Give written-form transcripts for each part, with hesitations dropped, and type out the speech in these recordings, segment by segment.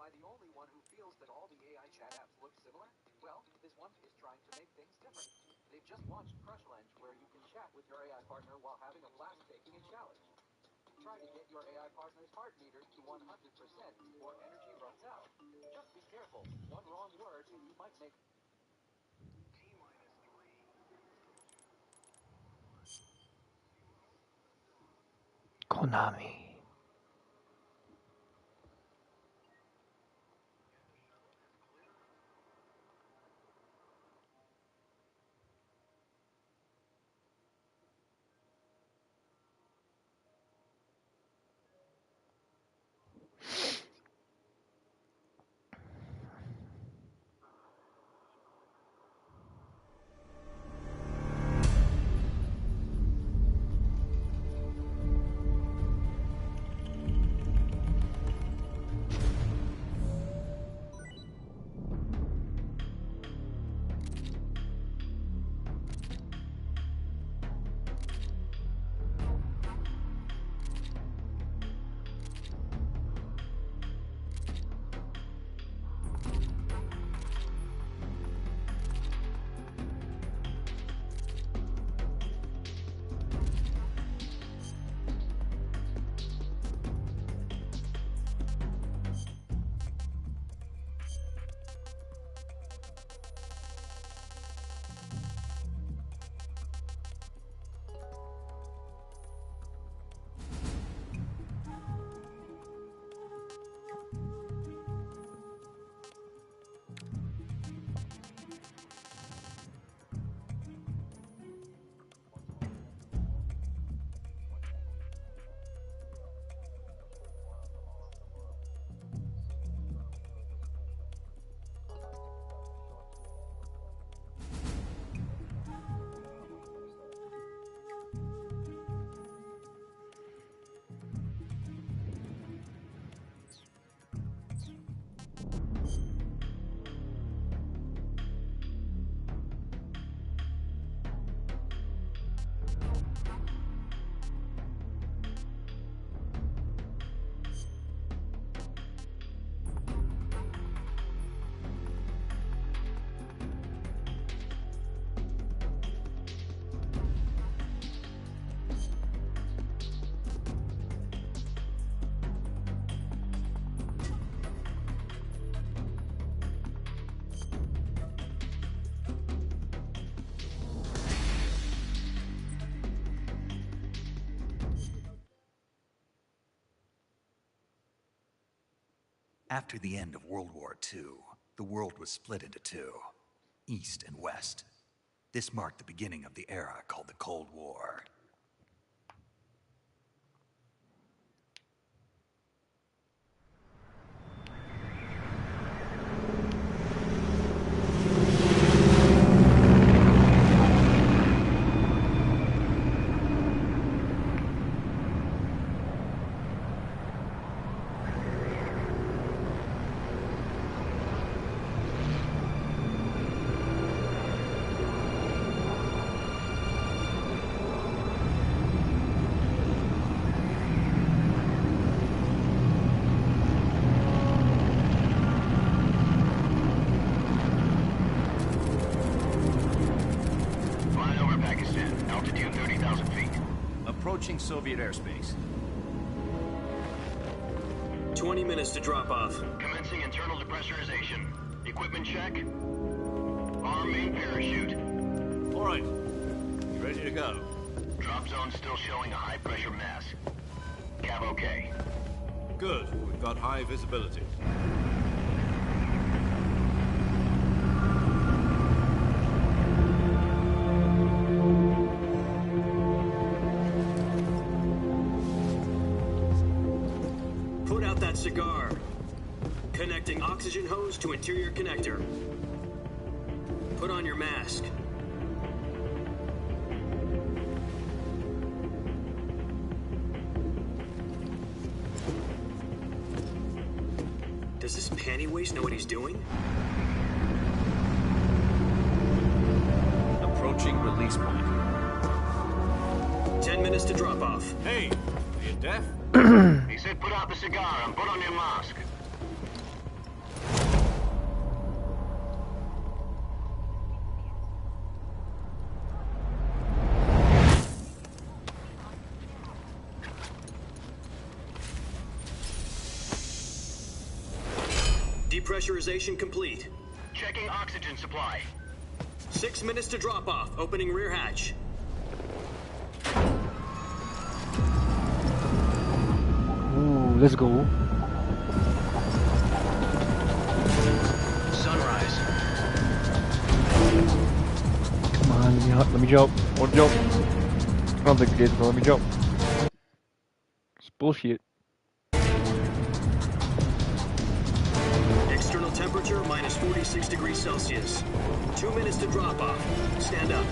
I the only one who feels that all the AI chat apps look similar? Well, this one is trying to make things different. They've just launched Crushlange, where you can chat with your AI partner while having a blast taking a challenge. Try to get your AI partner's heart meter to 100% before energy runs out. Just be careful. One wrong word and you might make... Konami. After the end of World War II, the world was split into two, East and West. This marked the beginning of the era called the Cold War. Approaching Soviet airspace. 20 minutes to drop off. Commencing internal depressurization. Equipment check. Arm main parachute. All right. You ready to go? Drop zone still showing a high pressure mass. Cav okay. Good. We've got high visibility. Cigar. Connecting oxygen hose to interior connector. Put on your mask. Does this panty waste know what he's doing? Approaching release point. 10 minutes to drop off. Hey, are you deaf? He said put out the cigar and put on your mask. Depressurization complete. Checking oxygen supply. 6 minutes to drop off. Opening rear hatch. Ooh, let's go. Sunrise. Come on, let me jump. I want to jump. I don't think it is, but let me jump. It's bullshit. External temperature minus 46 degrees Celsius. 2 minutes to drop off. Stand up.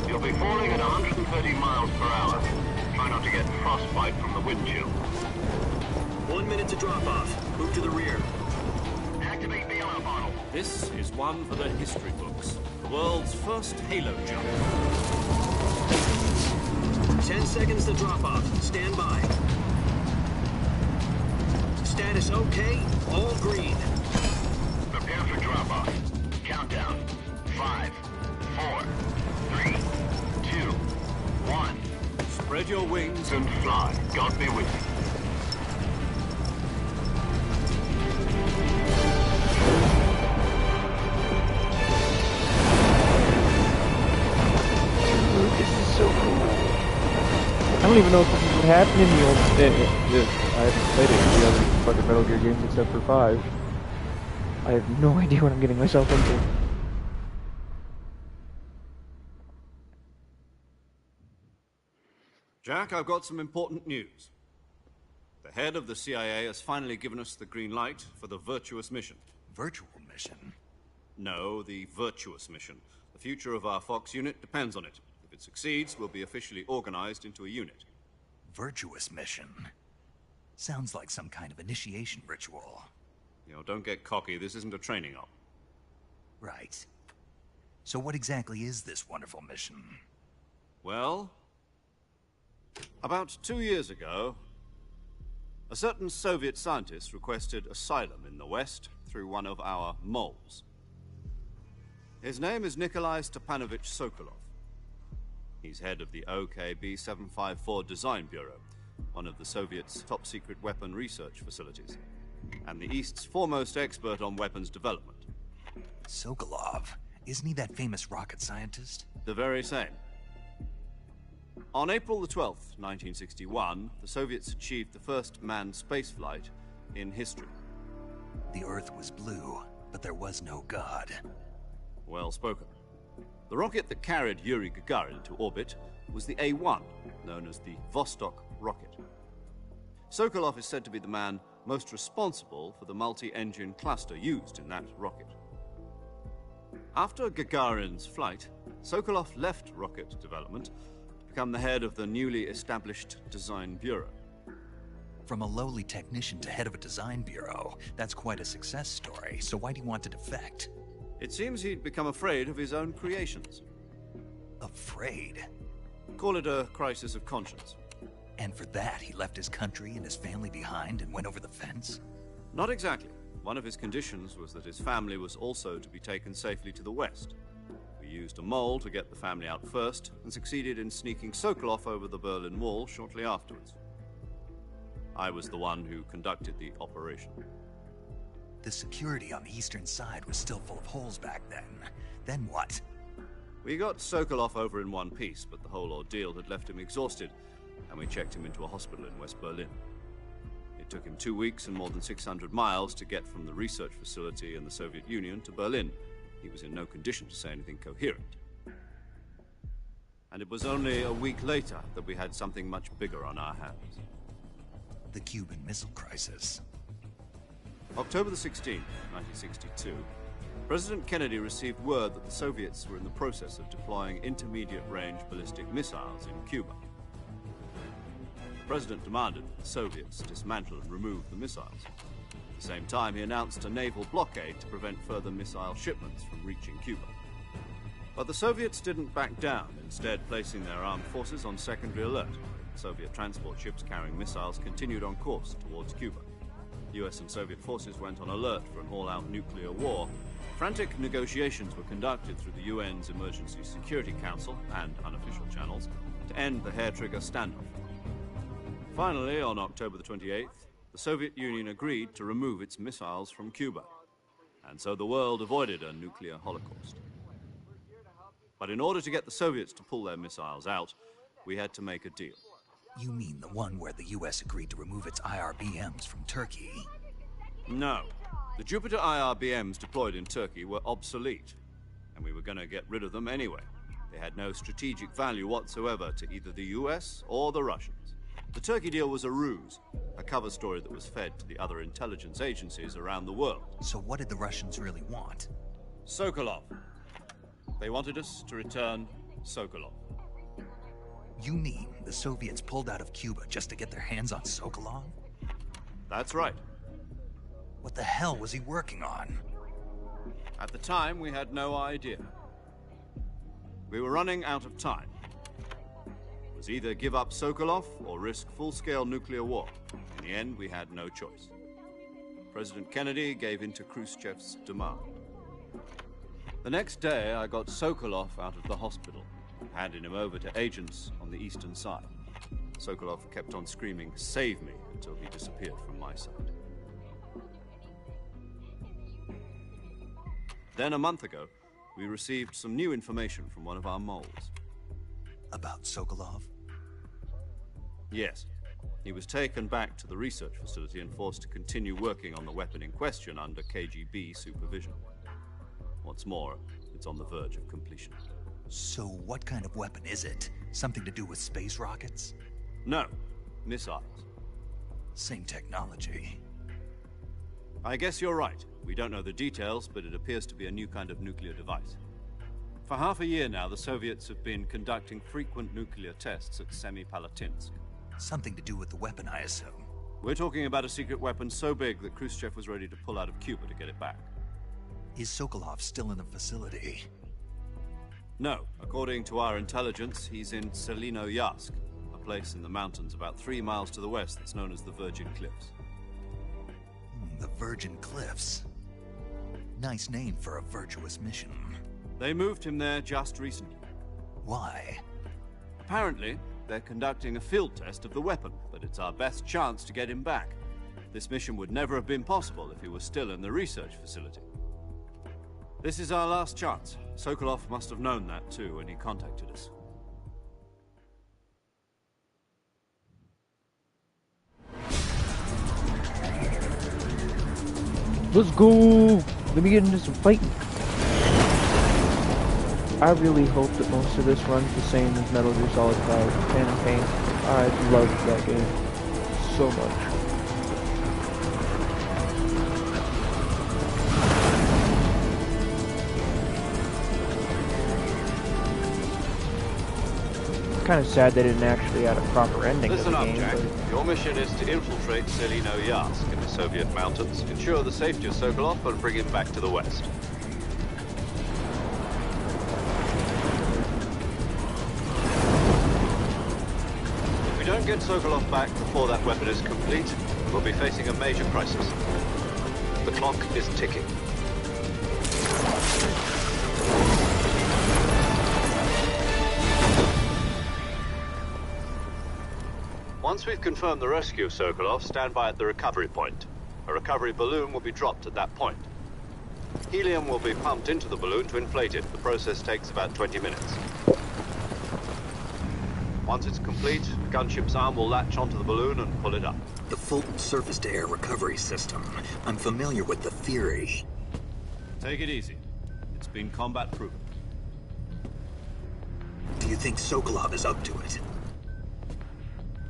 You'll be falling at 130 miles per hour. Try not to get frostbite from the wind chill. 1 minute to drop off. Move to the rear. Activate the alarm bottle. This is one for the history books. The world's first halo jump. 10 seconds to drop off. Stand by. Status okay. All green. Prepare for drop-off. Countdown. 5, 4, 3, 2, 1. Spread your wings And fly. God be with you. This is so cool. I don't even know if this is what happened in the old I haven't played it in the other fucking Metal Gear games except for 5. I have no idea what I'm getting myself into. Jack, I've got some important news. The head of the CIA has finally given us the green light for the Virtuous mission. Virtual mission? No, the Virtuous mission. The future of our Fox unit depends on it. If it succeeds, we'll be officially organized into a unit. Virtuous mission? Sounds like some kind of initiation ritual. You know, don't get cocky. This isn't a training op. Right. So what exactly is this wonderful mission? Well, about 2 years ago, a certain Soviet scientist requested asylum in the West through one of our moles. His name is Nikolai Stepanovich Sokolov. He's head of the OKB-754 Design Bureau, one of the Soviets' top-secret weapon research facilities, and the East's foremost expert on weapons development. Sokolov? Isn't he that famous rocket scientist? The very same. On April the 12th, 1961, the Soviets achieved the first manned spaceflight in history. The Earth was blue, but there was no God. Well spoken. The rocket that carried Yuri Gagarin to orbit was the A-1, known as the Vostok rocket. Sokolov is said to be the man most responsible for the multi-engine cluster used in that rocket. After Gagarin's flight, Sokolov left rocket development to become the head of the newly established Design Bureau. From a lowly technician to head of a design bureau, that's quite a success story, so why do you want to defect? It seems he'd become afraid of his own creations. Afraid? Call it a crisis of conscience. And for that, he left his country and his family behind and went over the fence? Not exactly. One of his conditions was that his family was also to be taken safely to the West. We used a mole to get the family out first, and succeeded in sneaking Sokolov over the Berlin Wall shortly afterwards. I was the one who conducted the operation. The security on the eastern side was still full of holes back then. Then what? We got Sokolov over in one piece, but the whole ordeal had left him exhausted, and we checked him into a hospital in West Berlin. It took him 2 weeks and more than 600 miles to get from the research facility in the Soviet Union to Berlin. He was in no condition to say anything coherent. And it was only a week later that we had something much bigger on our hands. The Cuban Missile Crisis. October the 16th, 1962, President Kennedy received word that the Soviets were in the process of deploying intermediate-range ballistic missiles in Cuba. The President demanded that the Soviets dismantle and remove the missiles. At the same time, he announced a naval blockade to prevent further missile shipments from reaching Cuba. But the Soviets didn't back down, instead placing their armed forces on secondary alert. Soviet transport ships carrying missiles continued on course towards Cuba. US and Soviet forces went on alert for an all-out nuclear war. Frantic negotiations were conducted through the UN's Emergency Security Council and unofficial channels to end the hair-trigger standoff. Finally, on October the 28th, the Soviet Union agreed to remove its missiles from Cuba, and so the world avoided a nuclear holocaust. But in order to get the Soviets to pull their missiles out, we had to make a deal. You mean the one where the US agreed to remove its IRBMs from Turkey? No. The Jupiter IRBMs deployed in Turkey were obsolete, and we were going to get rid of them anyway. They had no strategic value whatsoever to either the US or the Russians. The Turkey deal was a ruse, a cover story that was fed to the other intelligence agencies around the world. So what did the Russians really want? Sokolov. They wanted us to return Sokolov. You mean the Soviets pulled out of Cuba just to get their hands on Sokolov? That's right. What the hell was he working on? At the time, we had no idea. We were running out of time. It was either give up Sokolov or risk full-scale nuclear war. In the end, we had no choice. President Kennedy gave in to Khrushchev's demand. The next day, I got Sokolov out of the hospital, handing him over to agents on the eastern side. Sokolov kept on screaming, "Save me," until he disappeared from my sight. Then, a month ago, we received some new information from one of our moles. About Sokolov? Yes. He was taken back to the research facility and forced to continue working on the weapon in question under KGB supervision. What's more, it's on the verge of completion. So what kind of weapon is it? Something to do with space rockets? No, missiles. Same technology. I guess you're right. We don't know the details, but it appears to be a new kind of nuclear device. For half a year now, the Soviets have been conducting frequent nuclear tests at Semipalatinsk. Something to do with the weapon, I assume. We're talking about a secret weapon so big that Khrushchev was ready to pull out of Cuba to get it back. Is Sokolov still in the facility? No. According to our intelligence, he's in Selinoyarsk, a place in the mountains about 3 miles to the west that's known as the Virgin Cliffs. The Virgin Cliffs. Nice name for a virtuous mission. They moved him there just recently. Why? Apparently, they're conducting a field test of the weapon, but it's our best chance to get him back. This mission would never have been possible if he was still in the research facility. This is our last chance. Sokolov must have known that too when he contacted us. Let's go! Let me get into some fighting. I really hope that most of this runs the same as Metal Gear Solid 5 Phantom Pain. I loved that game so much. Kind of sad they didn't actually add a proper ending Listen to the up, game. Jack. But Your mission is to infiltrate Selinoyarsk in the Soviet mountains, ensure the safety of Sokolov, and bring him back to the west. If we don't get Sokolov back before that weapon is complete, we'll be facing a major crisis. The clock is ticking. Once we've confirmed the rescue of Sokolov, stand by at the recovery point. A recovery balloon will be dropped at that point. Helium will be pumped into the balloon to inflate it. The process takes about 20 minutes. Once it's complete, the gunship's arm will latch onto the balloon and pull it up. The Fulton surface-to-air recovery system. I'm familiar with the theory. Take it easy. It's been combat-proven. Do you think Sokolov is up to it?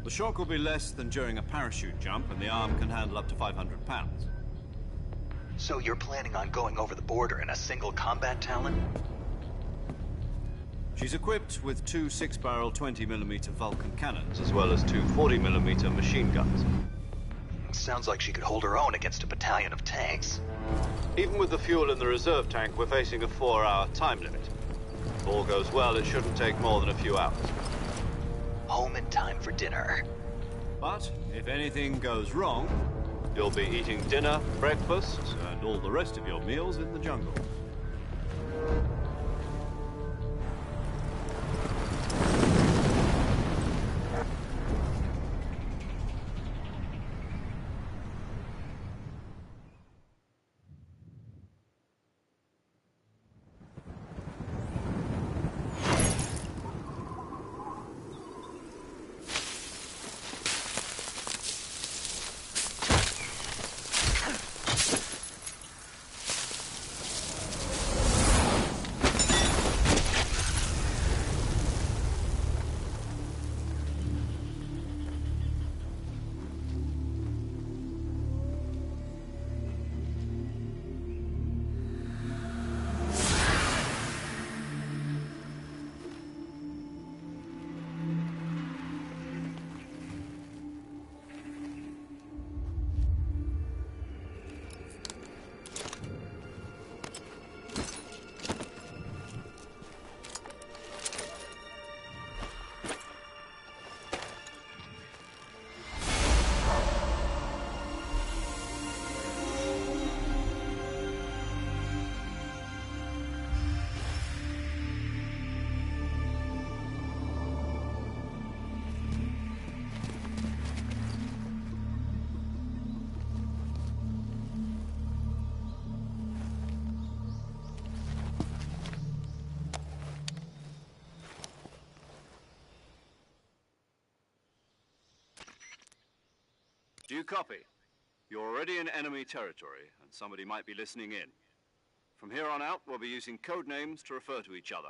The shock will be less than during a parachute jump, and the arm can handle up to 500 pounds. So you're planning on going over the border in a single combat Talon? She's equipped with 2 6-barrel 20mm Vulcan cannons, as well as 2 40mm machine guns. Sounds like she could hold her own against a battalion of tanks. Even with the fuel in the reserve tank, we're facing a 4-hour time limit. If all goes well, it shouldn't take more than a few hours. Home in time for dinner. But if anything goes wrong, you'll be eating dinner, breakfast, and all the rest of your meals in the jungle. you copy? You're already in enemy territory, and somebody might be listening in. From here on out, we'll be using code names to refer to each other.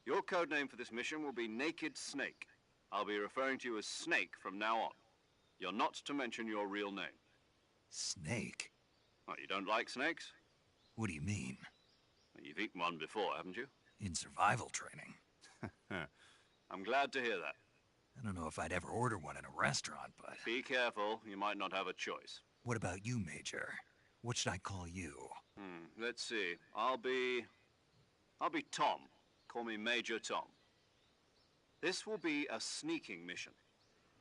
Your code name for this mission will be Naked Snake. I'll be referring to you as Snake from now on. You're not to mention your real name. Snake? What, you don't like snakes? What do you mean? You've eaten one before, haven't you? In survival training? I'm glad to hear that. I don't know if I'd ever order one in a restaurant, but... Be careful, you might not have a choice. What about you, Major? What should I call you? Let's see. I'll be Tom. Call me Major Tom. This will be a sneaking mission.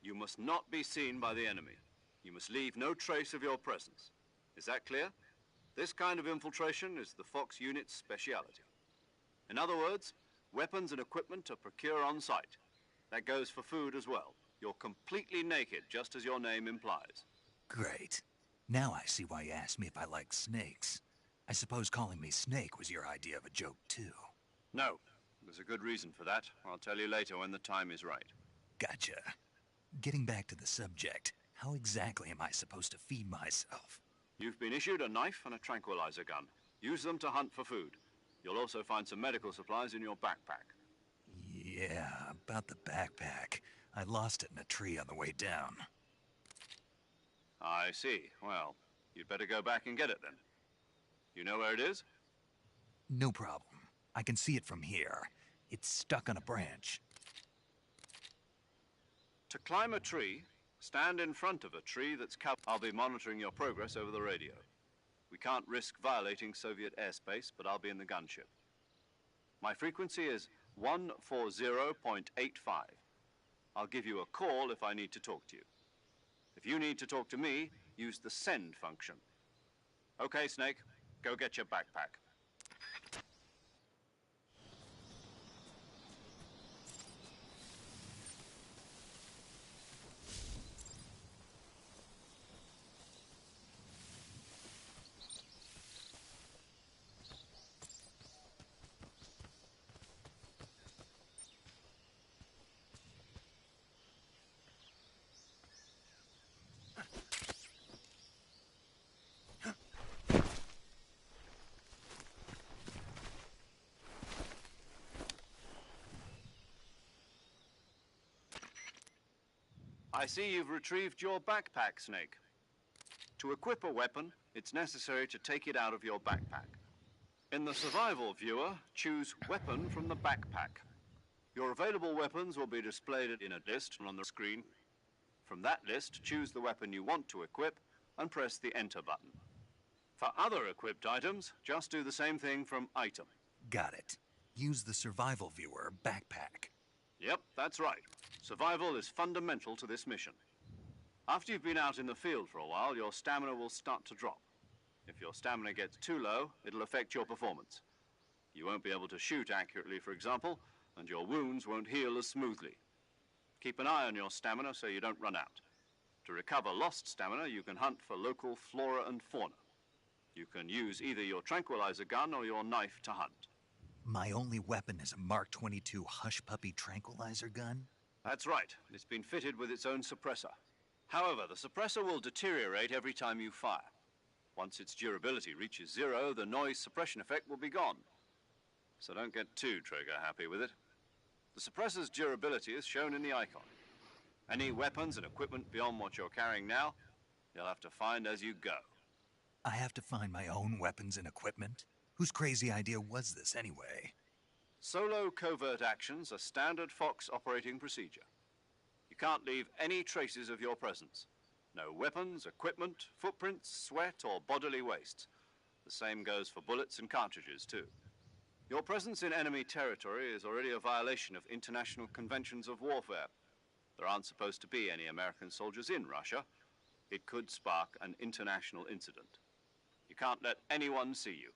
You must not be seen by the enemy. You must leave no trace of your presence. Is that clear? This kind of infiltration is the Fox unit's speciality. In other words, weapons and equipment are procured on site. That goes for food as well. You're completely naked, just as your name implies. Great. Now I see why you asked me if I like snakes. I suppose calling me Snake was your idea of a joke, too. No. There's a good reason for that. I'll tell you later when the time is right. Gotcha. Getting back to the subject, how exactly am I supposed to feed myself? You've been issued a knife and a tranquilizer gun. Use them to hunt for food. You'll also find some medical supplies in your backpack. Yeah, about the backpack. I lost it in a tree on the way down. I see. Well, you'd better go back and get it then. You know where it is? No problem. I can see it from here. It's stuck on a branch. To climb a tree, stand in front of a tree that's covered. I'll be monitoring your progress over the radio. We can't risk violating Soviet airspace, but I'll be in the gunship. My frequency is 140.85. I'll give you a call if I need to talk to you. If you need to talk to me, use the send function. Okay, Snake, go get your backpack. I see you've retrieved your backpack, Snake. To equip a weapon, it's necessary to take it out of your backpack. In the survival viewer, choose Weapon from the backpack. Your available weapons will be displayed in a list on the screen. From that list, choose the weapon you want to equip and press the Enter button. For other equipped items, just do the same thing from Item. Got it. Use the survival viewer backpack. Yep, that's right. Survival is fundamental to this mission. After you've been out in the field for a while, your stamina will start to drop. If your stamina gets too low, it'll affect your performance. You won't be able to shoot accurately, for example, and your wounds won't heal as smoothly. Keep an eye on your stamina so you don't run out. To recover lost stamina, you can hunt for local flora and fauna. You can use either your tranquilizer gun or your knife to hunt. My only weapon is a Mark 22 Hush Puppy tranquilizer gun? That's right. It's been fitted with its own suppressor. However, the suppressor will deteriorate every time you fire. Once its durability reaches 0, the noise suppression effect will be gone. So don't get too trigger-happy with it. The suppressor's durability is shown in the icon. Any weapons and equipment beyond what you're carrying now, you'll have to find as you go. I have to find my own weapons and equipment? Whose crazy idea was this, anyway? Solo covert actions are standard Fox operating procedure. You can't leave any traces of your presence. No weapons, equipment, footprints, sweat, or bodily waste. The same goes for bullets and cartridges, too. Your presence in enemy territory is already a violation of international conventions of warfare. There aren't supposed to be any American soldiers in Russia. It could spark an international incident. You can't let anyone see you.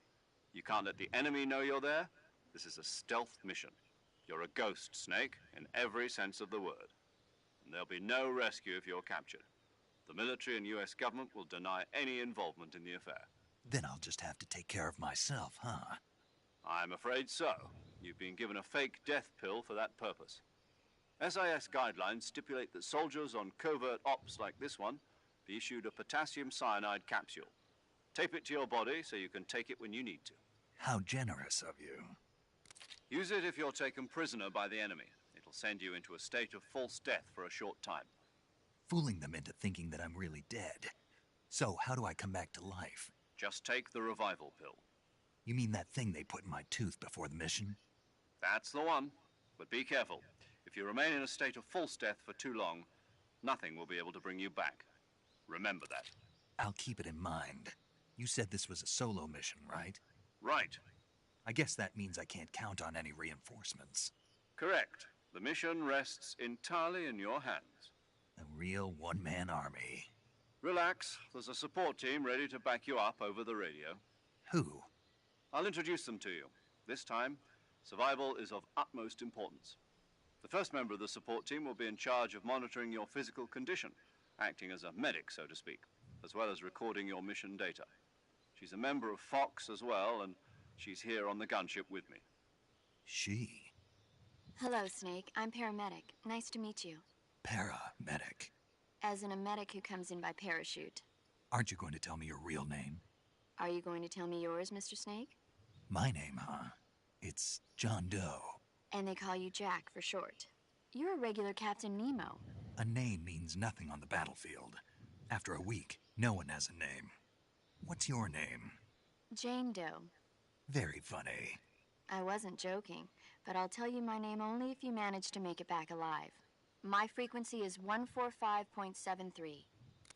You can't let the enemy know you're there. This is a stealth mission. You're a ghost, Snake, in every sense of the word. And there'll be no rescue if you're captured. The military and US government will deny any involvement in the affair. Then I'll just have to take care of myself, huh? I'm afraid so. You've been given a fake death pill for that purpose. SIS guidelines stipulate that soldiers on covert ops like this one be issued a potassium cyanide capsule. Tape it to your body so you can take it when you need to. How generous of you. Use it if you're taken prisoner by the enemy. It'll send you into a state of false death for a short time. Fooling them into thinking that I'm really dead. So, how do I come back to life? Just take the revival pill. You mean that thing they put in my tooth before the mission? That's the one. But be careful. If you remain in a state of false death for too long, nothing will be able to bring you back. Remember that. I'll keep it in mind. You said this was a solo mission, right? Right. I guess that means I can't count on any reinforcements. Correct. The mission rests entirely in your hands. A real one-man army. Relax. There's a support team ready to back you up over the radio. Who? I'll introduce them to you. This time, survival is of utmost importance. The first member of the support team will be in charge of monitoring your physical condition, acting as a medic, so to speak, as well as recording your mission data. She's a member of Fox as well, and she's here on the gunship with me. She? Hello, Snake. I'm paramedic. Nice to meet you. Paramedic. As in a medic who comes in by parachute. Aren't you going to tell me your real name? Are you going to tell me yours, Mr. Snake? My name, huh? It's John Doe. And they call you Jack for short. You're a regular Captain Nemo. A name means nothing on the battlefield. After a week, no one has a name. What's your name? Jane Doe. Very funny. I wasn't joking, but I'll tell you my name only if you manage to make it back alive. My frequency is 145.73.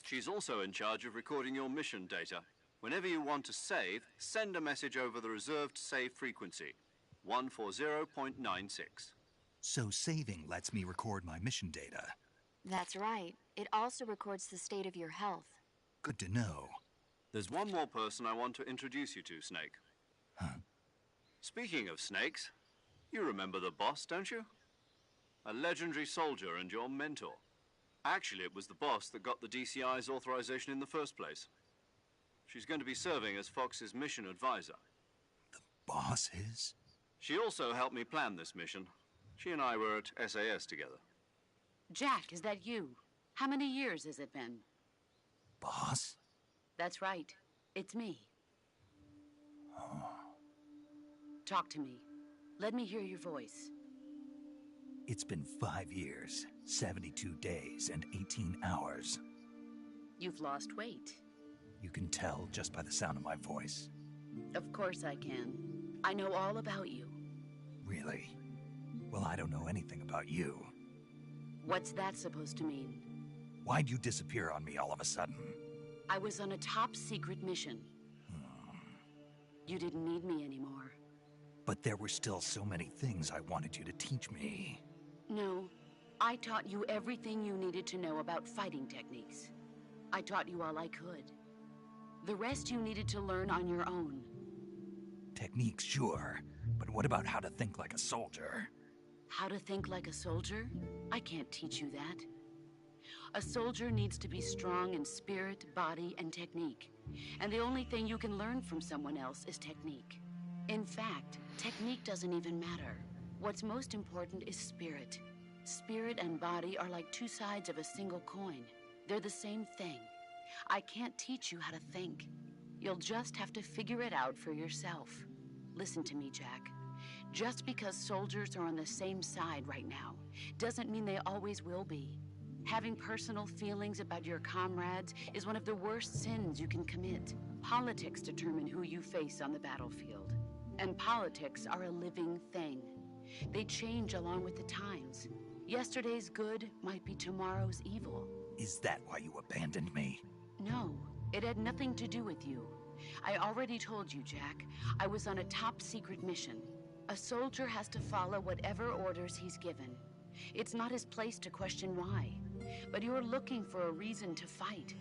She's also in charge of recording your mission data. Whenever you want to save, send a message over the reserved save frequency, 140.96. So saving lets me record my mission data. That's right. It also records the state of your health. Good to know. There's one more person I want to introduce you to, Snake. Huh? Speaking of snakes, you remember the boss, don't you? A legendary soldier and your mentor. Actually, it was the boss that got the DCI's authorization in the first place. She's going to be serving as Fox's mission advisor. The boss is? She also helped me plan this mission. She and I were at SAS together. Jack, is that you? How many years has it been? Boss? That's right. It's me. Talk to me. Let me hear your voice. It's been 5 years, 72 days, and 18 hours. You've lost weight. You can tell just by the sound of my voice. Of course I can. I know all about you. Really? Well, I don't know anything about you. What's that supposed to mean? Why'd you disappear on me all of a sudden? I was on a top-secret mission. You didn't need me anymore. But there were still so many things I wanted you to teach me. No, I taught you everything you needed to know about fighting techniques. I taught you all I could. The rest you needed to learn on your own. Techniques, sure. But what about how to think like a soldier? How to think like a soldier? I can't teach you that. A soldier needs to be strong in spirit, body, and technique. And the only thing you can learn from someone else is technique. In fact, technique doesn't even matter. What's most important is spirit. Spirit and body are like two sides of a single coin. They're the same thing. I can't teach you how to think. You'll just have to figure it out for yourself. Listen to me, Jack. Just because soldiers are on the same side right now doesn't mean they always will be. Having personal feelings about your comrades is one of the worst sins you can commit. Politics determine who you face on the battlefield. And politics are a living thing. They change along with the times. Yesterday's good might be tomorrow's evil. Is that why you abandoned me? No, it had nothing to do with you. I already told you, Jack. I was on a top-secret mission. A soldier has to follow whatever orders he's given. It's not his place to question why. But you're looking for a reason to fight.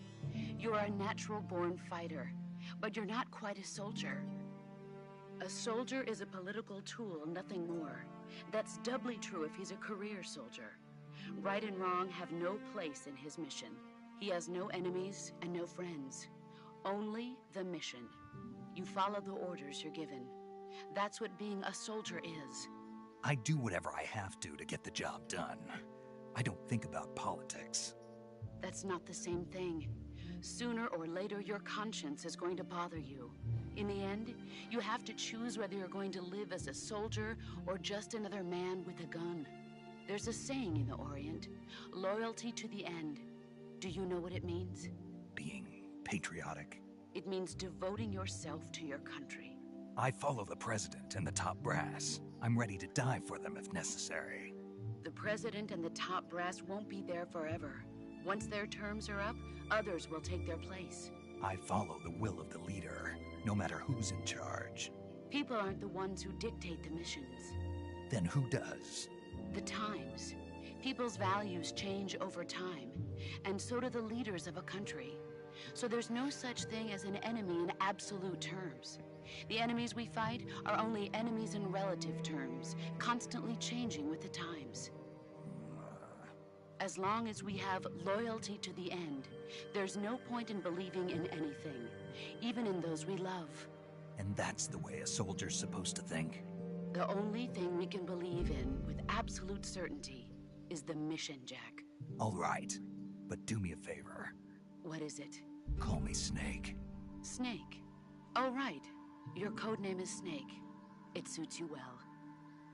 You're a natural-born fighter, but you're not quite a soldier. A soldier is a political tool, nothing more. That's doubly true if he's a career soldier. Right and wrong have no place in his mission. He has no enemies and no friends. Only the mission. You follow the orders you're given. That's what being a soldier is. I do whatever I have to get the job done. I don't think about politics. That's not the same thing. Sooner or later, your conscience is going to bother you. In the end, you have to choose whether you're going to live as a soldier or just another man with a gun. There's a saying in the Orient, loyalty to the end. Do you know what it means? Being patriotic. It means devoting yourself to your country. I follow the president and the top brass. I'm ready to die for them if necessary. The president and the top brass won't be there forever. Once their terms are up, others will take their place. I follow the will of the leader, no matter who's in charge. People aren't the ones who dictate the missions. Then who does? The times. People's values change over time, and so do the leaders of a country. So there's no such thing as an enemy in absolute terms. The enemies we fight are only enemies in relative terms, constantly changing with the times. As long as we have loyalty to the end, there's no point in believing in anything, even in those we love. And that's the way a soldier's supposed to think? The only thing we can believe in with absolute certainty is the mission, Jack. All right, but do me a favor. What is it? Call me Snake. Snake? Oh, right. Your codename is Snake. It suits you well.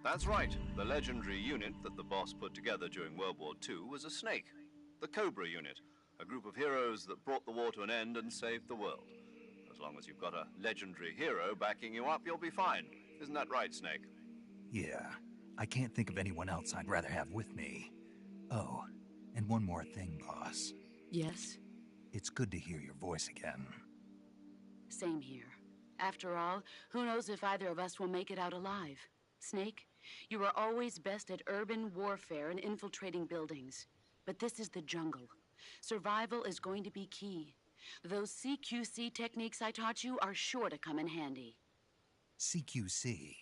That's right. The legendary unit that the boss put together during World War II was a snake. The Cobra unit, a group of heroes that brought the war to an end and saved the world. As long as you've got a legendary hero backing you up, you'll be fine. Isn't that right, Snake? Yeah. I can't think of anyone else I'd rather have with me. Oh, and one more thing, boss. Yes? It's good to hear your voice again. Same here. After all, who knows if either of us will make it out alive? Snake, you are always best at urban warfare and infiltrating buildings. But this is the jungle. Survival is going to be key. Those CQC techniques I taught you are sure to come in handy. CQC?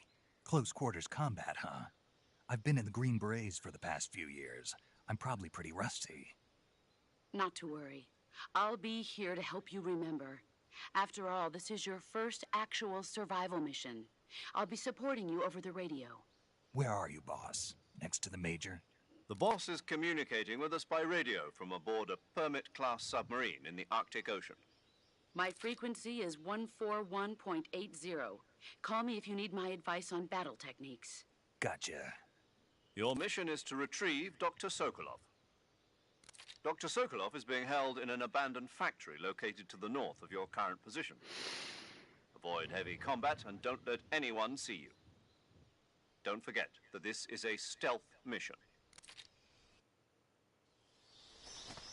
Close quarters combat, huh? I've been in the Green Berets for the past few years. I'm probably pretty rusty. Not to worry. I'll be here to help you remember. After all, this is your first actual survival mission. I'll be supporting you over the radio. Where are you, boss? Next to the Major? The boss is communicating with us by radio from aboard a Permit-class submarine in the Arctic Ocean. My frequency is 141.80. Call me if you need my advice on battle techniques. Gotcha. Your mission is to retrieve Dr. Sokolov. Dr. Sokolov is being held in an abandoned factory located to the north of your current position. Avoid heavy combat and don't let anyone see you. Don't forget that this is a stealth mission.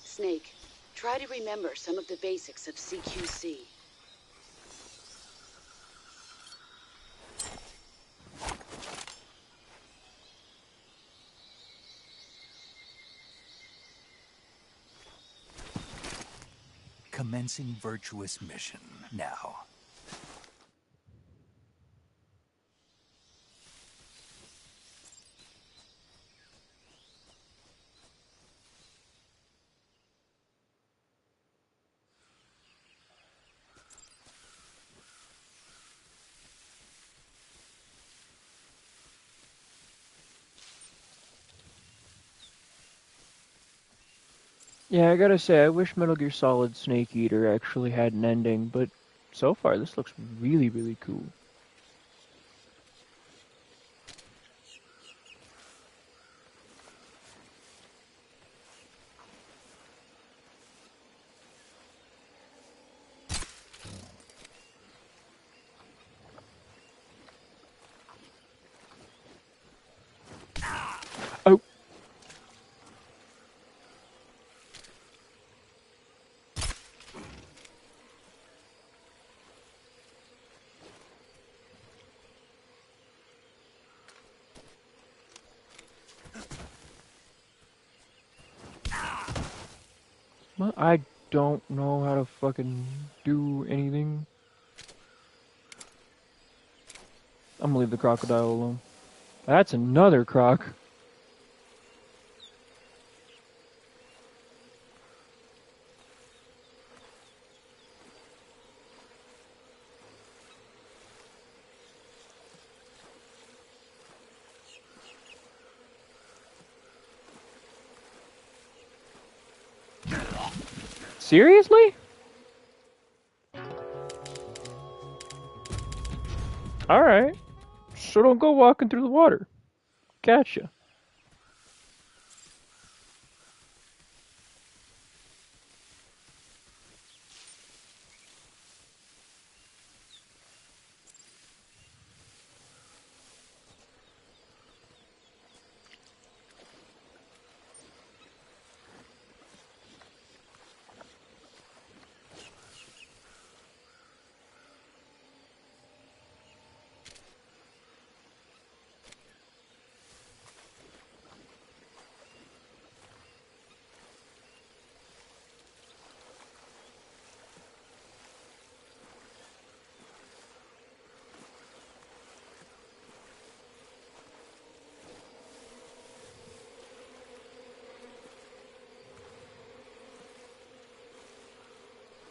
Snake, try to remember some of the basics of CQC. Commencing virtuous mission now. Yeah, I gotta say, I wish Metal Gear Solid Snake Eater actually had an ending, but so far this looks really, really cool. Oh! Well, I don't know how to fucking do anything. I'm gonna leave the crocodile alone. That's another croc. Seriously? Alright. So don't go walking through the water. Gotcha.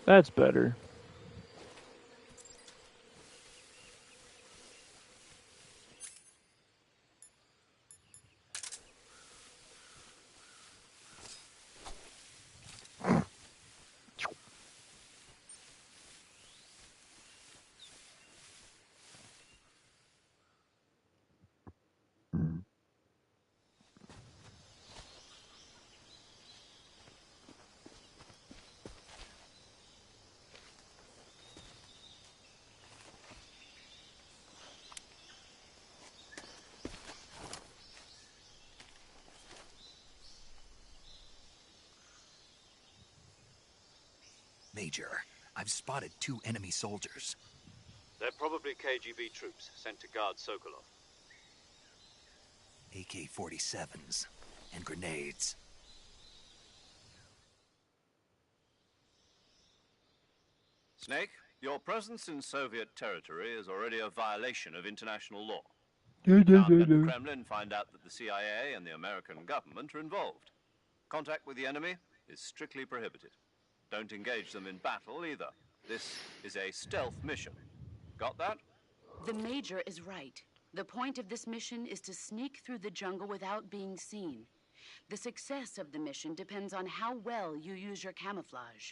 That's better. Major, I've spotted 2 enemy soldiers. They're probably KGB troops sent to guard Sokolov. AK-47s and grenades. Snake, your presence in Soviet territory is already a violation of international law. Do, do, Can't do, let the do. Kremlin find out that the CIA and the American government are involved. Contact with the enemy is strictly prohibited. Don't engage them in battle either. This is a stealth mission. Got that? The Major is right. The point of this mission is to sneak through the jungle without being seen. The success of the mission depends on how well you use your camouflage.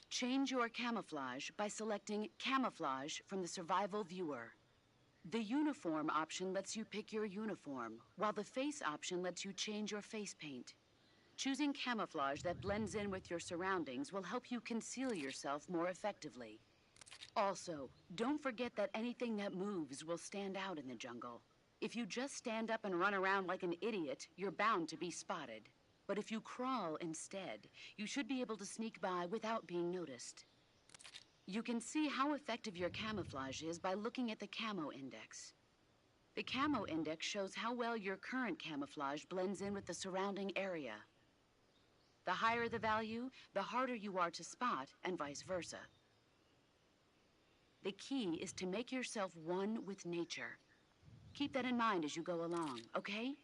Change your camouflage by selecting Camouflage from the Survival Viewer. The Uniform option lets you pick your uniform, while the Face option lets you change your face paint. Choosing camouflage that blends in with your surroundings will help you conceal yourself more effectively. Also, don't forget that anything that moves will stand out in the jungle. If you just stand up and run around like an idiot, you're bound to be spotted. But if you crawl instead, you should be able to sneak by without being noticed. You can see how effective your camouflage is by looking at the Camo Index. The Camo Index shows how well your current camouflage blends in with the surrounding area. The higher the value, the harder you are to spot, and vice versa. The key is to make yourself one with nature. Keep that in mind as you go along, okay?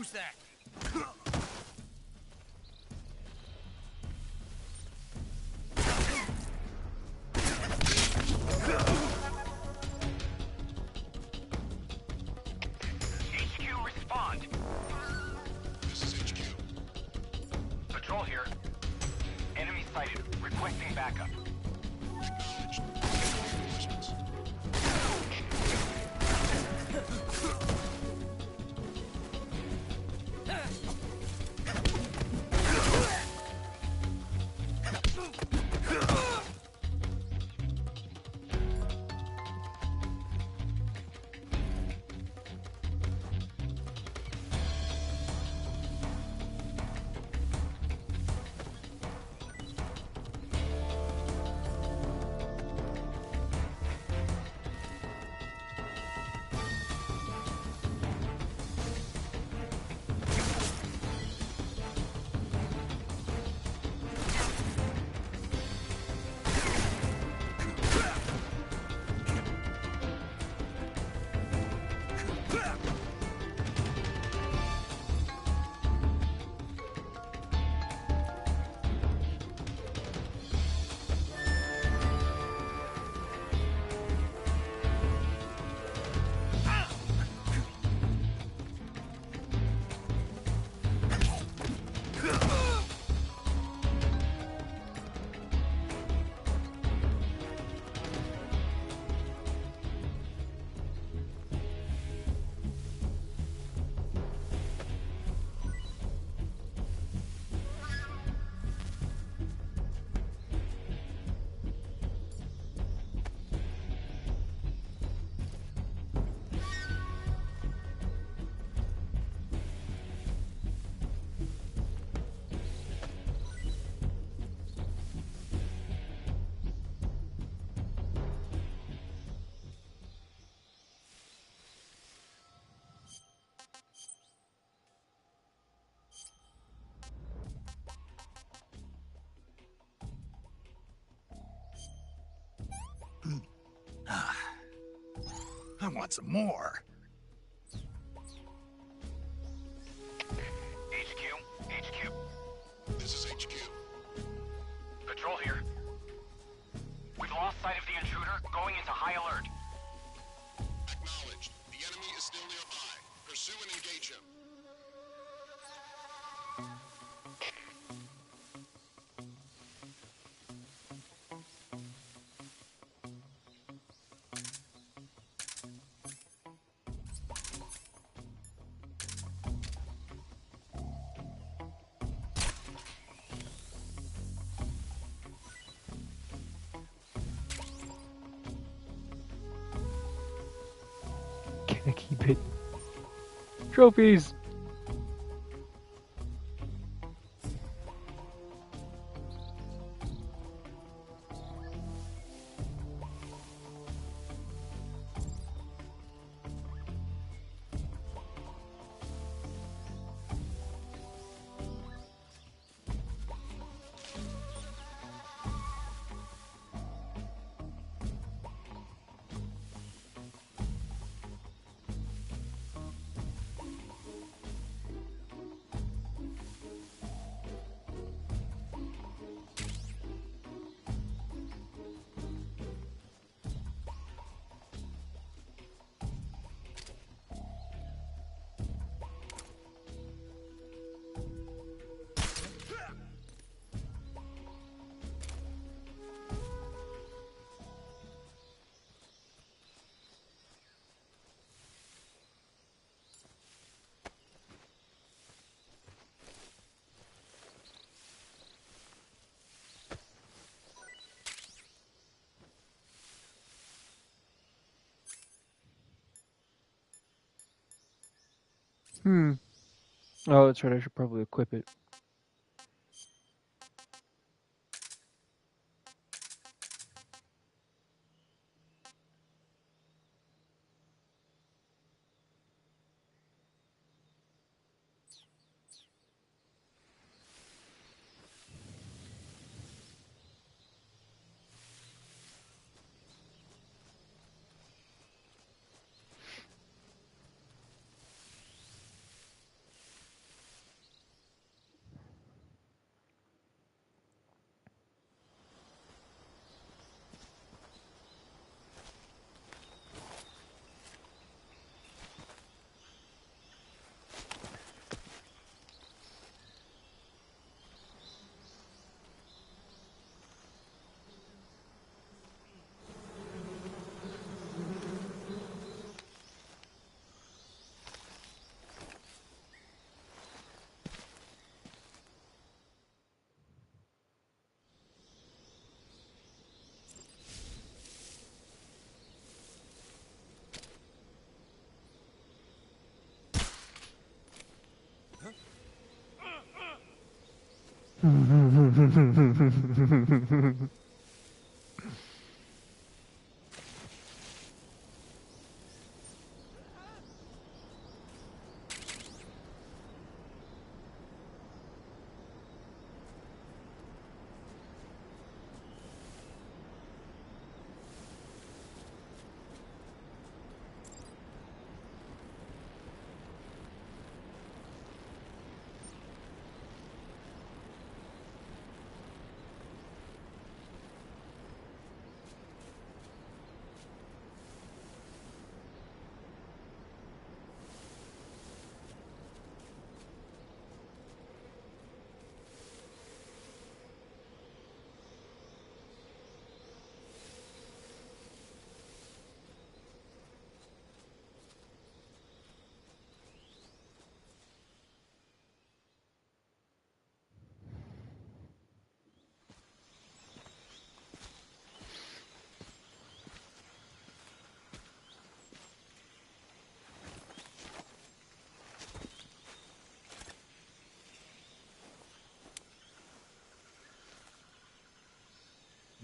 Who's that? HQ, respond. This is HQ. Patrol here. Enemy sighted. Requesting backup. Acknowledged. Reinforcements. I want some more. HQ. This is HQ. Patrol here. We've lost sight of the intruder, going into high alert. Acknowledged. The enemy is still nearby. Pursue and engage him. Can I keep it? Trophies! Oh, that's right, I should probably equip it.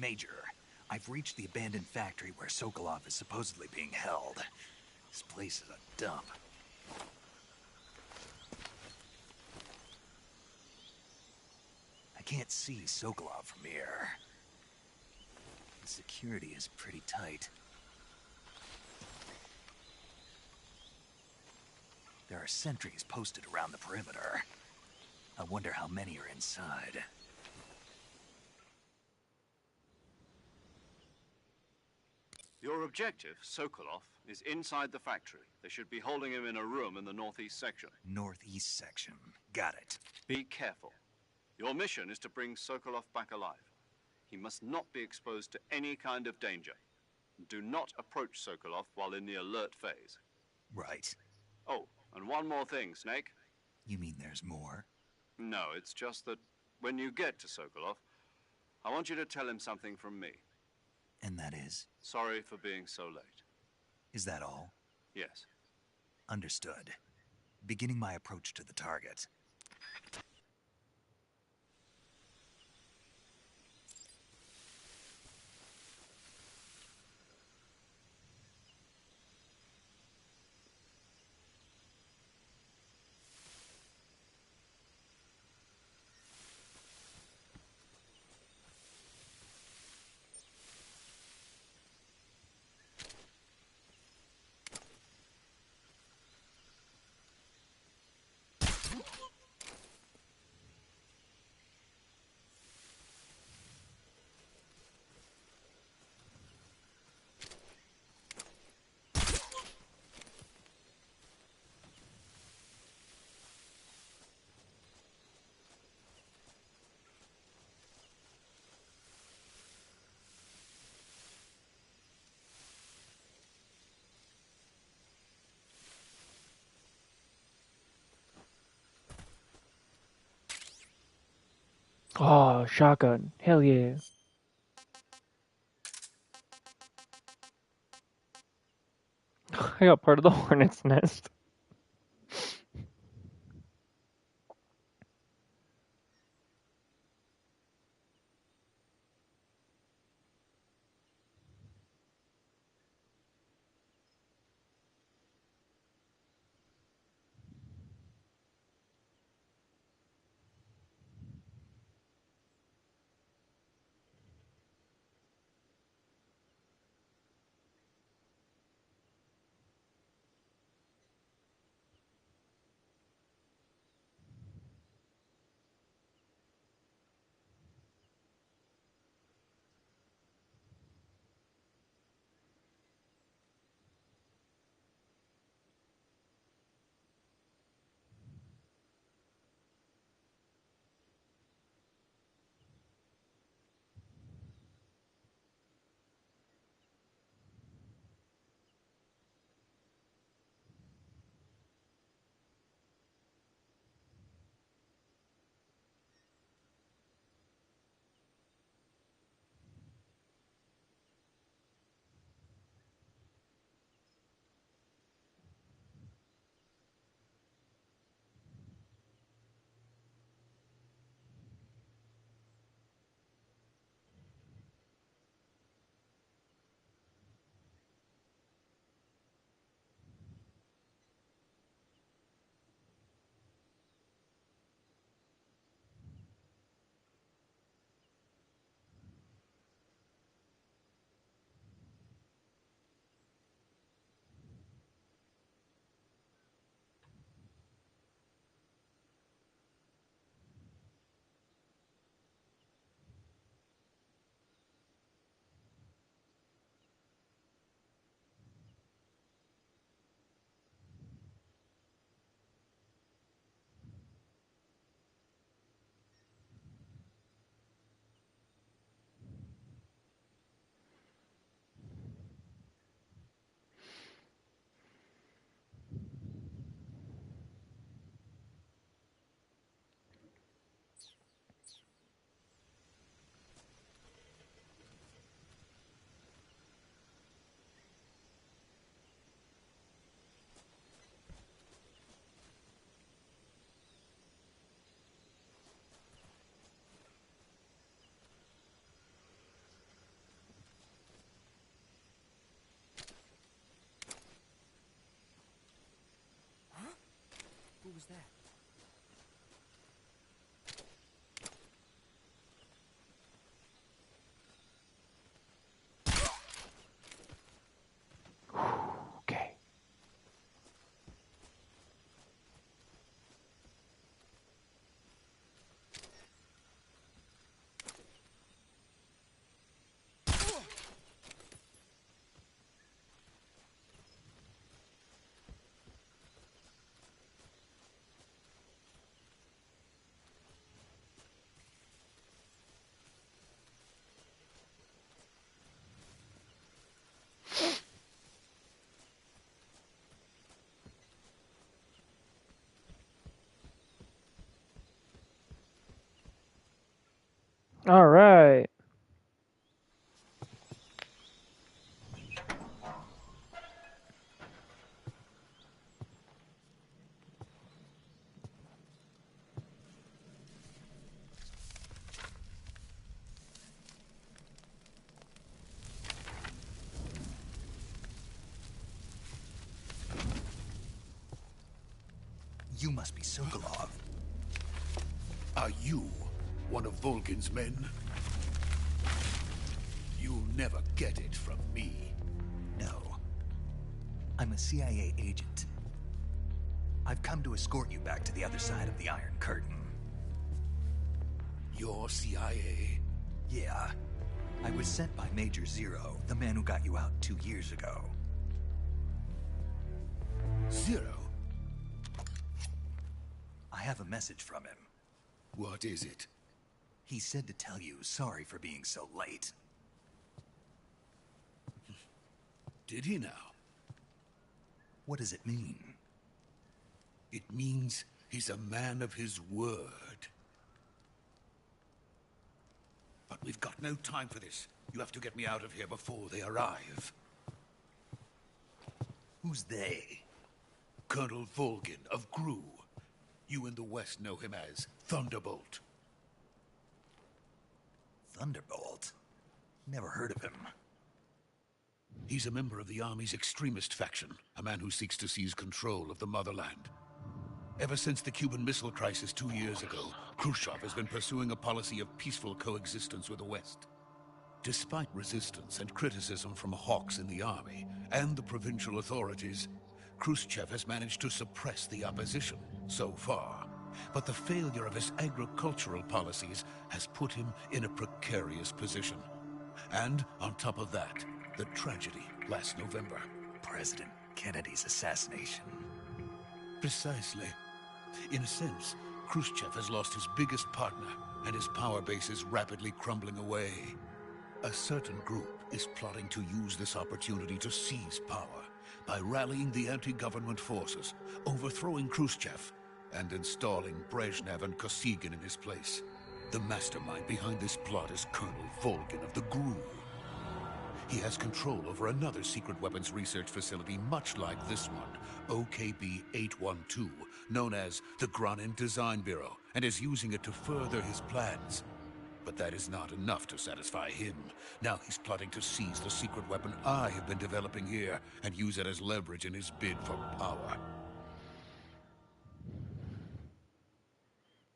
Major, I've reached the abandoned factory where Sokolov is supposedly being held. This place is a dump. I can't see Sokolov from here. The security is pretty tight. There are sentries posted around the perimeter. I wonder how many are inside. Your objective, Sokolov, is inside the factory. They should be holding him in a room in the northeast section. Northeast section. Got it. Be careful. Your mission is to bring Sokolov back alive. He must not be exposed to any kind of danger. Do not approach Sokolov while in the alert phase. Right. Oh, and one more thing, Snake. You mean there's more? No, it's just that when you get to Sokolov, I want you to tell him something from me. And that is? Sorry for being so late. Is that all? Yes. Understood. Beginning my approach to the target. Oh, shotgun. Hell yeah. I got part of the hornet's nest. Who was that? Okay. All right. You must be Sokolov. Are you one of Volgin's men? You'll never get it from me. No. I'm a CIA agent. I've come to escort you back to the other side of the Iron Curtain. You're CIA? Yeah. I was sent by Major Zero, the man who got you out 2 years ago. Zero? I have a message from him. What is it? He said to tell you sorry for being so late. Did he now? What does it mean? It means he's a man of his word. But we've got no time for this. You have to get me out of here before they arrive. Who's they? Colonel Volgin of GRU. You in the West know him as Thunderbolt. Thunderbolt? Never heard of him. He's a member of the Army's extremist faction, a man who seeks to seize control of the motherland. Ever since the Cuban Missile Crisis 2 years ago, Khrushchev has been pursuing a policy of peaceful coexistence with the West. Despite resistance and criticism from hawks in the army and the provincial authorities, Khrushchev has managed to suppress the opposition so far. But the failure of his agricultural policies has put him in a precarious position. And on top of that, the tragedy last November. President Kennedy's assassination. Precisely. In a sense, Khrushchev has lost his biggest partner, and his power base is rapidly crumbling away. A certain group is plotting to use this opportunity to seize power by rallying the anti-government forces, overthrowing Khrushchev, and installing Brezhnev and Kosygin in his place. The mastermind behind this plot is Colonel Volgin of the GRU. He has control over another secret weapons research facility much like this one, OKB-812, known as the Granin Design Bureau, and is using it to further his plans. But that is not enough to satisfy him. Now he's plotting to seize the secret weapon I have been developing here and use it as leverage in his bid for power.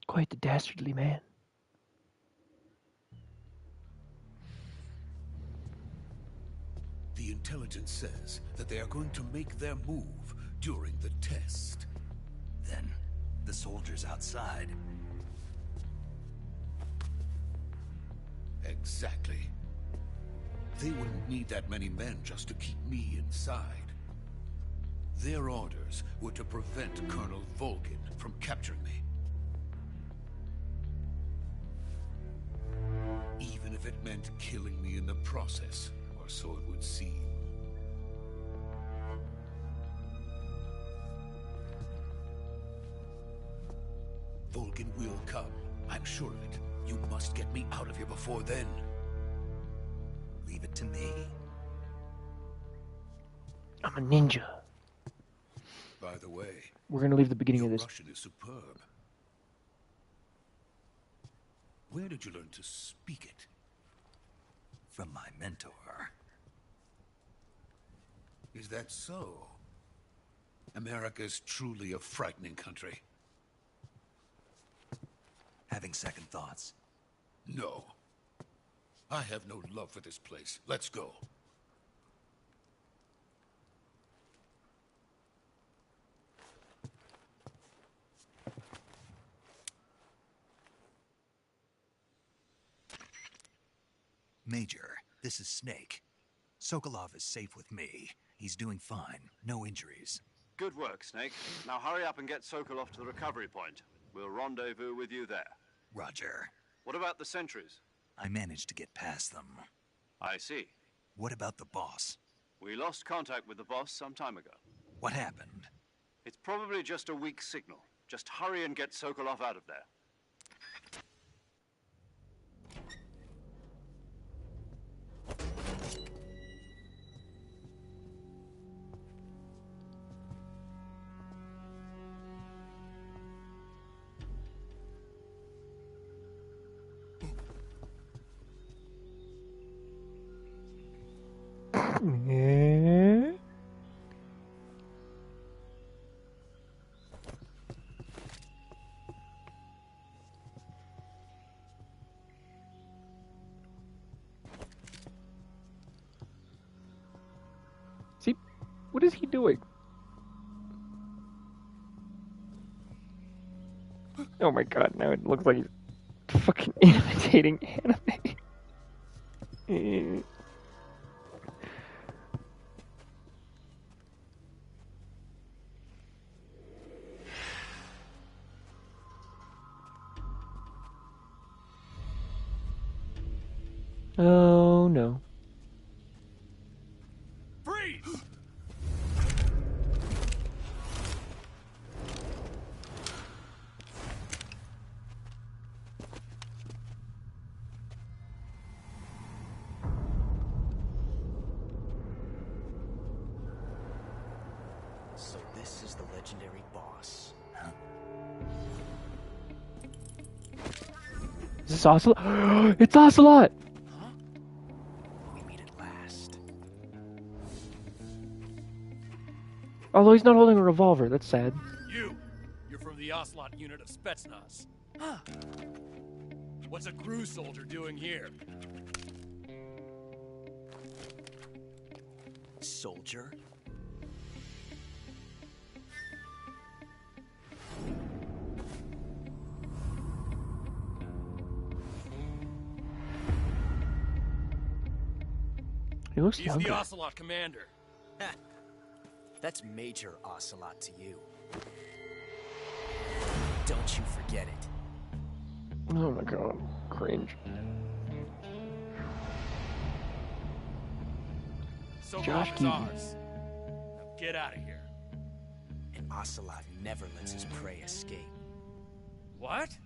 Quite the dastardly man. The intelligence says that they are going to make their move during the test. Then, the soldiers outside. Exactly. They wouldn't need that many men just to keep me inside. Their orders were to prevent Colonel Volgin from capturing me. Even if it meant killing me in the process, or so it would seem. Volgin will come. I'm sure of it. You must get me out of here before then. Leave it to me. I'm a ninja. By the way, We're gonna leave the beginning your of this. Russian is superb. Where did you learn to speak it? From my mentor. Is that so? America's truly a frightening country. Having second thoughts? No. I have no love for this place. Let's go. Major, this is Snake. Sokolov is safe with me. He's doing fine. No injuries. Good work, Snake. Now hurry up and get Sokolov to the recovery point. We'll rendezvous with you there. Roger. What about the sentries? I managed to get past them. I see. What about the boss? We lost contact with the boss some time ago. What happened? It's probably just a weak signal. Just hurry and get Sokolov out of there. Yeah. See, what is he doing? Oh my god, now it looks like he's fucking imitating anime. Oh no. Freeze! So this is the legendary boss. Is this Ocelot? It's Ocelot! Huh? We meet at last. Although he's not holding a revolver, that's sad. You're from the Ocelot unit of Spetsnaz. Huh. What's a GRU soldier doing here? Soldier? He looks He's younger. the Ocelot commander. That's Major Ocelot to you. Don't you forget it. Oh my god, cringe. So Josh is Keaton. ours. Now get out of here. And Ocelot never lets his prey escape. What?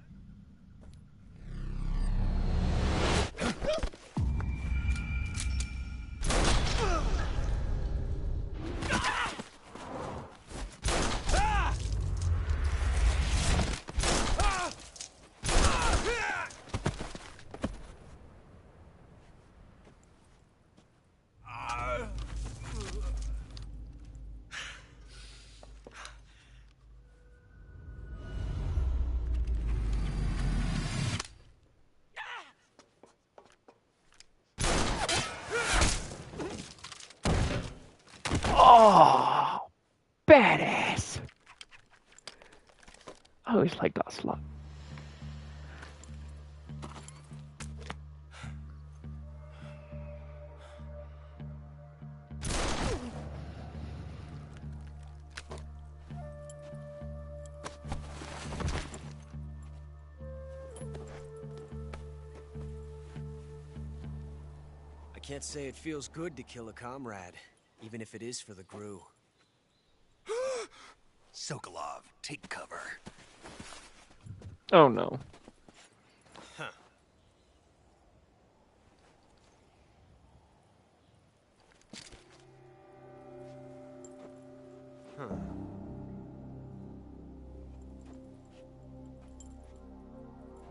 Oh, badass. I always liked Ocelot. I can't say it feels good to kill a comrade, even if it is for the GRU. Sokolov, take cover. Oh no. Huh. Huh.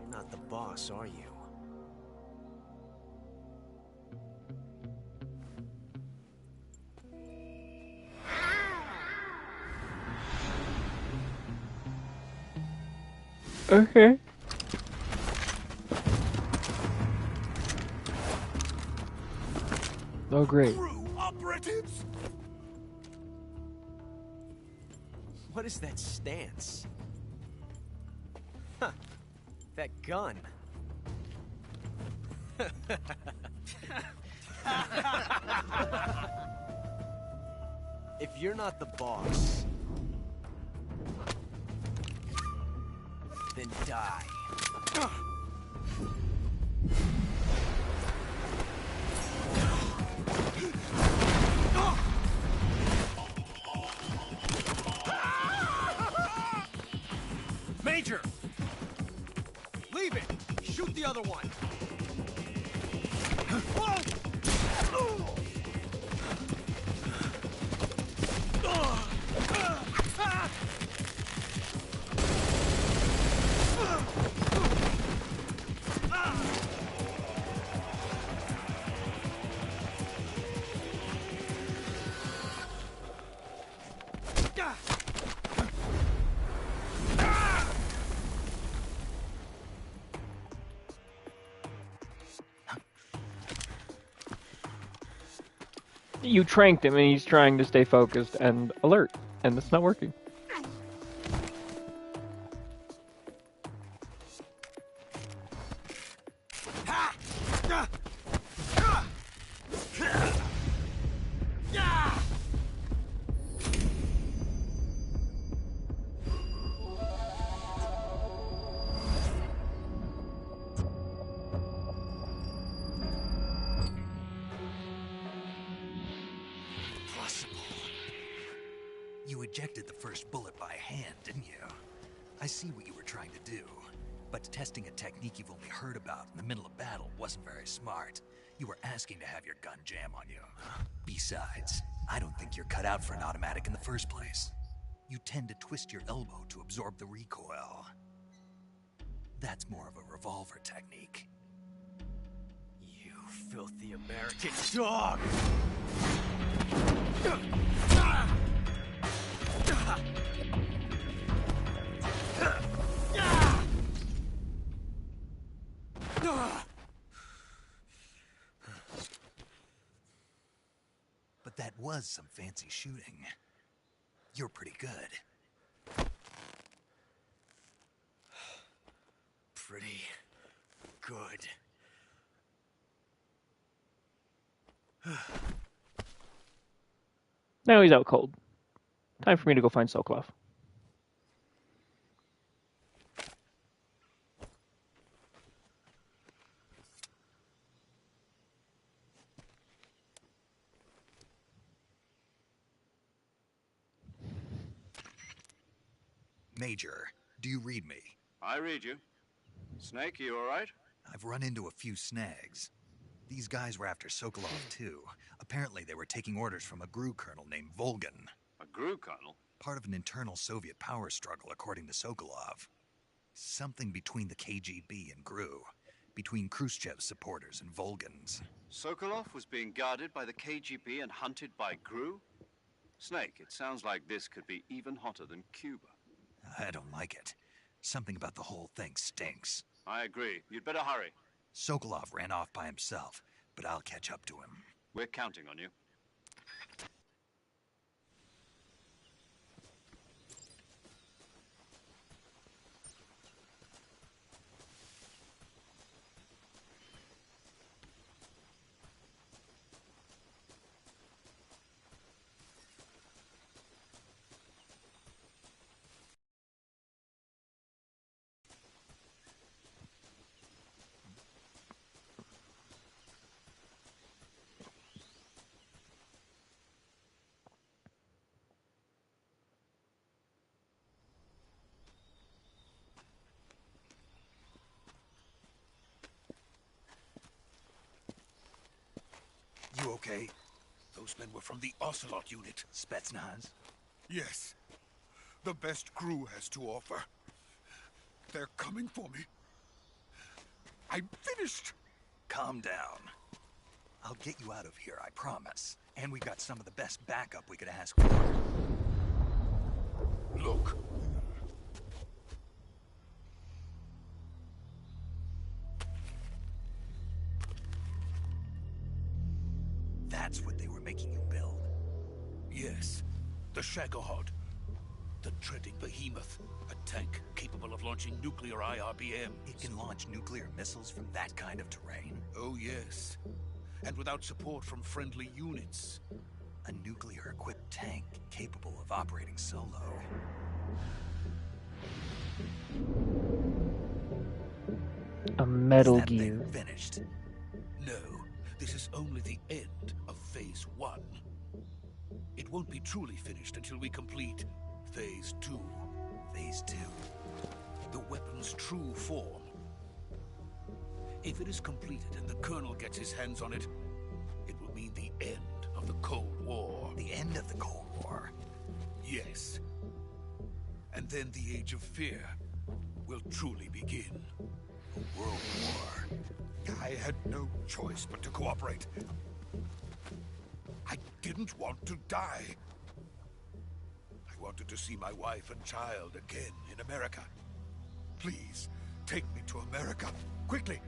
You're not the boss, are you? Okay. Oh, great. Crew operatives! What is that stance? Huh. That gun. If you're not the boss, then die. Major! Leave it! Shoot the other one! You tranked him, and he's trying to stay focused and alert, and it's not working. You ejected the first bullet by hand, didn't you? I see what you were trying to do. But testing a technique you've only heard about in the middle of battle wasn't very smart. You were asking to have your gun jam on you. Besides, I don't think you're cut out for an automatic in the first place. You tend to twist your elbow to absorb the recoil. That's more of a revolver technique. You filthy American dog! But that was some fancy shooting. You're pretty good. Pretty good. Now he's out cold. Time for me to go find Sokolov. Major, do you read me? I read you. Snake, you all right? I've run into a few snags. These guys were after Sokolov too. Apparently they were taking orders from a GRU colonel named Volgin. A GRU colonel? Part of an internal Soviet power struggle, according to Sokolov. Something between the KGB and GRU. Between Khrushchev's supporters and Volgin's. Sokolov was being guarded by the KGB and hunted by GRU? Snake, it sounds like this could be even hotter than Cuba. I don't like it. Something about the whole thing stinks. I agree. You'd better hurry. Sokolov ran off by himself, but I'll catch up to him. We're counting on you. You okay? Those men were from the Ocelot unit. Spetsnaz? Yes. The best GRU has to offer. They're coming for me. I'm finished. Calm down. I'll get you out of here, I promise. And we got some of the best backup we could ask for. Look. That's what they were making you build. Yes, the Shagohod. The treading behemoth. A tank capable of launching nuclear IRBMs. It can launch nuclear missiles from that kind of terrain? Oh yes. And without support from friendly units. A nuclear-equipped tank capable of operating solo. A Metal Is that Gear. thing finished? No, this is only the end of Phase 1. It won't be truly finished until we complete Phase 2. Phase 2. The weapon's true form. If it is completed and the Colonel gets his hands on it, it will mean the end of the Cold War. The end of the Cold War? Yes. And then the Age of Fear will truly begin. A world war. I had no choice but to cooperate. I didn't want to die. I wanted to see my wife and child again in America. Please, take me to America, quickly.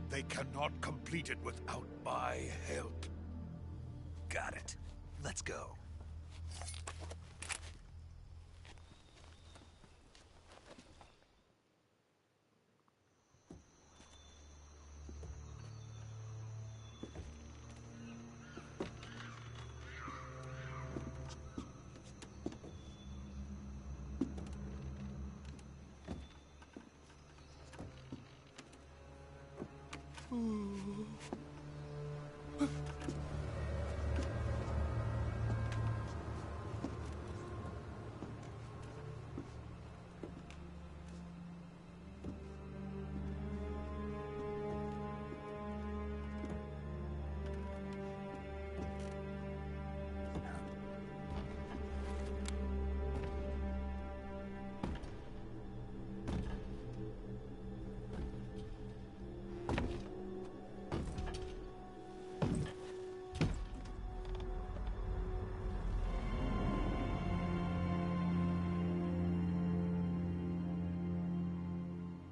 They cannot complete it without my help. Got it. Let's go.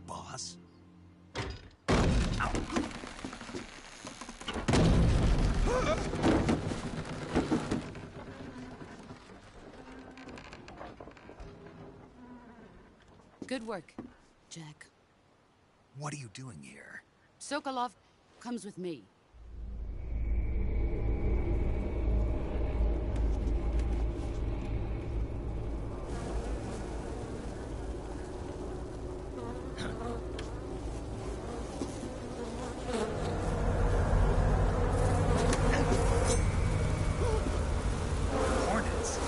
Boss? Good work, Jack. What are you doing here? Sokolov comes with me. Hornets?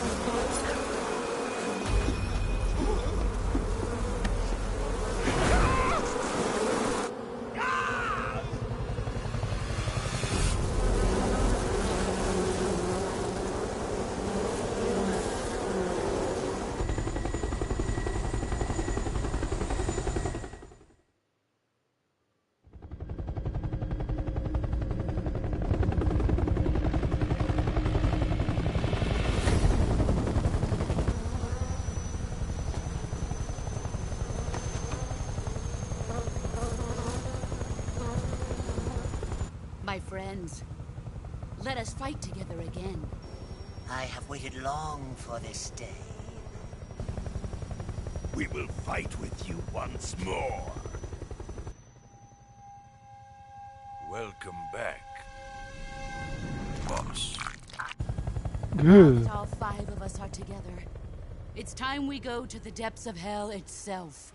My friends, let us fight together again. I have waited long for this day. We will fight with you once more. Welcome back, boss. Now that all 5 of us are together, it's time we go to the depths of hell itself.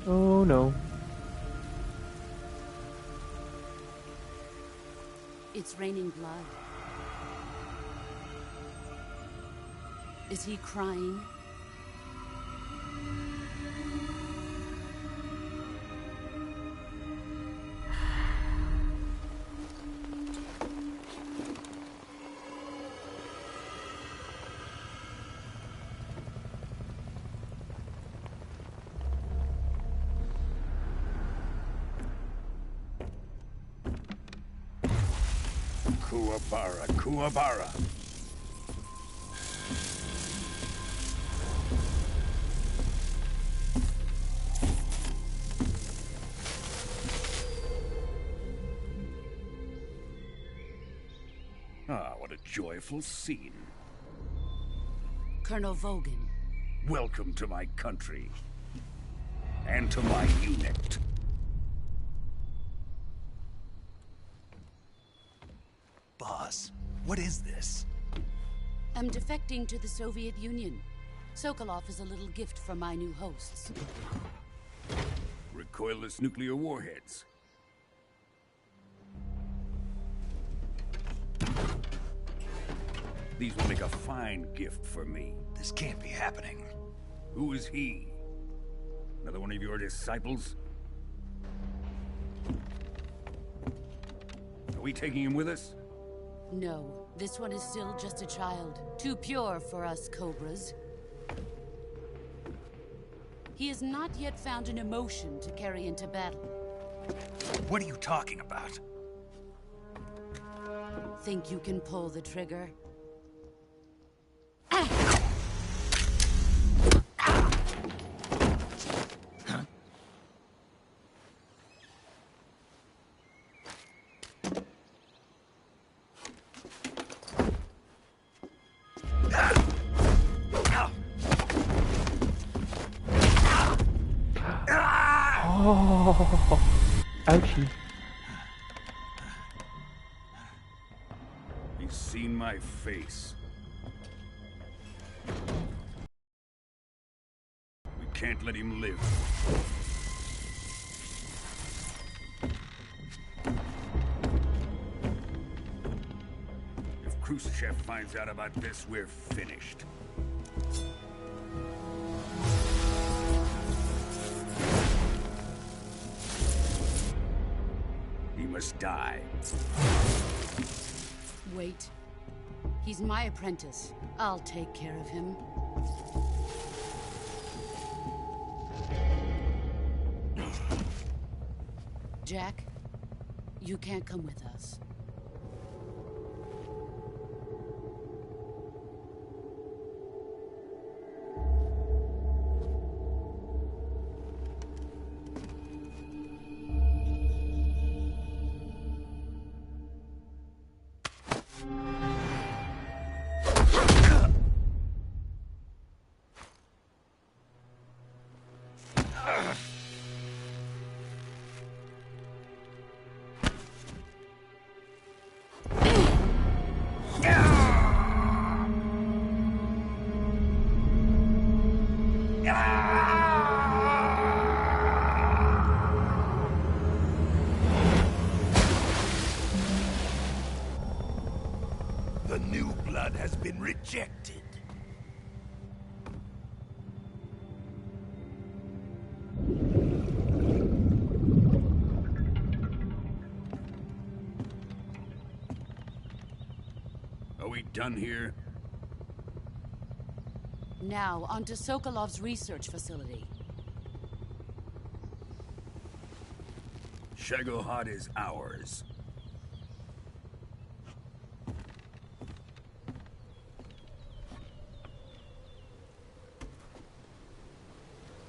Oh no. It's raining blood. Is he crying? Kuwabara, Kuwabara. joyful scene. Colonel Vogan. Welcome to my country. And to my unit. Boss, what is this? I'm defecting to the Soviet Union. Sokolov is a little gift from my new hosts. Recoilless nuclear warheads. These will make a fine gift for me. This can't be happening. Who is he? Another one of your disciples? Are we taking him with us? No, this one is still just a child. Too pure for us Cobras. He has not yet found an emotion to carry into battle. What are you talking about? Think you can pull the trigger? Oh, ouchie. He's seen my face. We can't let him live. If Khrushchev finds out about this, we're finished. He must die. Wait. He's my apprentice. I'll take care of him. Jack, you can't come with us. The new blood has been rejected. Are we done here? Now, onto Sokolov's research facility. Shagohod is ours.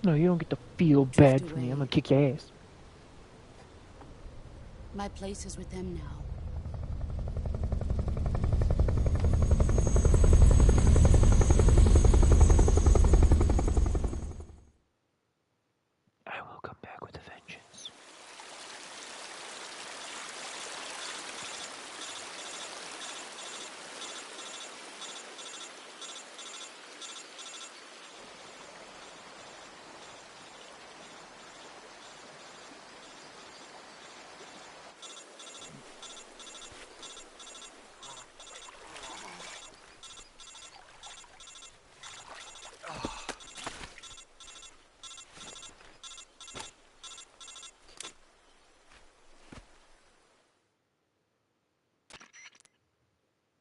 No, you don't get to feel bad for me. I'm gonna kick your ass. My place is with them now. I will come back with a vengeance.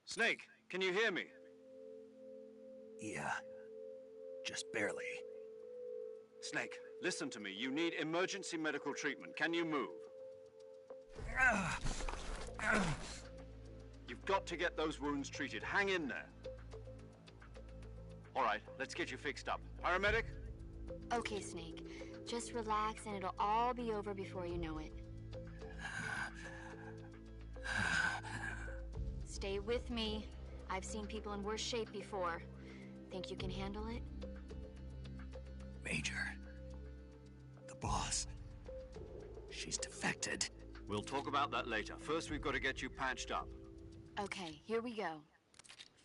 Snake, can you hear me? Yeah, just barely. Snake, listen to me. You need emergency medical treatment. Can you move? You've got to get those wounds treated. Hang in there. All right, let's get you fixed up. Paramedic? Okay, Snake. Just relax and it'll all be over before you know it. Stay with me. I've seen people in worse shape before. Think you can handle it? Major. The boss. She's defected. We'll talk about that later. First, we've got to get you patched up. Okay, here we go.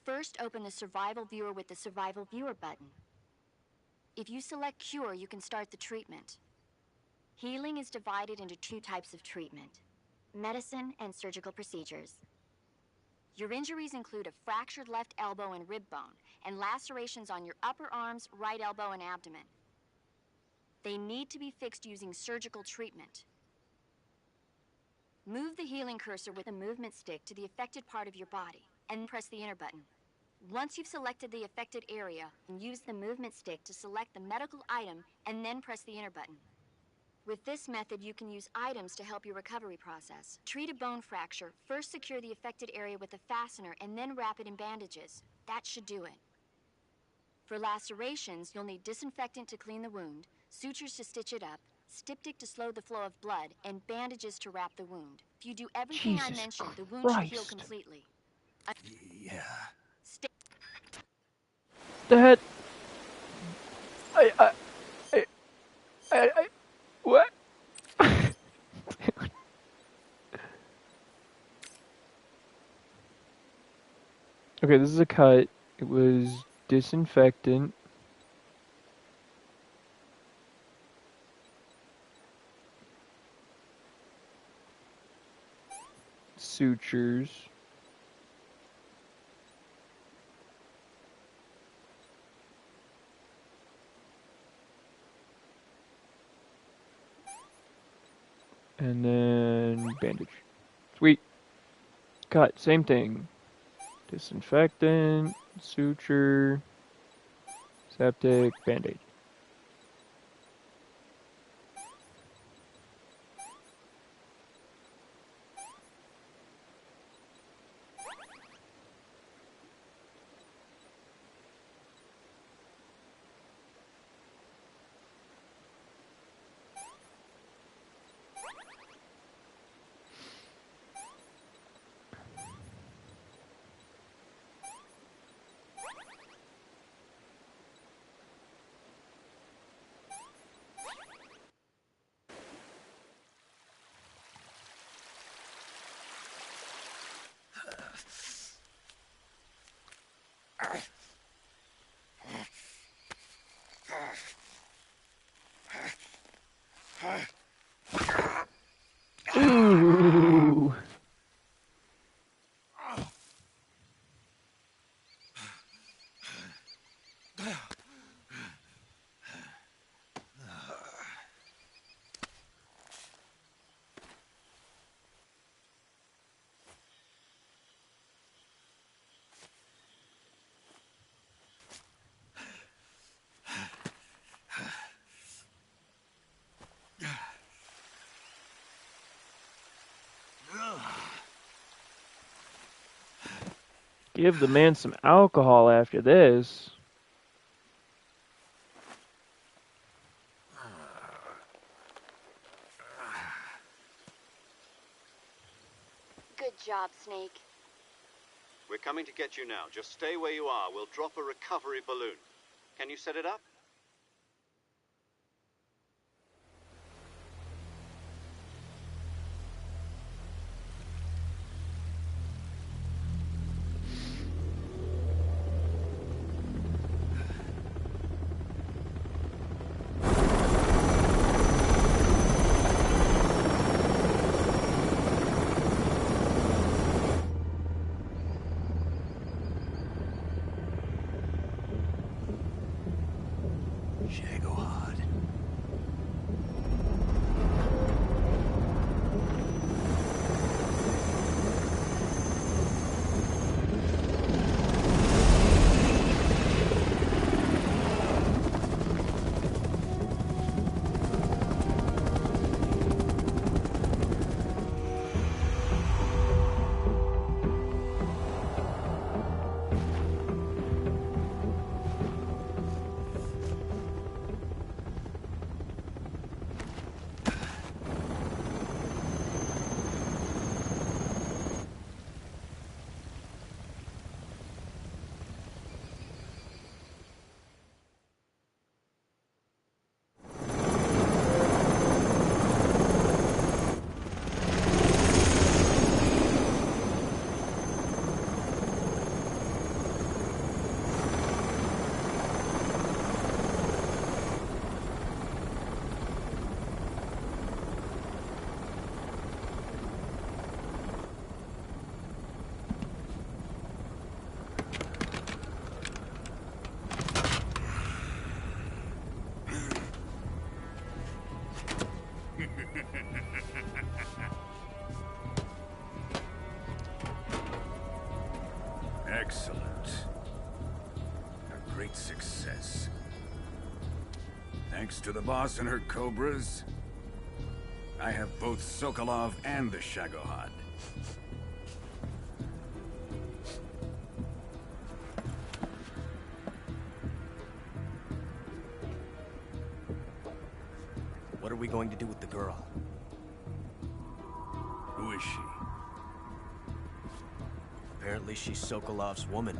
First, open the Survival Viewer with the Survival Viewer button. If you select Cure, you can start the treatment. Healing is divided into 2 types of treatment: medicine and surgical procedures. Your injuries include a fractured left elbow and rib bone, and lacerations on your upper arms, right elbow, and abdomen. They need to be fixed using surgical treatment. Move the healing cursor with a movement stick to the affected part of your body, and press the enter button. Once you've selected the affected area, use the movement stick to select the medical item, and then press the enter button. With this method, you can use items to help your recovery process. Treat a bone fracture, first secure the affected area with a fastener, and then wrap it in bandages. That should do it. For lacerations, you'll need disinfectant to clean the wound, sutures to stitch it up, styptic to slow the flow of blood, and bandages to wrap the wound. If you do everything I mentioned, the wound should heal completely. Yeah. That... What? Okay, this is a cut. It was disinfectant. Sutures. And then bandage. Sweet. Cut. Same thing. Disinfectant, suture, septic, band-aid. Ooh. Give the man some alcohol after this. Good job, Snake. We're coming to get you now. Just stay where you are. We'll drop a recovery balloon. Can you set it up? Excellent. A great success. Thanks to the boss and her cobras, I have both Sokolov and the Shagohod. What are we going to do with the girl? Who is she? Apparently she's Sokolov's woman.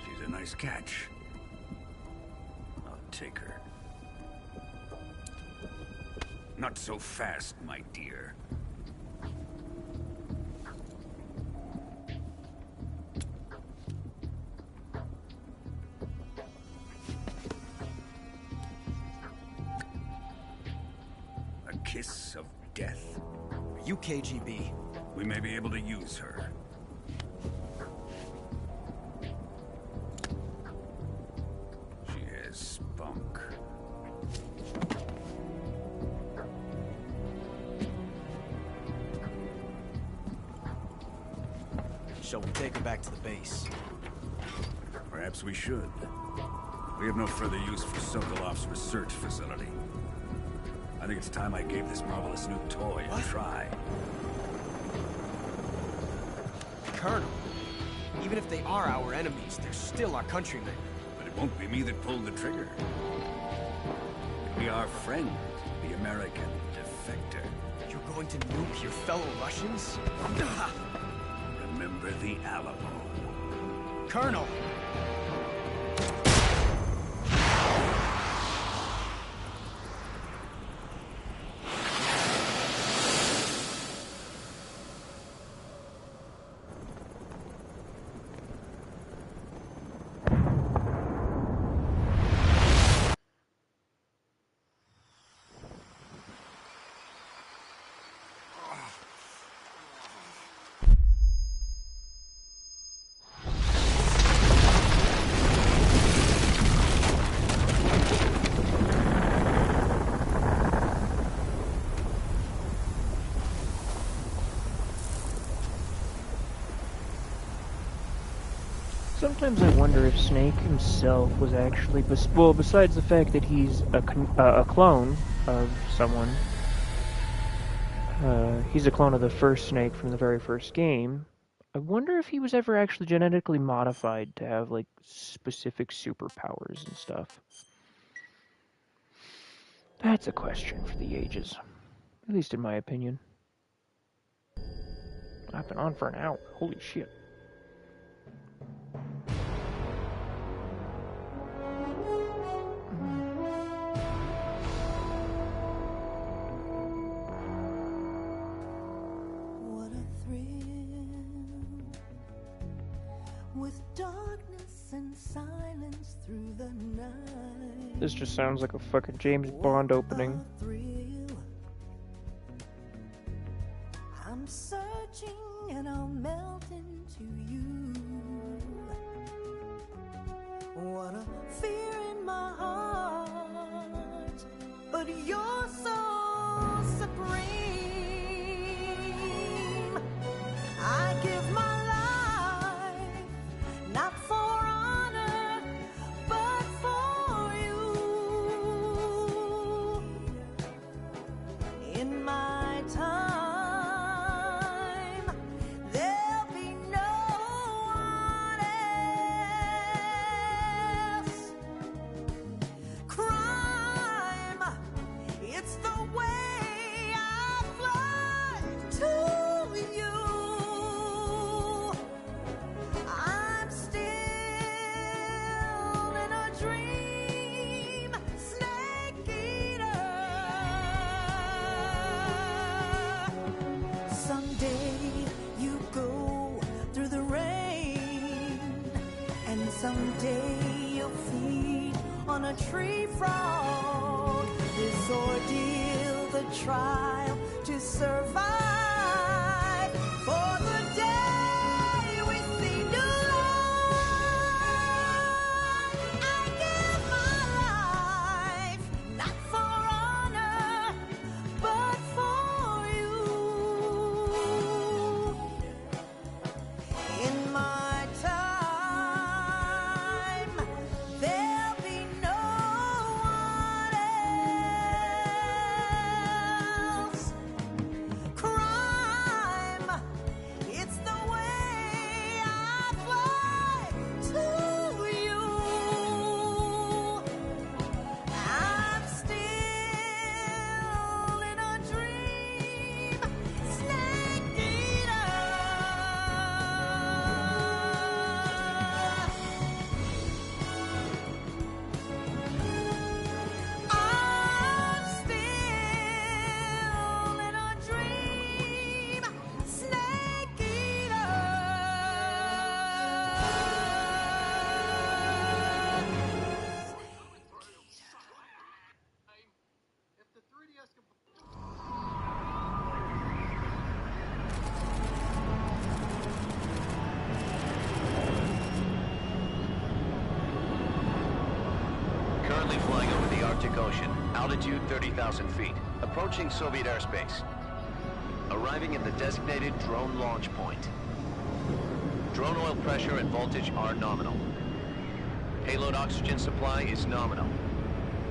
She's a nice catch. I'll take her. Not so fast, my dear. A kiss of death. Are you KGB? We may be able to use her. She has spunk. Shall we take her back to the base? Perhaps we should. We have no further use for Sokolov's research facility. I think it's time I gave this marvelous new toy a try. Colonel, even if they are our enemies, they're still our countrymen. But it won't be me that pulled the trigger. It'll be our friend, the American defector. You're going to nuke your fellow Russians? Remember the Alamo. Colonel! Sometimes I wonder if Snake himself was actually, well, besides the fact that he's a clone of someone, he's a clone of the first Snake from the very first game. I wonder if he was ever actually genetically modified to have, like, specific superpowers and stuff. That's a question for the ages. At least in my opinion. I've been on for an hour. Holy shit. With darkness and silence through the night. This just sounds like a fucking James Bond opening. I'm searching and I'll melt into you. What a fear in my heart, but you're so supreme. I give my not for honor, but for you. In my time, there'll be no one else. Crime, it's the way I fly to you. Someday you'll feed on a tree frog. This ordeal, the trial to survive. For the day we see new light. Currently flying over the Arctic Ocean. Altitude 30,000 feet. Approaching Soviet airspace. Arriving at the designated drone launch point. Drone oil pressure and voltage are nominal. Payload oxygen supply is nominal.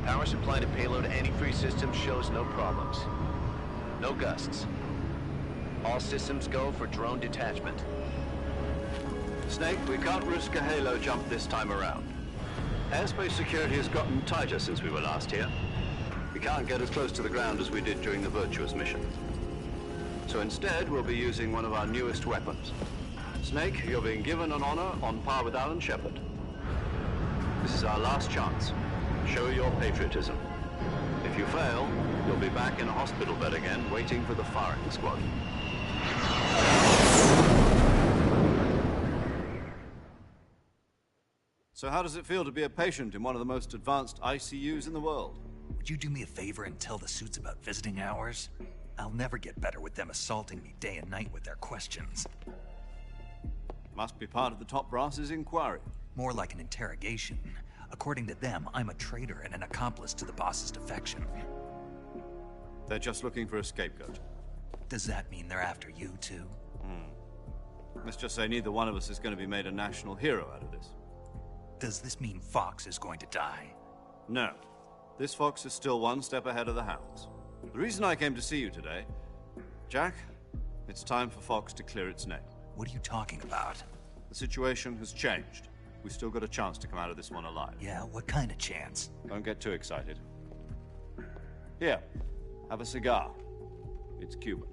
Power supply to payload antifreeze system shows no problems. No gusts. All systems go for drone detachment. Snake, we can't risk a halo jump this time around. Airspace security has gotten tighter since we were last here. We can't get as close to the ground as we did during the Virtuous mission. So instead, we'll be using one of our newest weapons. Snake, you're being given an honor on par with Alan Shepard. This is our last chance. Show your patriotism. If you fail, you'll be back in a hospital bed again, waiting for the firing squad. So how does it feel to be a patient in one of the most advanced ICUs in the world? Would you do me a favor and tell the suits about visiting hours? I'll never get better with them assaulting me day and night with their questions. Must be part of the top brass's inquiry. More like an interrogation. According to them, I'm a traitor and an accomplice to the boss's defection. They're just looking for a scapegoat. Does that mean they're after you, too? Let's just say neither one of us is going to be made a national hero out of this. Does this mean Fox is going to die? No. This Fox is still one step ahead of the Hounds. The reason I came to see you today... Jack, it's time for Fox to clear its name. What are you talking about? The situation has changed. We've still got a chance to come out of this one alive. Yeah, what kind of chance? Don't get too excited. Here, have a cigar. It's Cuban.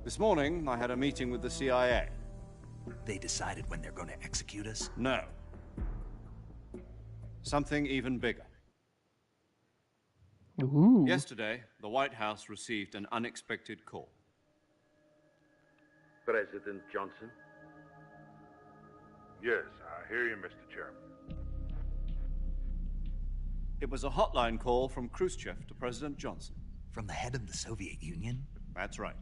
This morning, I had a meeting with the CIA. They decided when they're going to execute us? No. Something even bigger. Ooh. Yesterday, the White House received an unexpected call. President Johnson? Yes, I hear you, Mr. Chairman. It was a hotline call from Khrushchev to President Johnson. From the head of the Soviet Union? That's right.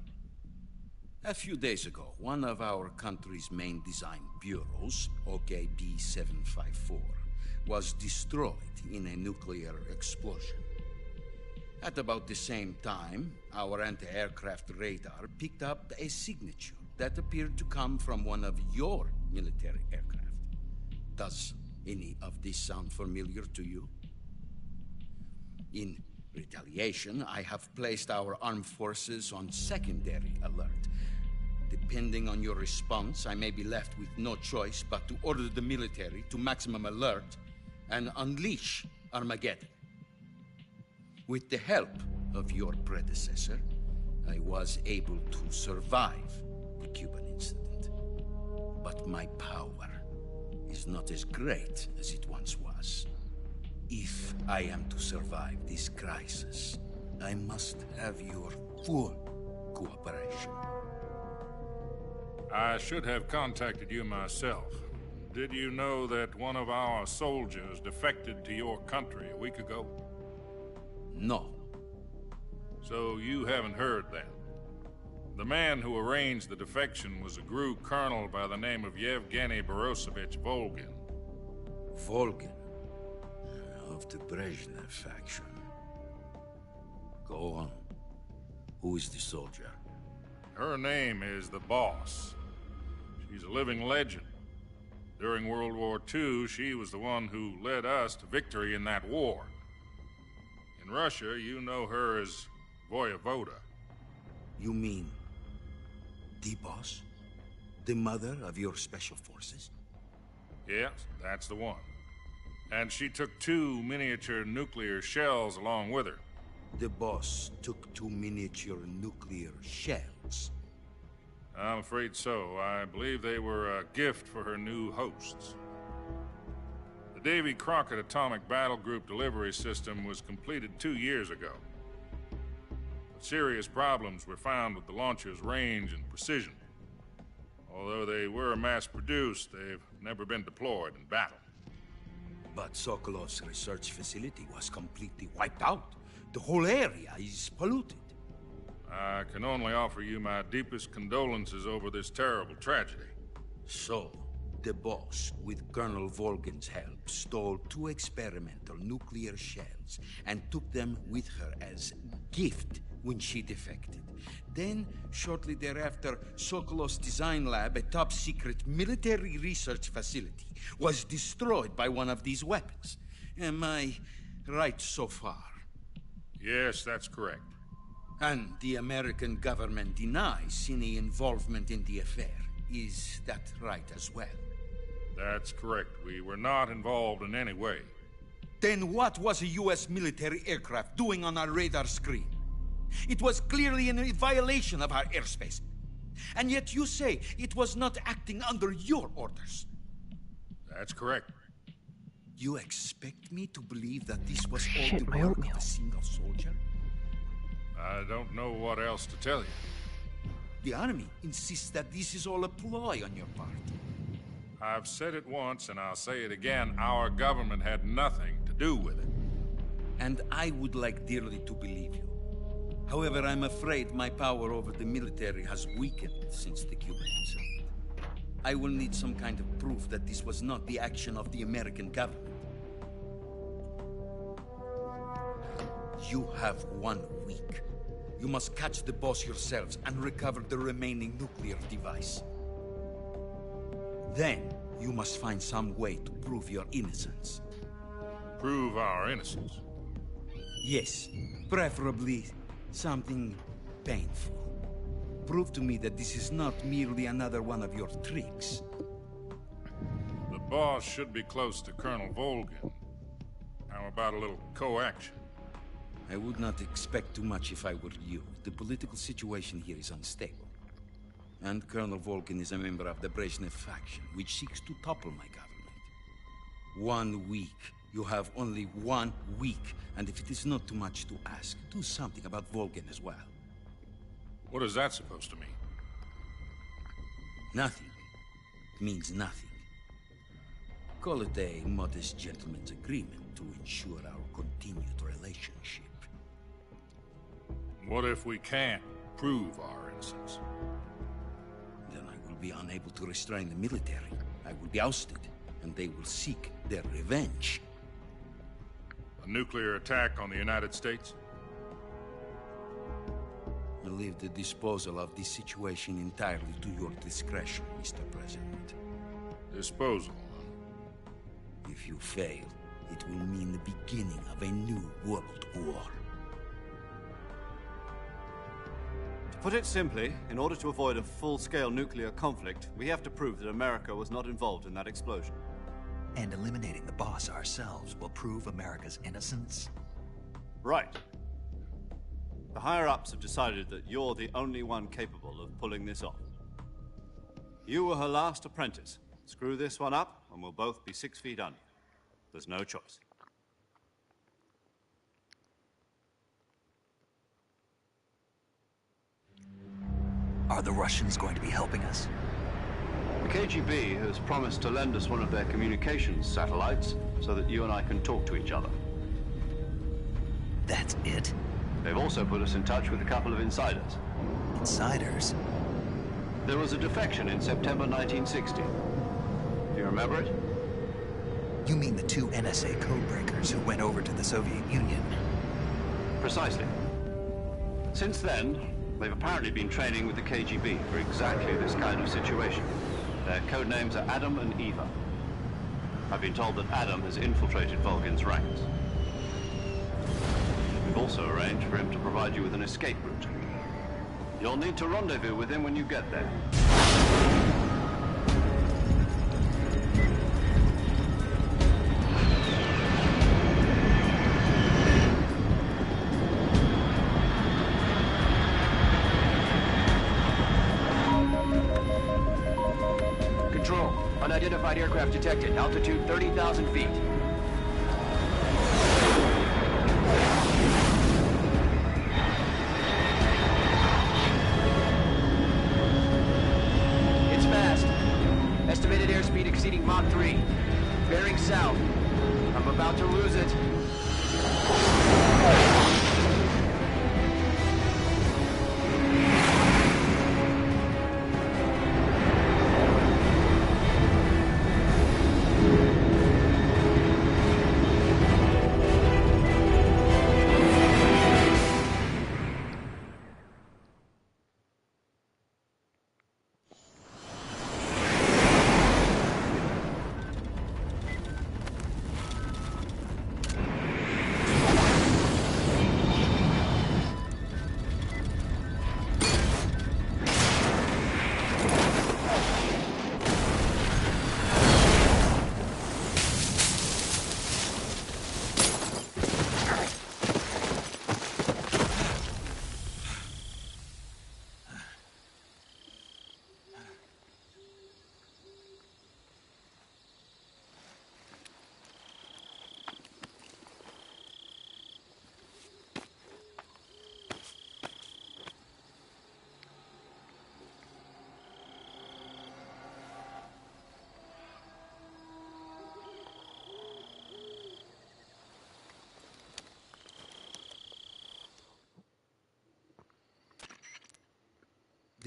A few days ago, one of our country's main design bureaus, OKB-754, was destroyed in a nuclear explosion. At about the same time, our anti-aircraft radar picked up a signature that appeared to come from one of your military aircraft. Does any of this sound familiar to you? In retaliation, I have placed our armed forces on secondary alert. Depending on your response, I may be left with no choice but to order the military to maximum alert and unleash Armageddon. With the help of your predecessor, I was able to survive the Cuban incident. But my power is not as great as it once was. If I am to survive this crisis, I must have your full cooperation. I should have contacted you myself. Did you know that one of our soldiers defected to your country a week ago? No. So you haven't heard then? The man who arranged the defection was a GRU colonel by the name of Yevgeny Borisovich Volgin. Volgin? Of the Brezhnev faction. Go on. Who is the soldier? Her name is the Boss. She's a living legend. During World War II, she was the one who led us to victory in that war. In Russia, you know her as Voyevoda. You mean the Boss? The mother of your special forces? Yes, that's the one. And she took 2 miniature nuclear shells along with her. The Boss took 2 miniature nuclear shells? I'm afraid so. I believe they were a gift for her new hosts. The Davy Crockett Atomic Battle Group delivery system was completed 2 years ago. But serious problems were found with the launcher's range and precision. Although they were mass-produced, they've never been deployed in battle. But Sokolov's research facility was completely wiped out. The whole area is polluted. I can only offer you my deepest condolences over this terrible tragedy. So, the boss, with Colonel Volgin's help, stole 2 experimental nuclear shells and took them with her as gift when she defected. Then, shortly thereafter, Sokolov's design lab, a top-secret military research facility, was destroyed by one of these weapons. Am I right so far? Yes, that's correct. And the American government denies any involvement in the affair. Is that right as well? That's correct. We were not involved in any way. Then what was a U.S. military aircraft doing on our radar screen? It was clearly in violation of our airspace. And yet you say it was not acting under your orders. That's correct. You expect me to believe that this was all the work of a single soldier? I don't know what else to tell you. The army insists that this is all a ploy on your part. I've said it once, and I'll say it again. Our government had nothing to do with it. And I would like dearly to believe you. However, I'm afraid my power over the military has weakened since the Cuban incident. I will need some kind of proof that this was not the action of the American government. You have 1 week. You must catch the boss yourselves and recover the remaining nuclear device. Then, you must find some way to prove your innocence. Prove our innocence? Yes, preferably something painful. Prove to me that this is not merely another one of your tricks. The boss should be close to Colonel Volgin. How about a little co-action? I would not expect too much if I were you. The political situation here is unstable. And Colonel Volgin is a member of the Brezhnev faction, which seeks to topple my government. 1 week. You have only 1 week. And if it is not too much to ask, do something about Volgin as well. What is that supposed to mean? Nothing. It means nothing. Call it a modest gentleman's agreement to ensure our continued relationship. What if we can't prove our innocence? Then I will be unable to restrain the military. I will be ousted, and they will seek their revenge. A nuclear attack on the United States? I leave the disposal of this situation entirely to your discretion, Mr. President. Disposal? If you fail, it will mean the beginning of a new world war. To put it simply, in order to avoid a full-scale nuclear conflict, we have to prove that America was not involved in that explosion. And eliminating the boss ourselves will prove America's innocence? Right. The higher-ups have decided that you're the only one capable of pulling this off. You were her last apprentice. Screw this one up, and we'll both be 6 feet under. There's no choice. Are the Russians going to be helping us? The KGB has promised to lend us one of their communications satellites so that you and I can talk to each other. That's it? They've also put us in touch with a couple of insiders. Insiders? There was a defection in September 1960. Do you remember it? You mean the 2 NSA codebreakers who went over to the Soviet Union? Precisely. Since then, they've apparently been training with the KGB for exactly this kind of situation. Their code names are Adam and Eva. I've been told that Adam has infiltrated Volgin's ranks. We've also arranged for him to provide you with an escape route. You'll need to rendezvous with him when you get there. Control. Unidentified aircraft detected. Altitude 30,000 feet. It's fast. Estimated airspeed exceeding Mach 3. Bearing south. I'm about to lose it.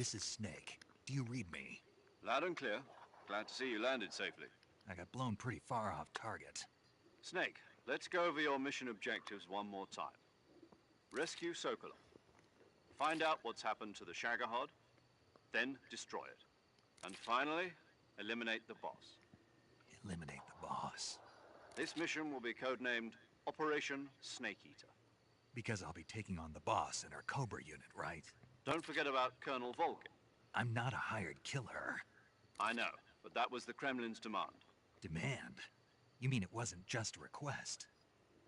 This is Snake. Do you read me? Loud and clear. Glad to see you landed safely. I got blown pretty far off target. Snake, let's go over your mission objectives one more time. Rescue Sokolov. Find out what's happened to the Shagohod, then destroy it. And finally, eliminate the boss. Eliminate the boss? This mission will be codenamed Operation Snake Eater. Because I'll be taking on the boss in our Cobra unit, right? Don't forget about Colonel Volgin. I'm not a hired killer. I know, but that was the Kremlin's demand. Demand? You mean it wasn't just a request?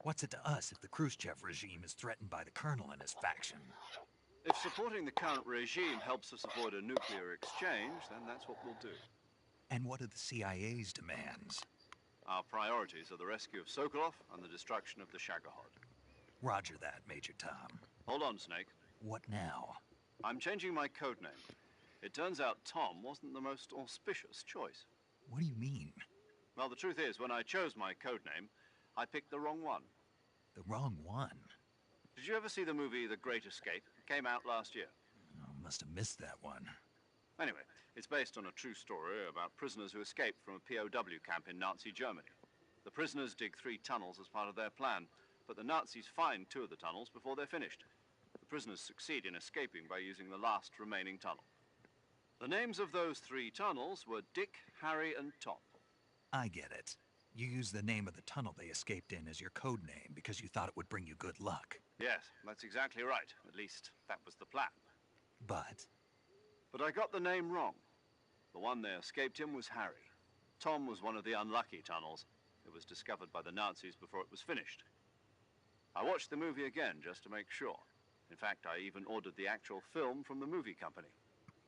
What's it to us if the Khrushchev regime is threatened by the Colonel and his faction? If supporting the current regime helps us avoid a nuclear exchange, then that's what we'll do. And what are the CIA's demands? Our priorities are the rescue of Sokolov and the destruction of the Shagohod. Roger that, Major Tom. Hold on, Snake. What now? I'm changing my codename. It turns out Tom wasn't the most auspicious choice. What do you mean? Well, the truth is, when I chose my codename, I picked the wrong one. The wrong one? Did you ever see the movie The Great Escape? It came out last year. Oh, must have missed that one. Anyway, it's based on a true story about prisoners who escaped from a POW camp in Nazi Germany. The prisoners dig 3 tunnels as part of their plan, but the Nazis find 2 of the tunnels before they're finished. The prisoners succeed in escaping by using the last remaining tunnel. The names of those 3 tunnels were Dick, Harry, and Tom. I get it. You used the name of the tunnel they escaped in as your code name because you thought it would bring you good luck. Yes, that's exactly right. At least, that was the plan. But I got the name wrong. The one they escaped in was Harry. Tom was one of the unlucky tunnels. It was discovered by the Nazis before it was finished. I watched the movie again just to make sure. In fact, I even ordered the actual film from the movie company.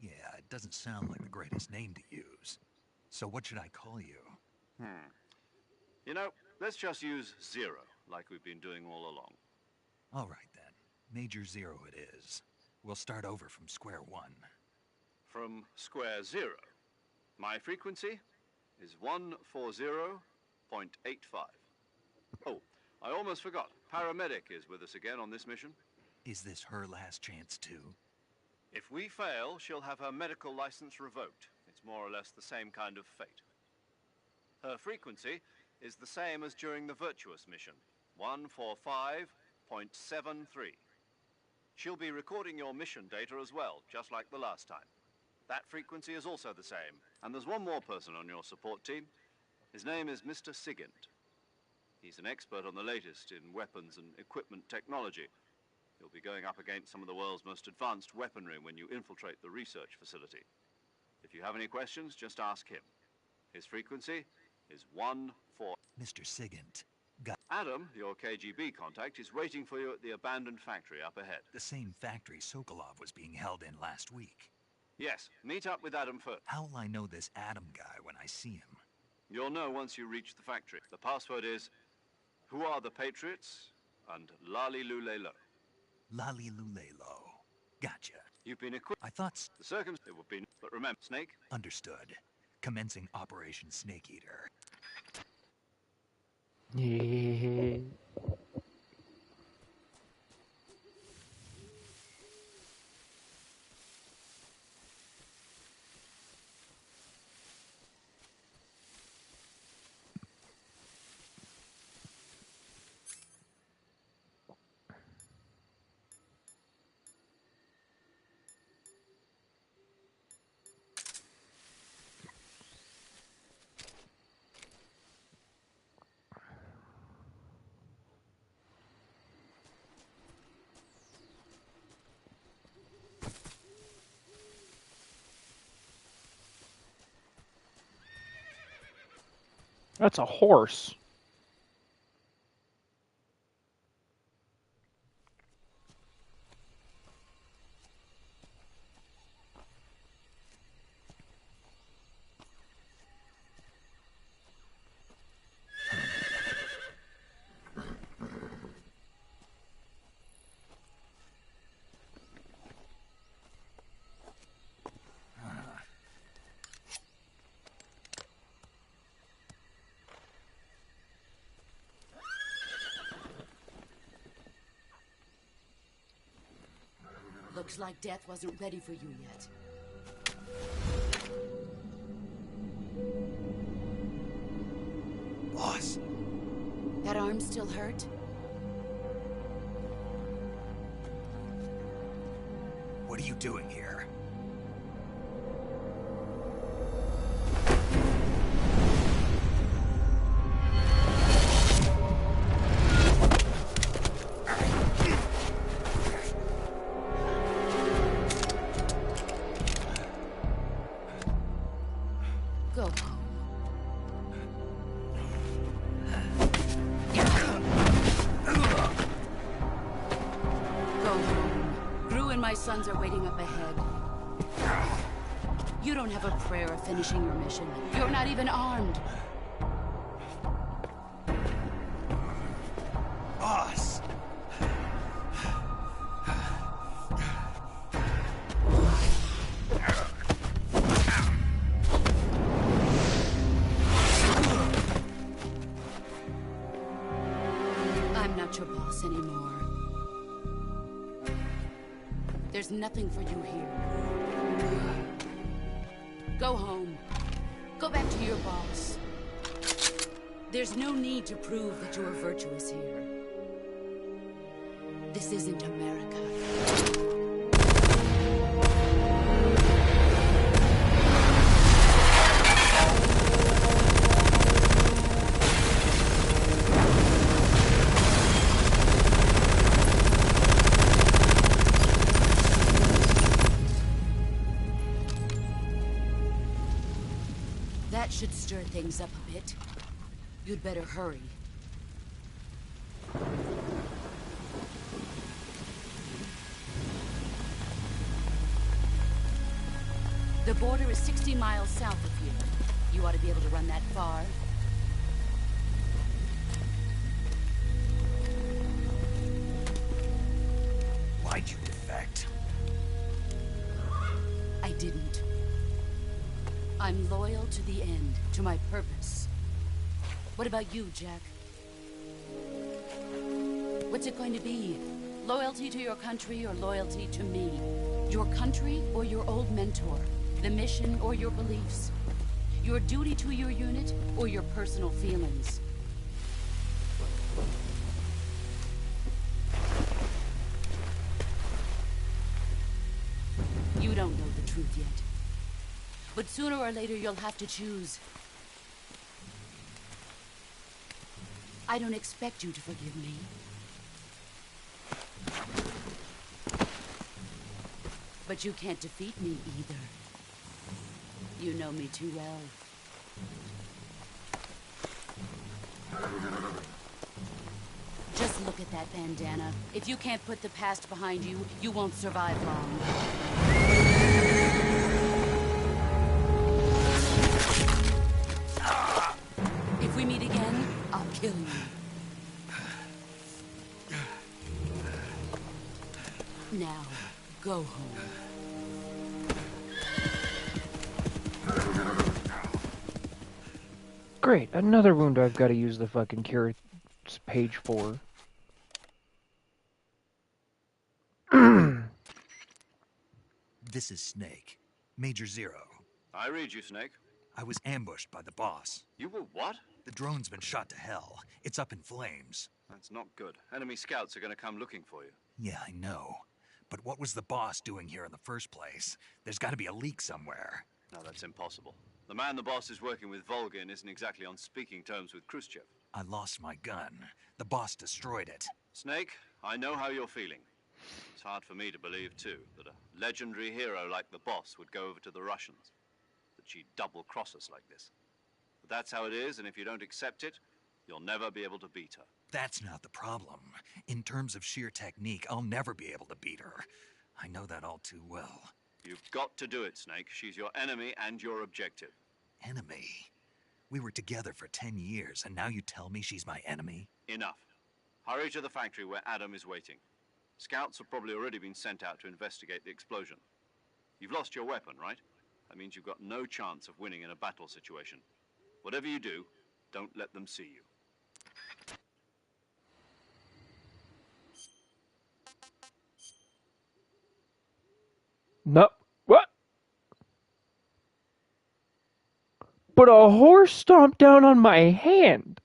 yeah, it doesn't sound like the greatest name to use. So what should I call you? You know, let's just use Zero, like we've been doing all along. All right then. Major Zero it is. We'll start over from square one. From square 0. My frequency is 140.85. Oh, I almost forgot. Paramedic is with us again on this mission. Is this her last chance too? If we fail, she'll have her medical license revoked. It's more or less the same kind of fate. Her frequency is the same as during the Virtuous mission, 145.73. She'll be recording your mission data as well, just like the last time. That frequency is also the same. And there's one more person on your support team. His name is Mr. Sigint. He's an expert on the latest in weapons and equipment technology. You'll be going up against some of the world's most advanced weaponry when you infiltrate the research facility. If you have any questions, just ask him. His frequency is 14. Mr. Sigint. Adam, your KGB contact, is waiting for you at the abandoned factory up ahead. The same factory Sokolov was being held in last week. Yes, meet up with Adam first. How will I know this Adam guy when I see him? You'll know once you reach the factory. The password is, who are the Patriots? And Lali Lulelo. Lali Lulelo. Gotcha. You've been equipped. I thought the circumstances would be, but remember, Snake? Understood. Commencing Operation Snake Eater. Yeah. That's a horse. Looks like death wasn't ready for you yet. arm still hurt? What are you doing here? Go home. Go home. Gru and my sons are waiting up ahead. You don't have a prayer of finishing your mission. You're not even armed. Boss! I'm not your boss anymore. There's nothing for you here. Go home. Go back to your boss. There's no need to prove that you are virtuous here. This isn't America. That should stir things up a bit. You'd better hurry. The border is 60 miles south of here. You ought to be able to run that far. Why'd you defect? I didn't. I'm loyal to the end, to my purpose. What about you, Jack? What's it going to be? Loyalty to your country or loyalty to me? Your country or your old mentor? The mission or your beliefs? Your duty to your unit or your personal feelings? You don't know the truth yet. But sooner or later, you'll have to choose. I don't expect you to forgive me. But you can't defeat me either. You know me too well. Just look at that bandana. If you can't put the past behind you, you won't survive long. If we meet again, I'll kill you. Now, go home. Great, another wound I've got to use the fucking cure. It's page 4. This is Snake. Major Zero. I read you, Snake. I was ambushed by the boss. You were what? The drone's been shot to hell. It's up in flames. That's not good. Enemy scouts are going to come looking for you. Yeah, I know. But what was the boss doing here in the first place? There's got to be a leak somewhere. No, that's impossible. The man the boss is working with, Volgin, isn't exactly on speaking terms with Khrushchev. I lost my gun. The boss destroyed it. Snake, I know how you're feeling. It's hard for me to believe, too, that a legendary hero like the boss would go over to the Russians. That she'd double-cross us like this. But that's how it is, and if you don't accept it, you'll never be able to beat her. That's not the problem. In terms of sheer technique, I'll never be able to beat her. I know that all too well. You've got to do it, Snake. She's your enemy and your objective. Enemy? We were together for 10 years, and now you tell me she's my enemy? Enough. Hurry to the factory where Adam is waiting. Scouts have probably already been sent out to investigate the explosion. You've lost your weapon, right? That means you've got no chance of winning in a battle situation. Whatever you do, don't let them see you. No. What? But a horse stomped down on my hand.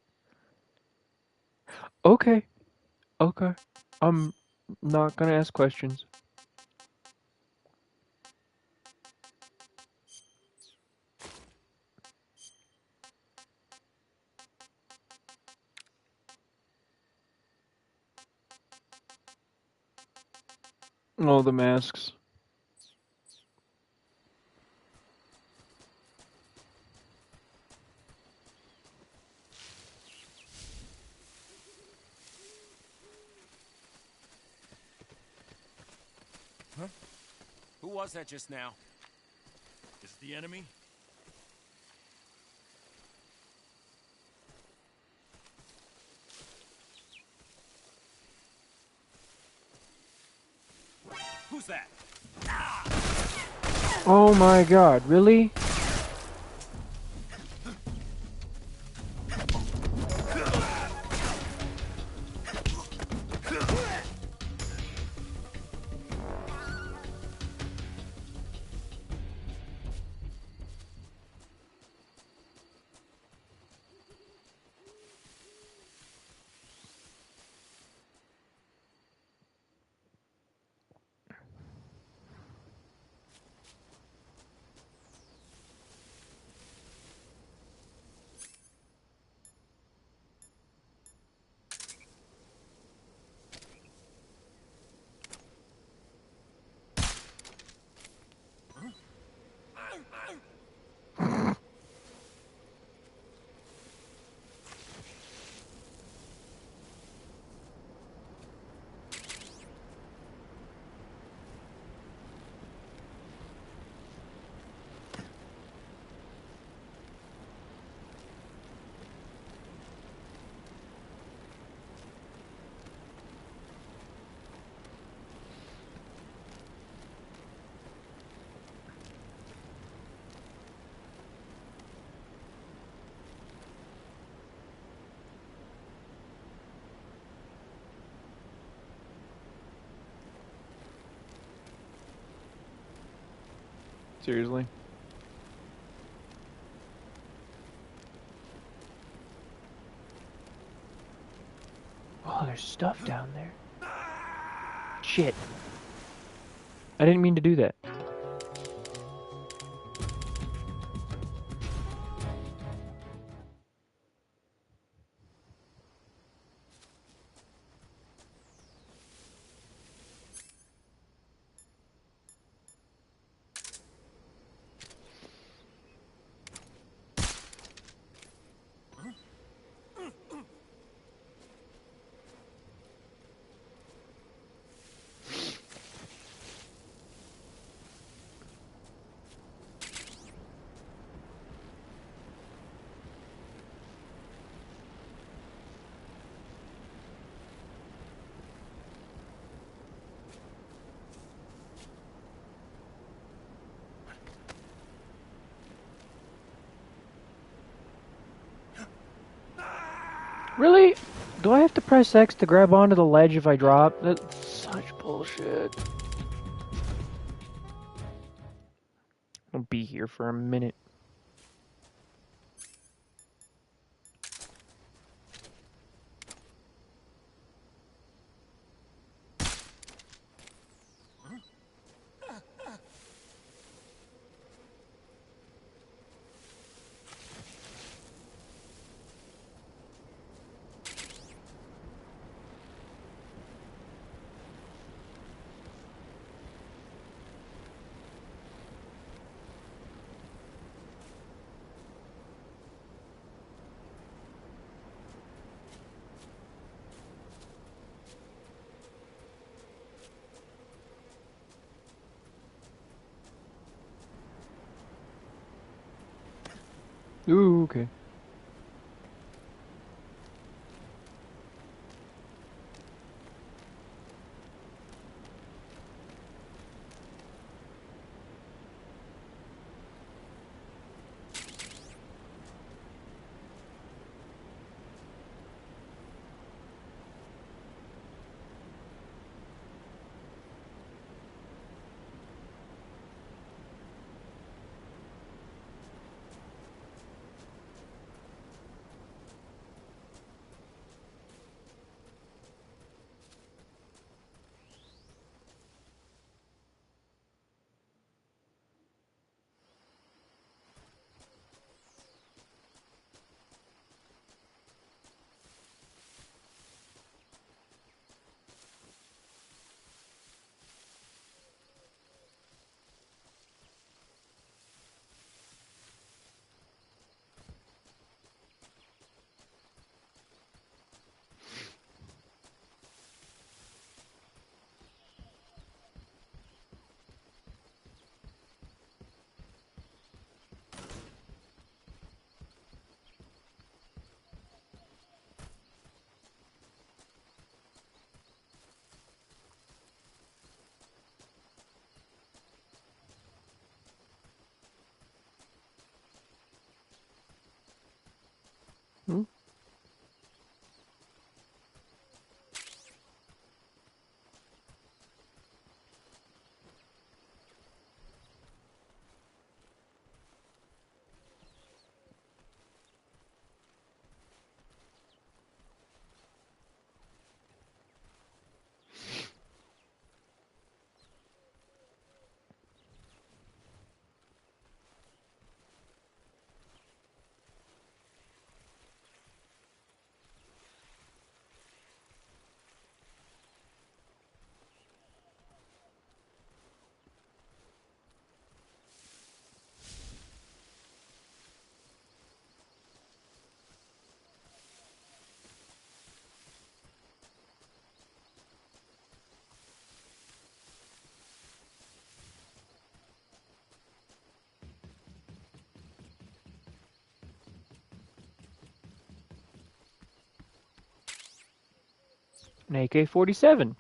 Okay. Okay. I'm not gonna ask questions. Oh, the masks. Huh? Who was that just now? Is it the enemy? Who's that? Oh my god, really? Seriously? Oh, there's stuff down there. Shit. I didn't mean to do that. Really? Do I have to press X to grab onto the ledge if I drop? That's such bullshit. I'll be here for a minute. Ooh, okay. An AK-47.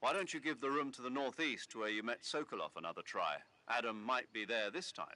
Why don't you give the room to the northeast where you met Sokolov another try? Adam might be there this time.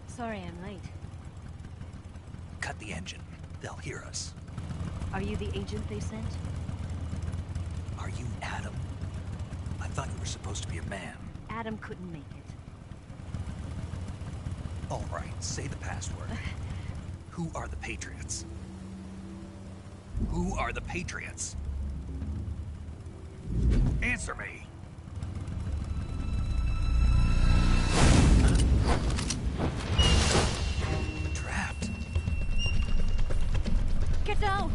Sorry I'm late. Cut the engine. They'll hear us. Are you the agent they sent? Are you Adam? I thought you were supposed to be a man. Adam couldn't make it. All right, say the password. Who are the Patriots? Who are the Patriots? Answer me! Trapped. Get down!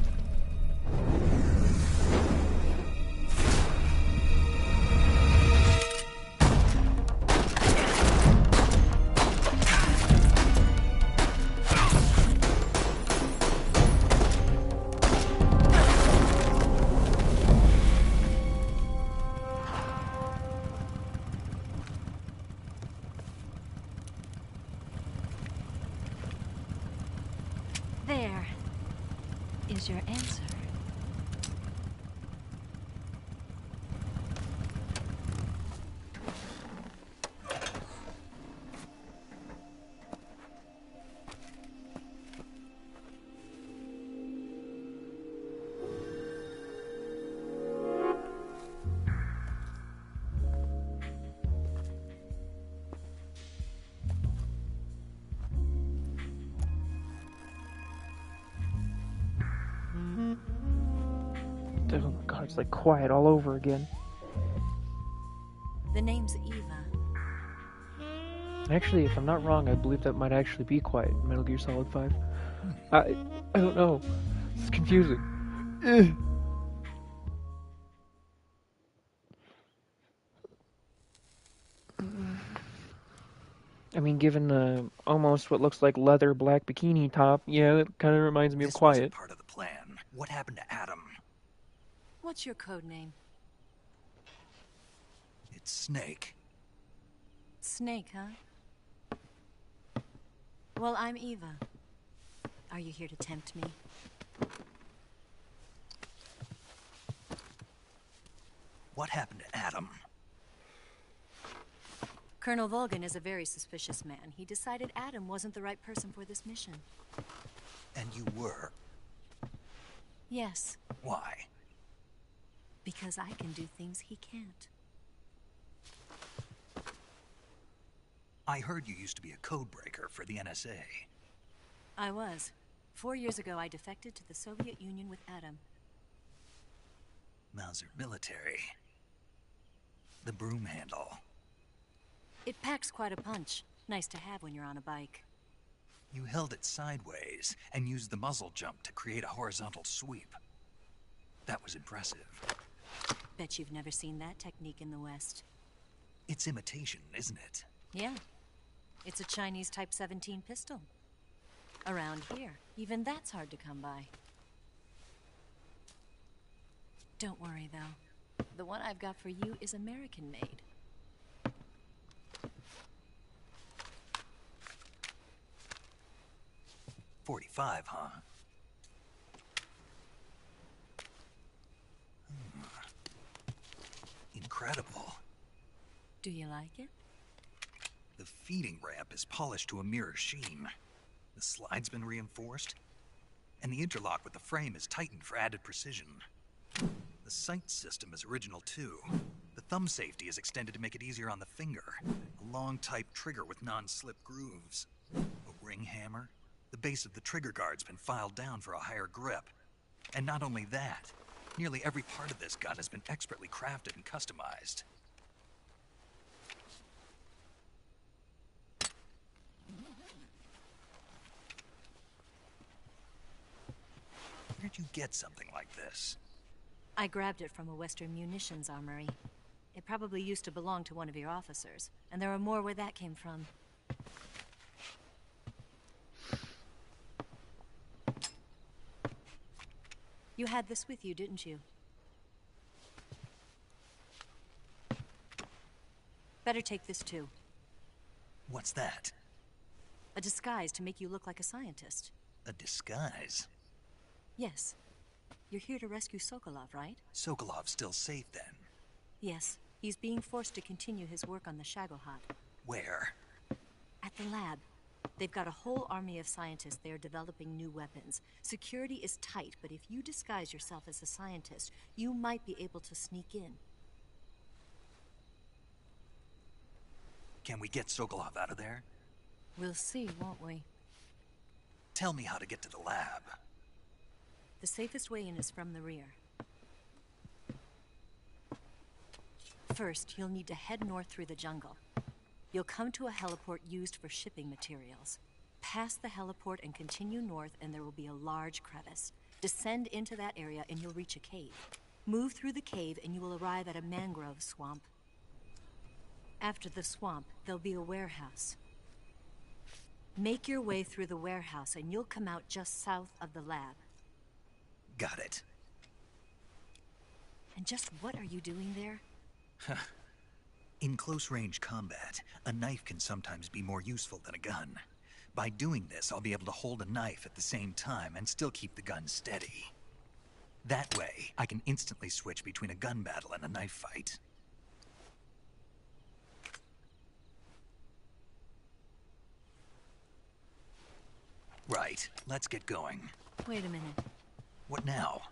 There is your answer. Oh my god, it's like quiet all over again. The name's Eva. Actually, if I'm not wrong, I believe that might actually be quiet in Metal Gear Solid 5. I don't know. It's confusing. Ugh. I mean, given the almost what looks like leather black bikini top, yeah, it kind of reminds me of This Quiet. wasn't part of the plan. What happened to Adam? What's your code name? It's Snake. Snake, huh? Well, I'm Eva. Are you here to tempt me? What happened to Adam? Colonel Volgin is a very suspicious man. He decided Adam wasn't the right person for this mission. And you were. Yes, Why? because I can do things he can't. I heard you used to be a code breaker for the NSA. I was. 4 years ago, I defected to the Soviet Union with Adam. Mauser military. The broom handle. It packs quite a punch. Nice to have when you're on a bike. You held it sideways and used the muzzle jump to create a horizontal sweep. That was impressive. Bet you've never seen that technique in the West. It's imitation, isn't it? Yeah. It's a Chinese Type 17 pistol. Around here, even that's hard to come by. Don't worry, though. The one I've got for you is American-made. .45, huh? Incredible. Do you like it? The feeding ramp is polished to a mirror sheen. The slide's been reinforced, and the interlock with the frame is tightened for added precision. The sight system is original too. The thumb safety is extended to make it easier on the finger. A long type trigger with non-slip grooves. A ring hammer. The base of the trigger guard's been filed down for a higher grip. And not only that, nearly every part of this gun has been expertly crafted and customized. Where'd you get something like this? I grabbed it from a Western munitions armory. It probably used to belong to one of your officers, and there are more where that came from. You had this with you, didn't you? Better take this too. What's that? A disguise to make you look like a scientist. A disguise? Yes. You're here to rescue Sokolov, right? Sokolov's still safe then? Yes. He's being forced to continue his work on the Shagohod. Where? At the lab. They've got a whole army of scientists there developing new weapons. Security is tight, but if you disguise yourself as a scientist, you might be able to sneak in. Can we get Sokolov out of there? We'll see, won't we? Tell me how to get to the lab. The safest way in is from the rear. First, you'll need to head north through the jungle. You'll come to a heliport used for shipping materials. Pass the heliport and continue north, and there will be a large crevice. Descend into that area and you'll reach a cave. Move through the cave and you will arrive at a mangrove swamp. After the swamp, there'll be a warehouse. Make your way through the warehouse and you'll come out just south of the lab. Got it. And just what are you doing there? In close-range combat, a knife can sometimes be more useful than a gun. By doing this, I'll be able to hold a knife at the same time and still keep the gun steady. That way, I can instantly switch between a gun battle and a knife fight. Right, let's get going. Wait a minute. What now?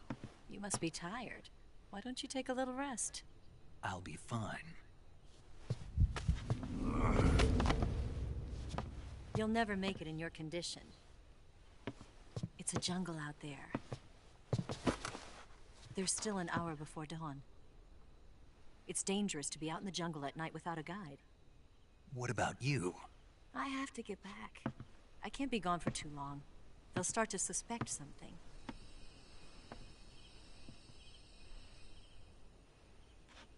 You must be tired. Why don't you take a little rest? I'll be fine. You'll never make it in your condition. It's a jungle out there. There's still an hour before dawn. It's dangerous to be out in the jungle at night without a guide. What about you? I have to get back. I can't be gone for too long. They'll start to suspect something.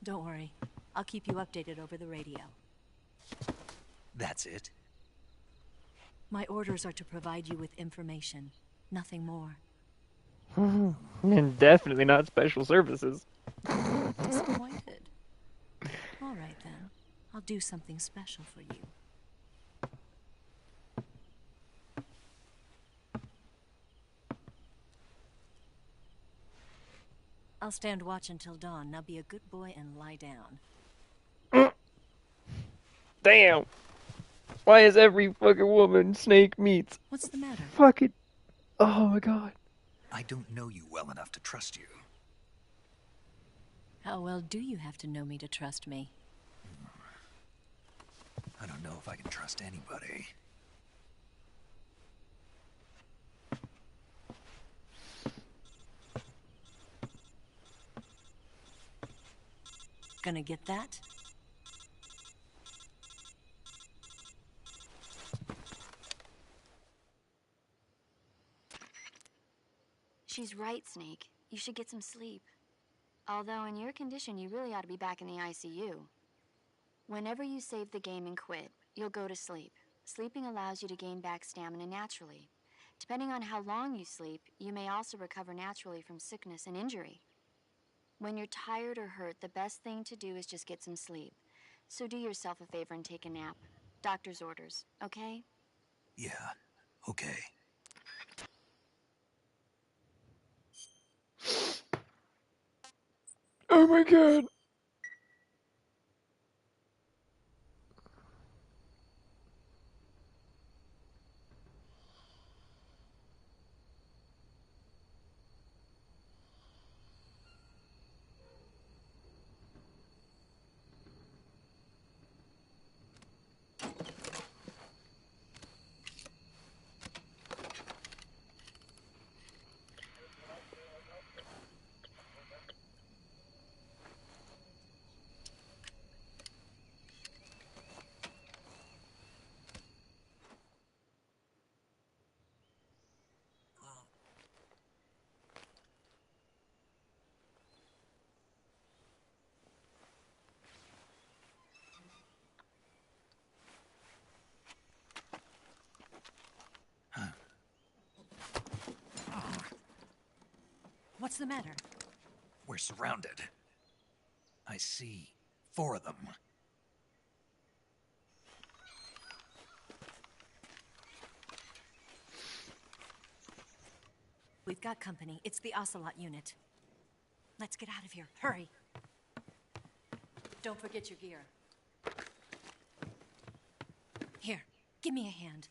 Don't worry. I'll keep you updated over the radio. That's it? My orders are to provide you with information. Nothing more. And definitely not special services. Disappointed. All right then. I'll do something special for you. I'll stand watch until dawn. Now be a good boy and lie down. Damn. Why is every fucking woman Snake meets? What's the matter? Fucking... Oh my god. I don't know you well enough to trust you. How well do you have to know me to trust me? I don't know if I can trust anybody. Gonna get that? She's right, Snake. You should get some sleep. Although in your condition, you really ought to be back in the ICU. Whenever you save the game and quit, you'll go to sleep. Sleeping allows you to gain back stamina naturally. Depending on how long you sleep, you may also recover naturally from sickness and injury. When you're tired or hurt, the best thing to do is just get some sleep. So do yourself a favor and take a nap. Doctor's orders, okay? Yeah, okay. Oh my god. What's the matter? We're surrounded. I see 4 of them. We've got company. It's the Ocelot unit. Let's get out of here. Hurry. Don't forget your gear. Here, give me a hand.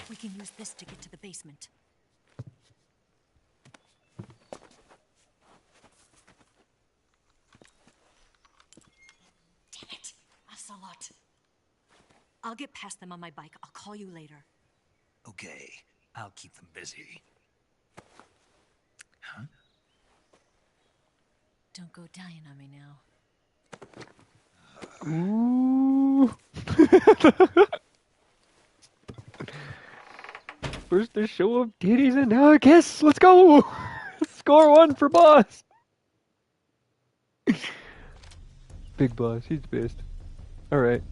We can use this to get to the basement. Damn it, Ocelot. I'll get past them on my bike. I'll call you later. Okay, I'll keep them busy. Huh? Don't go dying on me now. Ooh. First the show of titties and now a kiss. Let's go. Score 1 for boss. Big boss. He's pissed. All right.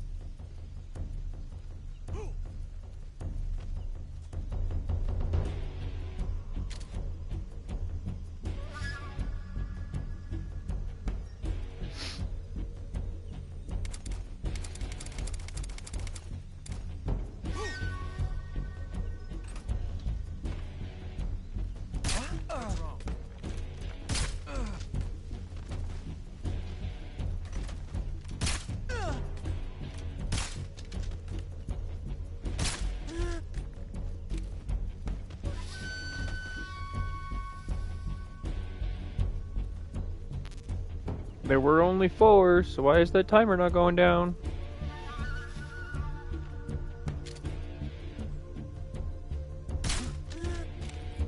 There were only 4, so why is that timer not going down?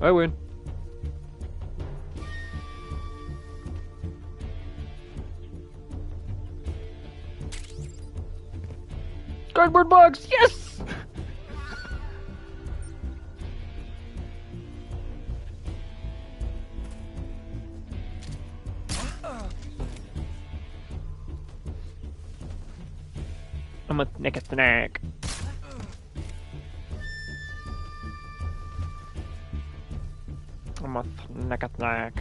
I win. Cardboard box, yes! I'm a naked snack. I'm a naked snack.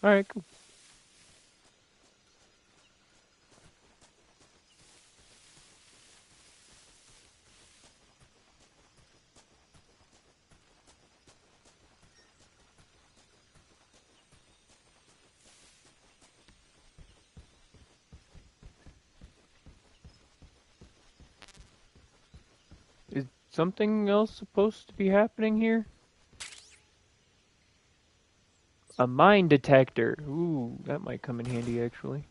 Alright, cool. Is something else supposed to be happening here? A mine detector. Ooh, that might come in handy actually.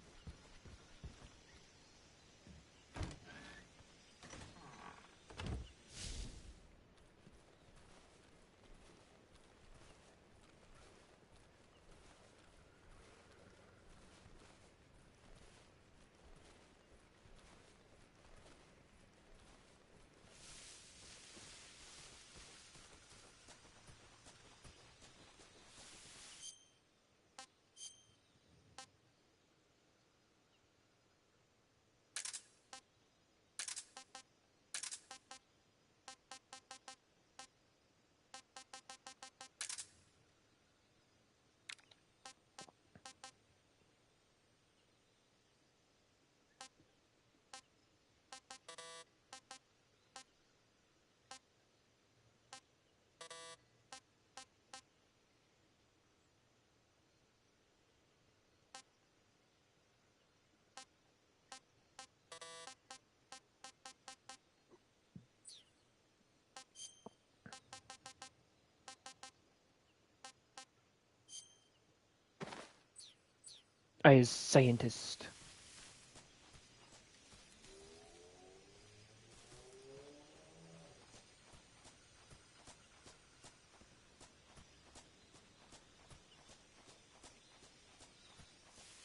I is scientist.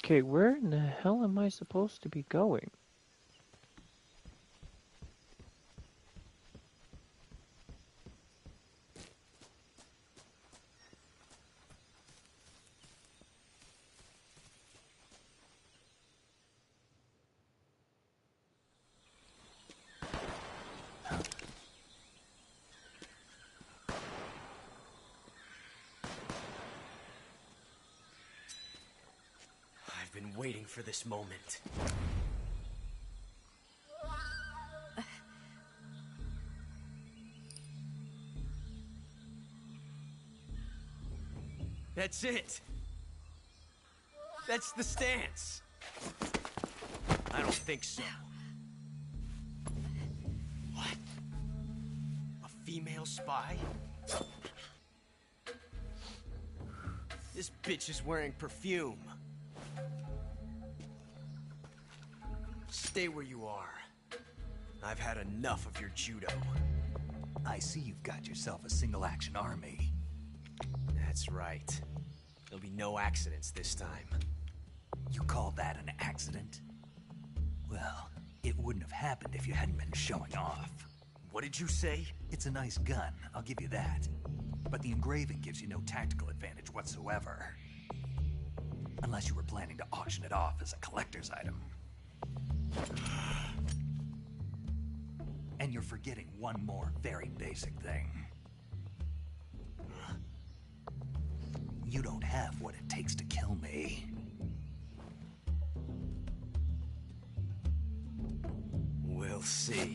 Okay, where in the hell am I supposed to be going? been waiting for this moment. That's it. That's the stance. I don't think so. What? A female spy? This bitch is wearing perfume. Stay where you are. I've had enough of your judo. I see you've got yourself a single-action army. That's right. There'll be no accidents this time. You call that an accident? Well, it wouldn't have happened if you hadn't been showing off. What did you say? It's a nice gun, I'll give you that. But the engraving gives you no tactical advantage whatsoever. Unless you were planning to auction it off as a collector's item. And you're forgetting one more very basic thing. You don't have what it takes to kill me. We'll see.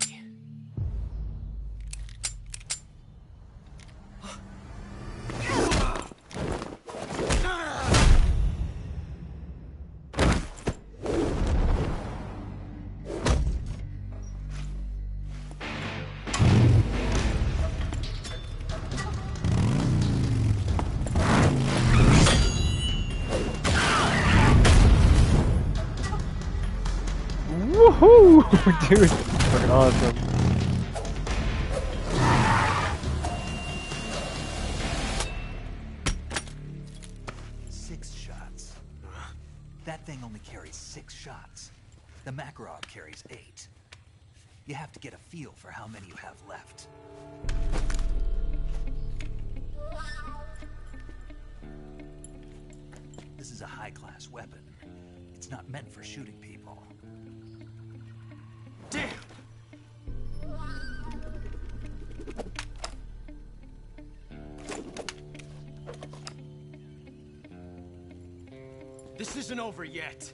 Woohoo! Dude, fucking awesome. Six shots. That thing only carries 6 shots. The Makarov carries 8. You have to get a feel for how many you have left. This is a high-class weapon. It's not meant for shooting people. Damn! This isn't over yet.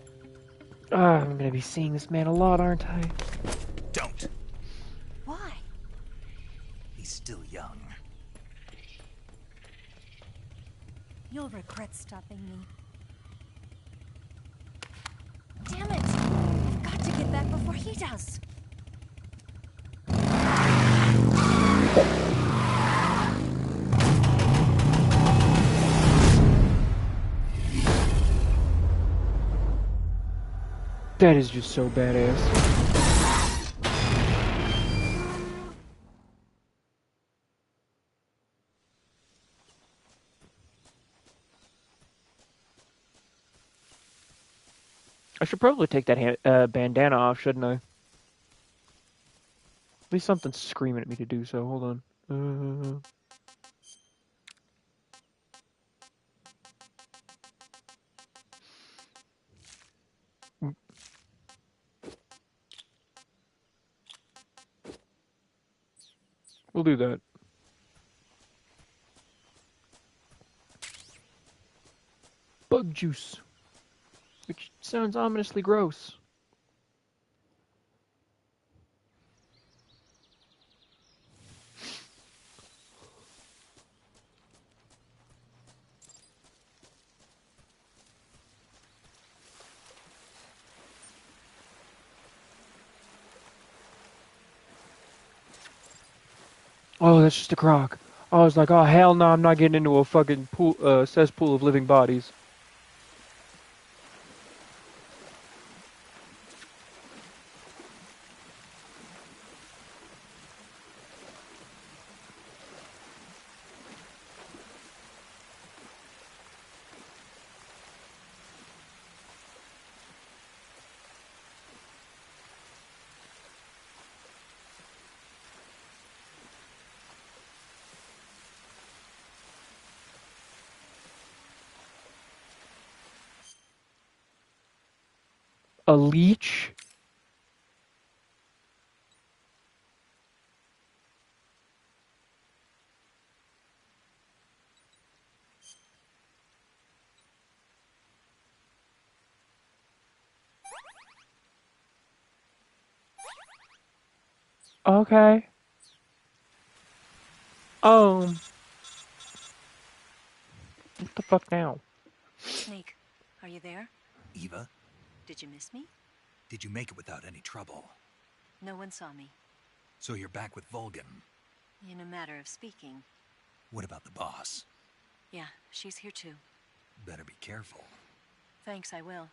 I'm gonna be seeing this man a lot, aren't I? Don't. Why? He's still young. You'll regret stopping me. Damn it! I've got to get back before he does. That is just so badass. I should probably take that bandana off, shouldn't I? At least something's screaming at me to do so. Hold on. We'll do that. Bug juice. Which sounds ominously gross. Oh, that's just a croc. I was like, oh hell no, I'm not getting into a fucking pool, cesspool of living bodies. A leech? Okay. What the fuck now? Sneak, are you there? Eva, Did you miss me? did you make it without any trouble? No one saw me. So you're back with Volgin. In a matter of speaking. What about the boss? Yeah, she's here too. Better be careful. Thanks, I will.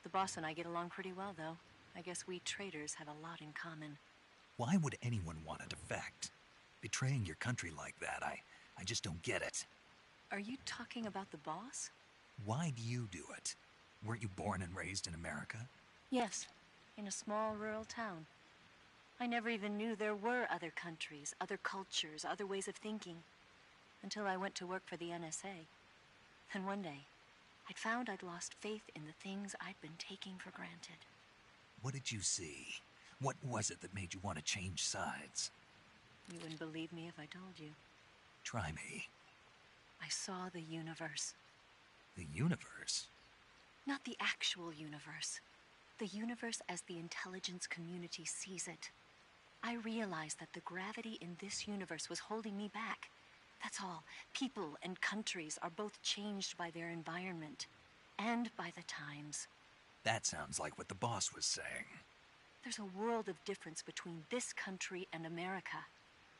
The boss and I get along pretty well, though. I guess we traitors have a lot in common. Why would anyone want to defect? Betraying your country like that, I just don't get it. Are you talking about the boss? Why do you do it? Weren't you born and raised in America? Yes, in a small rural town. I never even knew there were other countries, other cultures, other ways of thinking. Until I went to work for the NSA. Then one day, I'd found I'd lost faith in the things I'd been taking for granted. What did you see? What was it that made you want to change sides? You wouldn't believe me if I told you. Try me. I saw the universe. The universe? Not the actual universe. The universe as the intelligence community sees it. I realized that the gravity in this universe was holding me back. That's all. People and countries are both changed by their environment. And by the times. That sounds like what the boss was saying. There's a world of difference between this country and America.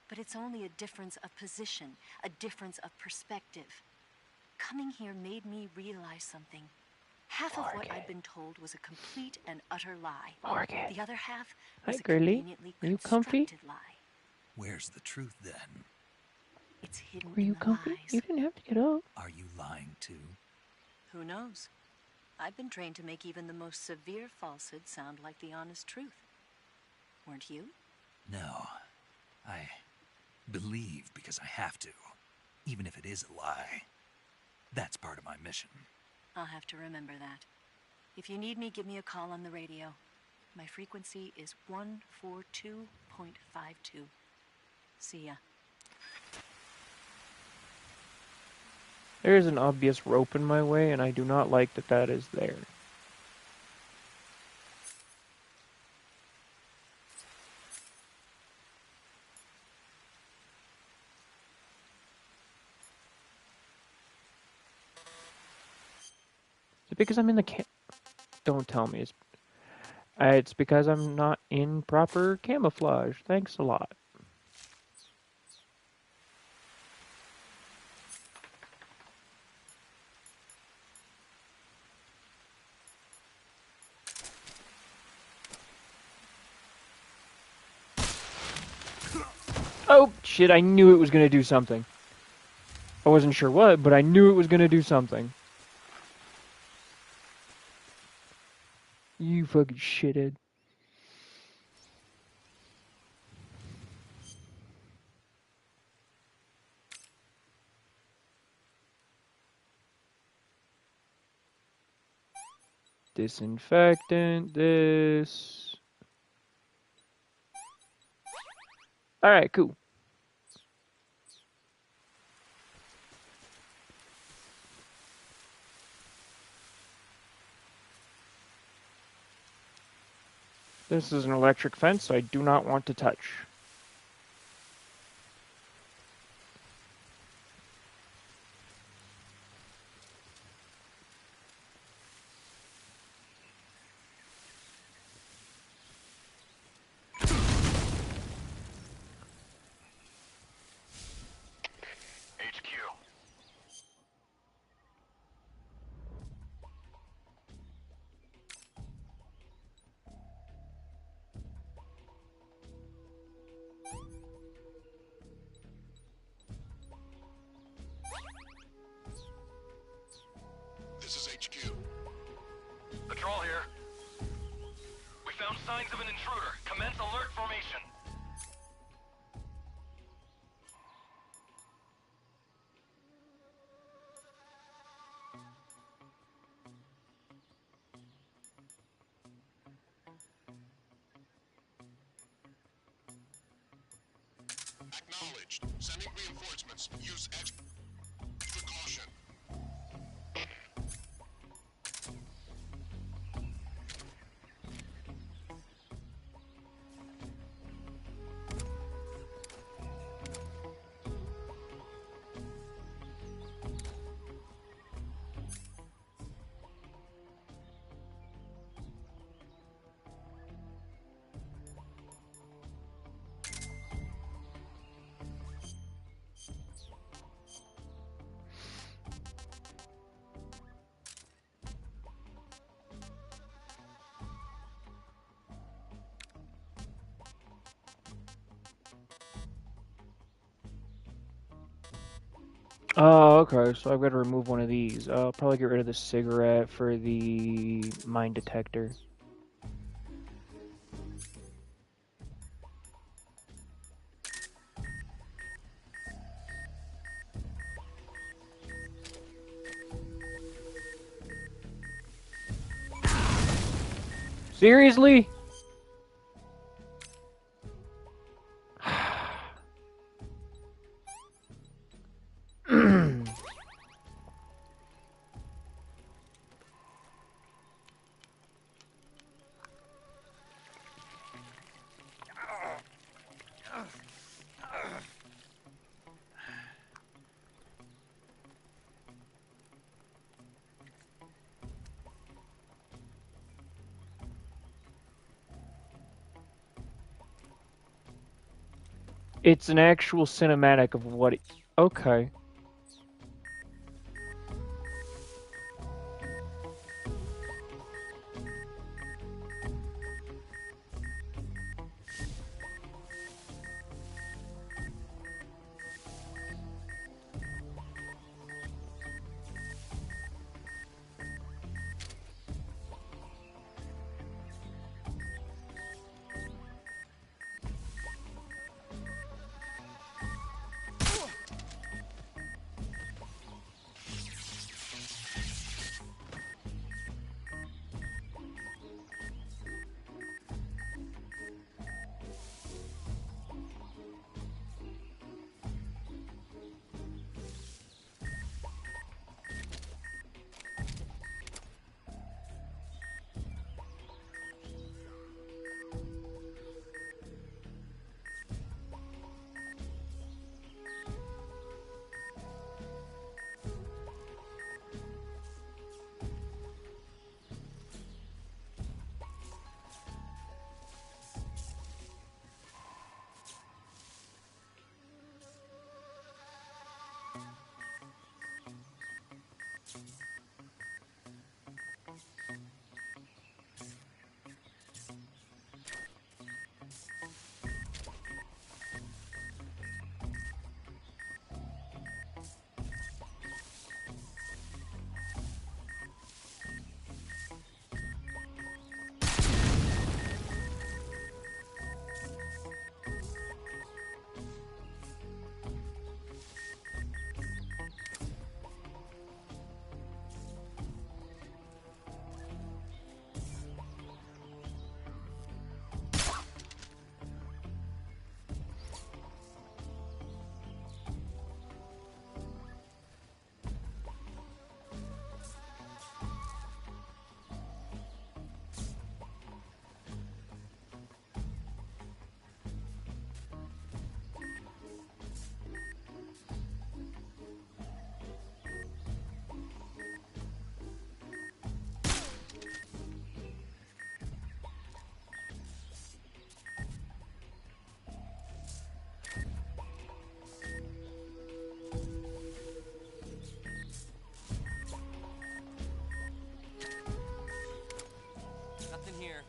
But it's only a difference of position, a difference of perspective. Coming here made me realize something. Half of what I'd been told was a complete and utter lie. Morgan. The other half Hi, was a girly. conveniently Are you comfy? constructed lie. Where's the truth then? It's hidden Were you in the comfy? lies. You didn't have to get up. Are you lying too? Who knows? I've been trained to make even the most severe falsehood sound like the honest truth. Weren't you? No. I believe because I have to. Even if it is a lie. That's part of my mission. I'll have to remember that. If you need me, give me a call on the radio. My frequency is 142.52. See ya. There is an obvious rope in my way, and I do not like that that is there. Is it because I'm in the Don't tell me. It's because I'm not in proper camouflage. Thanks a lot. Oh, shit, I knew it was going to do something. I wasn't sure what, but I knew it was going to do something. You fucking shithead. Disinfectant this. Alright, cool. This is an electric fence, so I do not want to touch. This is HQ. Patrol here. We found signs of an intruder. Commence alert formation. Acknowledged. Sending reinforcements. Use extra caution. Oh, okay, so I've got to remove one of these. I'll probably get rid of the cigarette for the mine detector. Seriously? It's an actual cinematic of what it... Okay. Nothing here.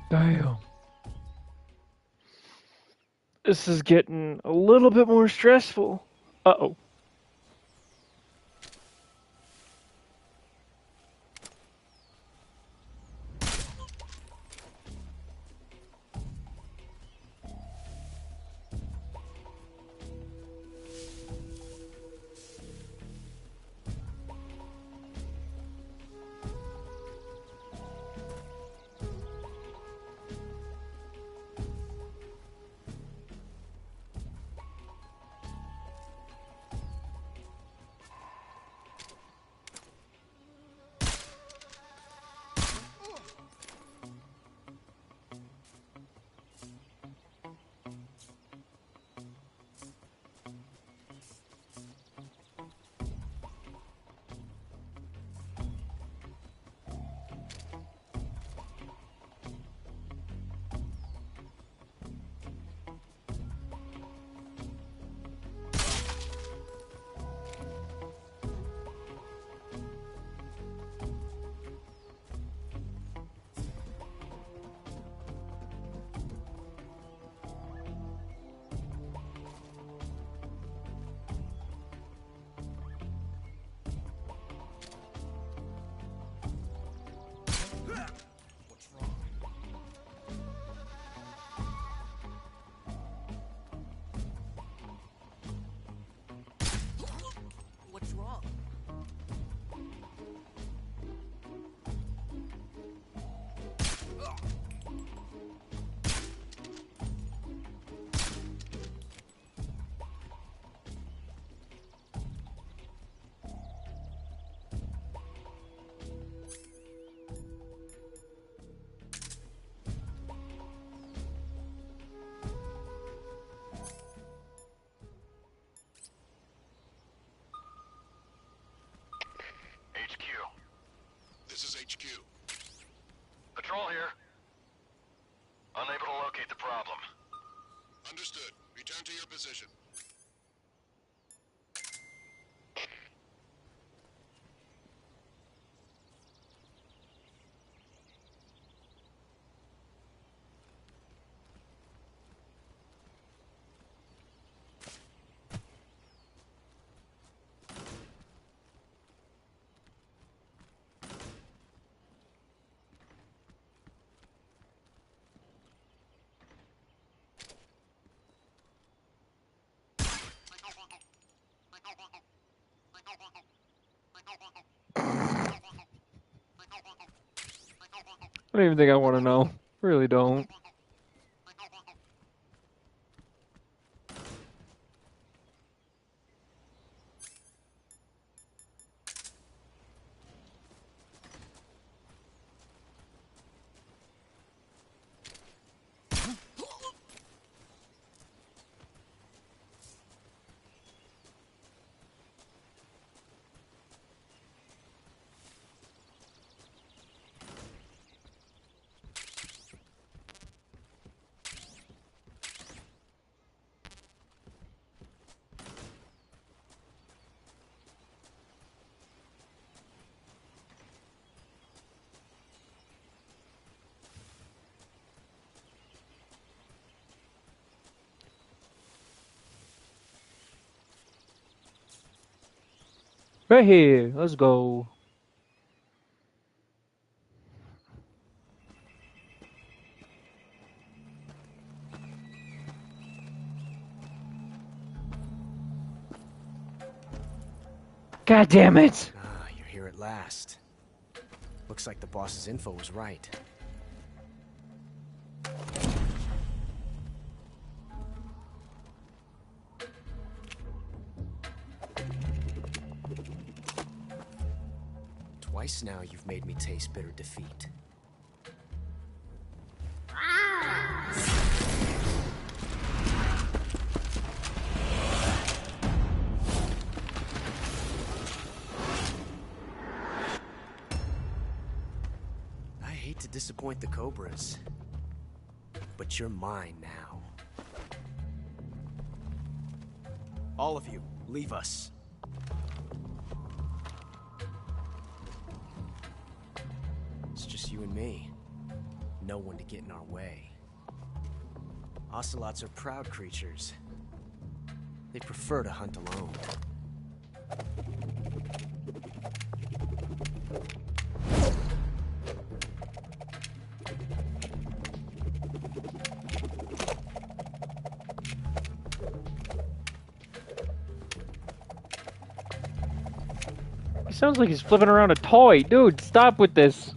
Damn. This is getting a little bit more stressful. Uh-oh. What's wrong? HQ. This is HQ. Patrol here. Unable to locate the problem. Understood. Return to your position. I don't even think I want to know. Really don't. Right here. Let's go. God damn it! Ah, you're here at last. Looks like the boss's info was right. Twice now you've made me taste bitter defeat. I hate to disappoint the Cobras, but you're mine now. All of you, leave us. It's just you and me. no one to get in our way. Ocelots are proud creatures. They prefer to hunt alone. He sounds like he's flipping around a toy. Dude, stop with this.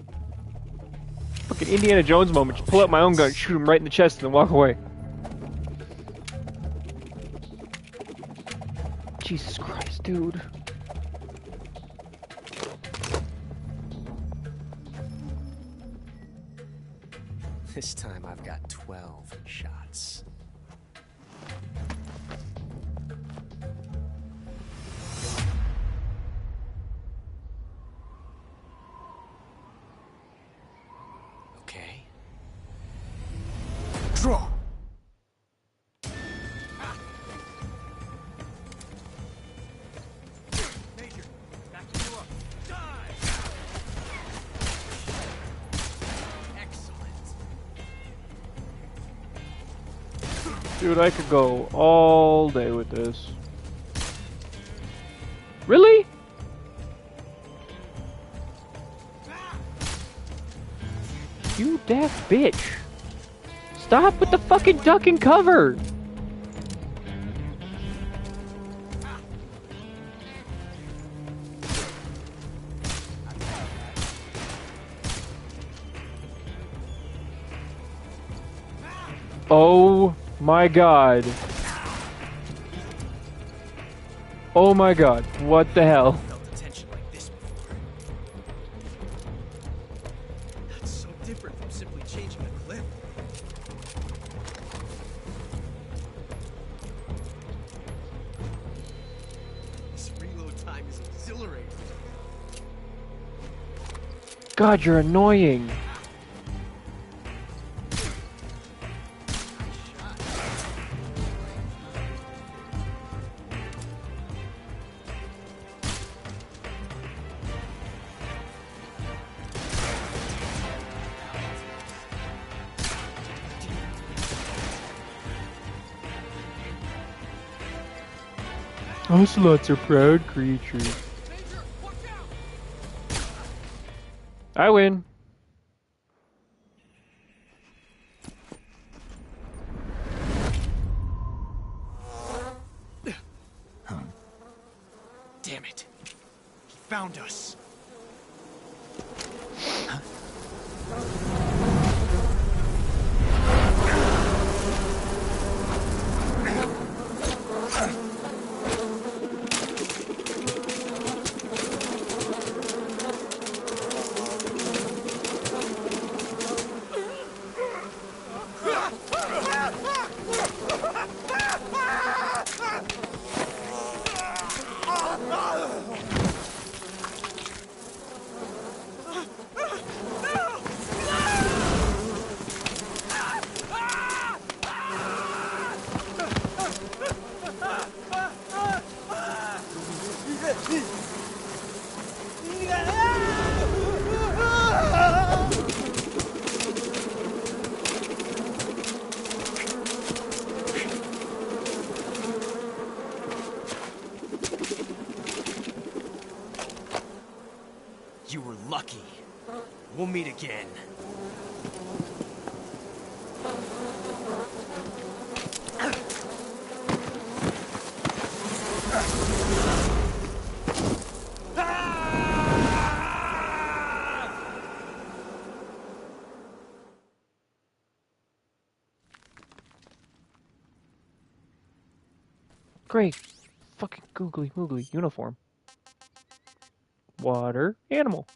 Fucking Indiana Jones moment. Just pull out my own gun, shoot him right in the chest, and then walk away. Jesus Christ, dude. This time I've got 12 shots. Okay. Draw! Major, back you up. Die! Excellent. Dude, I could go all day with this. Really? You daft bitch. Stop with the fucking duck and cover. Oh my god. Oh my god. What the hell? Felt a tension like this before. That's so different from simply changing a clip. This reload time is exhilarating. God, you're annoying. Ocelots are proud creatures. I win. Damn it. He found us. You were lucky. We'll meet again. Great. Fucking googly moogly uniform. Water animals.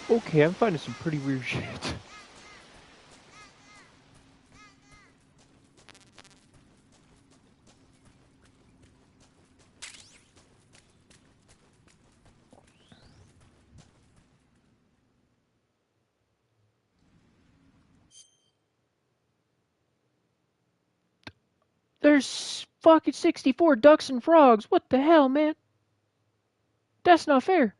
Okay, I'm finding some pretty weird shit. There's fucking 64 ducks and frogs. What the hell, man? That's not fair.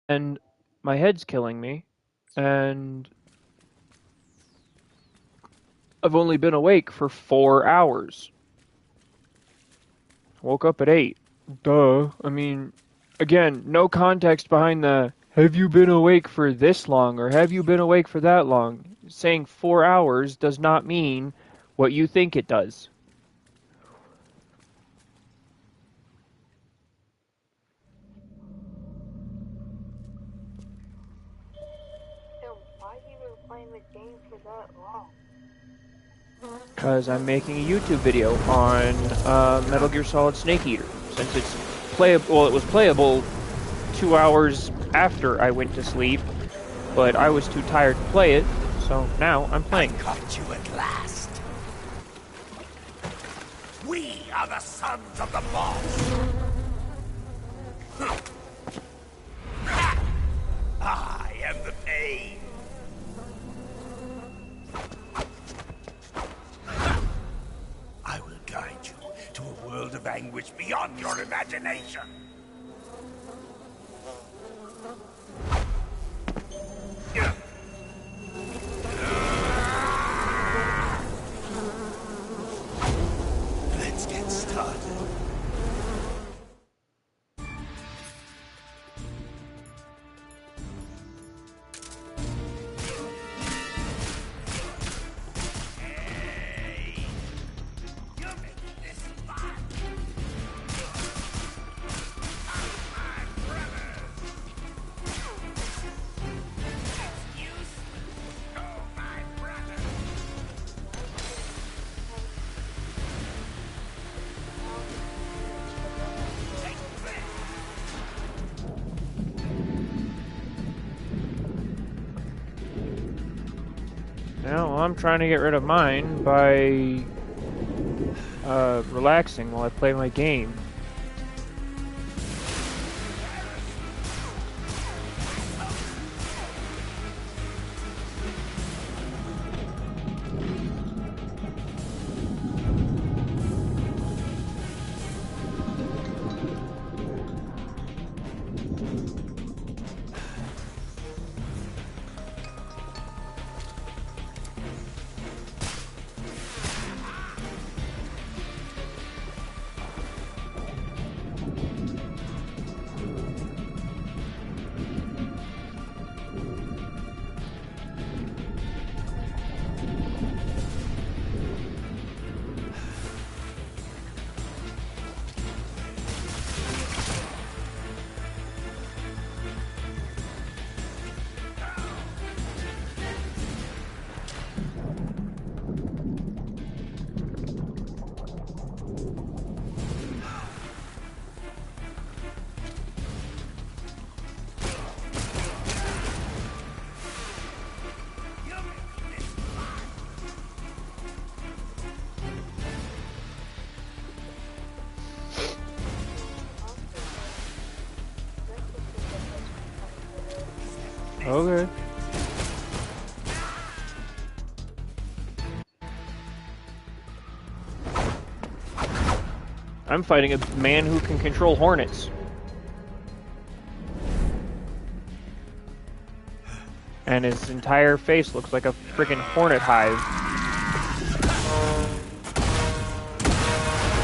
and my head's killing me, and I've only been awake for 4 hours. Woke up at 8. Duh. I mean, again, no context behind the, have you been awake for this long, or have you been awake for that long? Saying 4 hours does not mean what you think it does. So why have you been playing the game for that long? Because I'm making a YouTube video on Metal Gear Solid Snake Eater. Since it's playable, well, it was playable 2 hours after I went to sleep, but I was too tired to play it, so now I'm playing. I caught you at last. We are the sons of the boss. I am the pain. I will guide you to a world of anguish beyond your imagination. Let's get started. Now, I'm trying to get rid of mine by relaxing while I play my game. Okay. I'm fighting a man who can control hornets. And his entire face looks like a freaking hornet hive.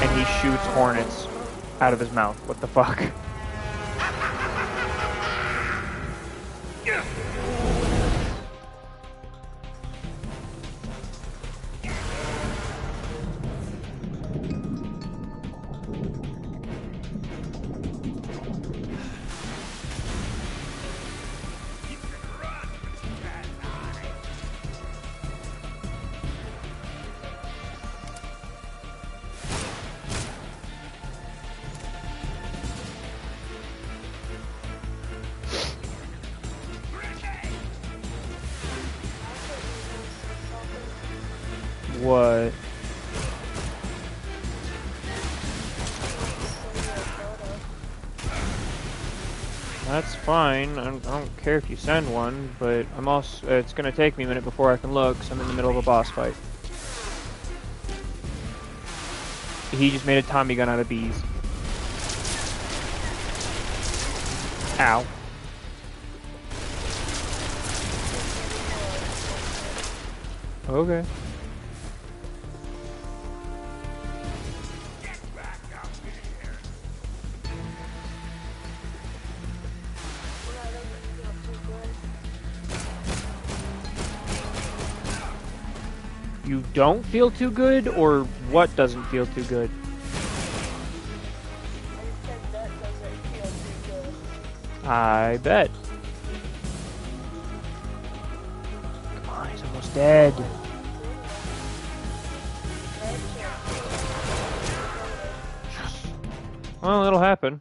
And he shoots hornets out of his mouth. What the fuck? What? That's fine. I don't care if you send one, but I'm also. It's gonna take me a minute before I can look, because I'm in the middle of a boss fight. He just made a Tommy gun out of bees. Ow. Okay. You don't feel too good, or what doesn't feel too good? I bet. Come on, he's almost dead. Well, it'll happen.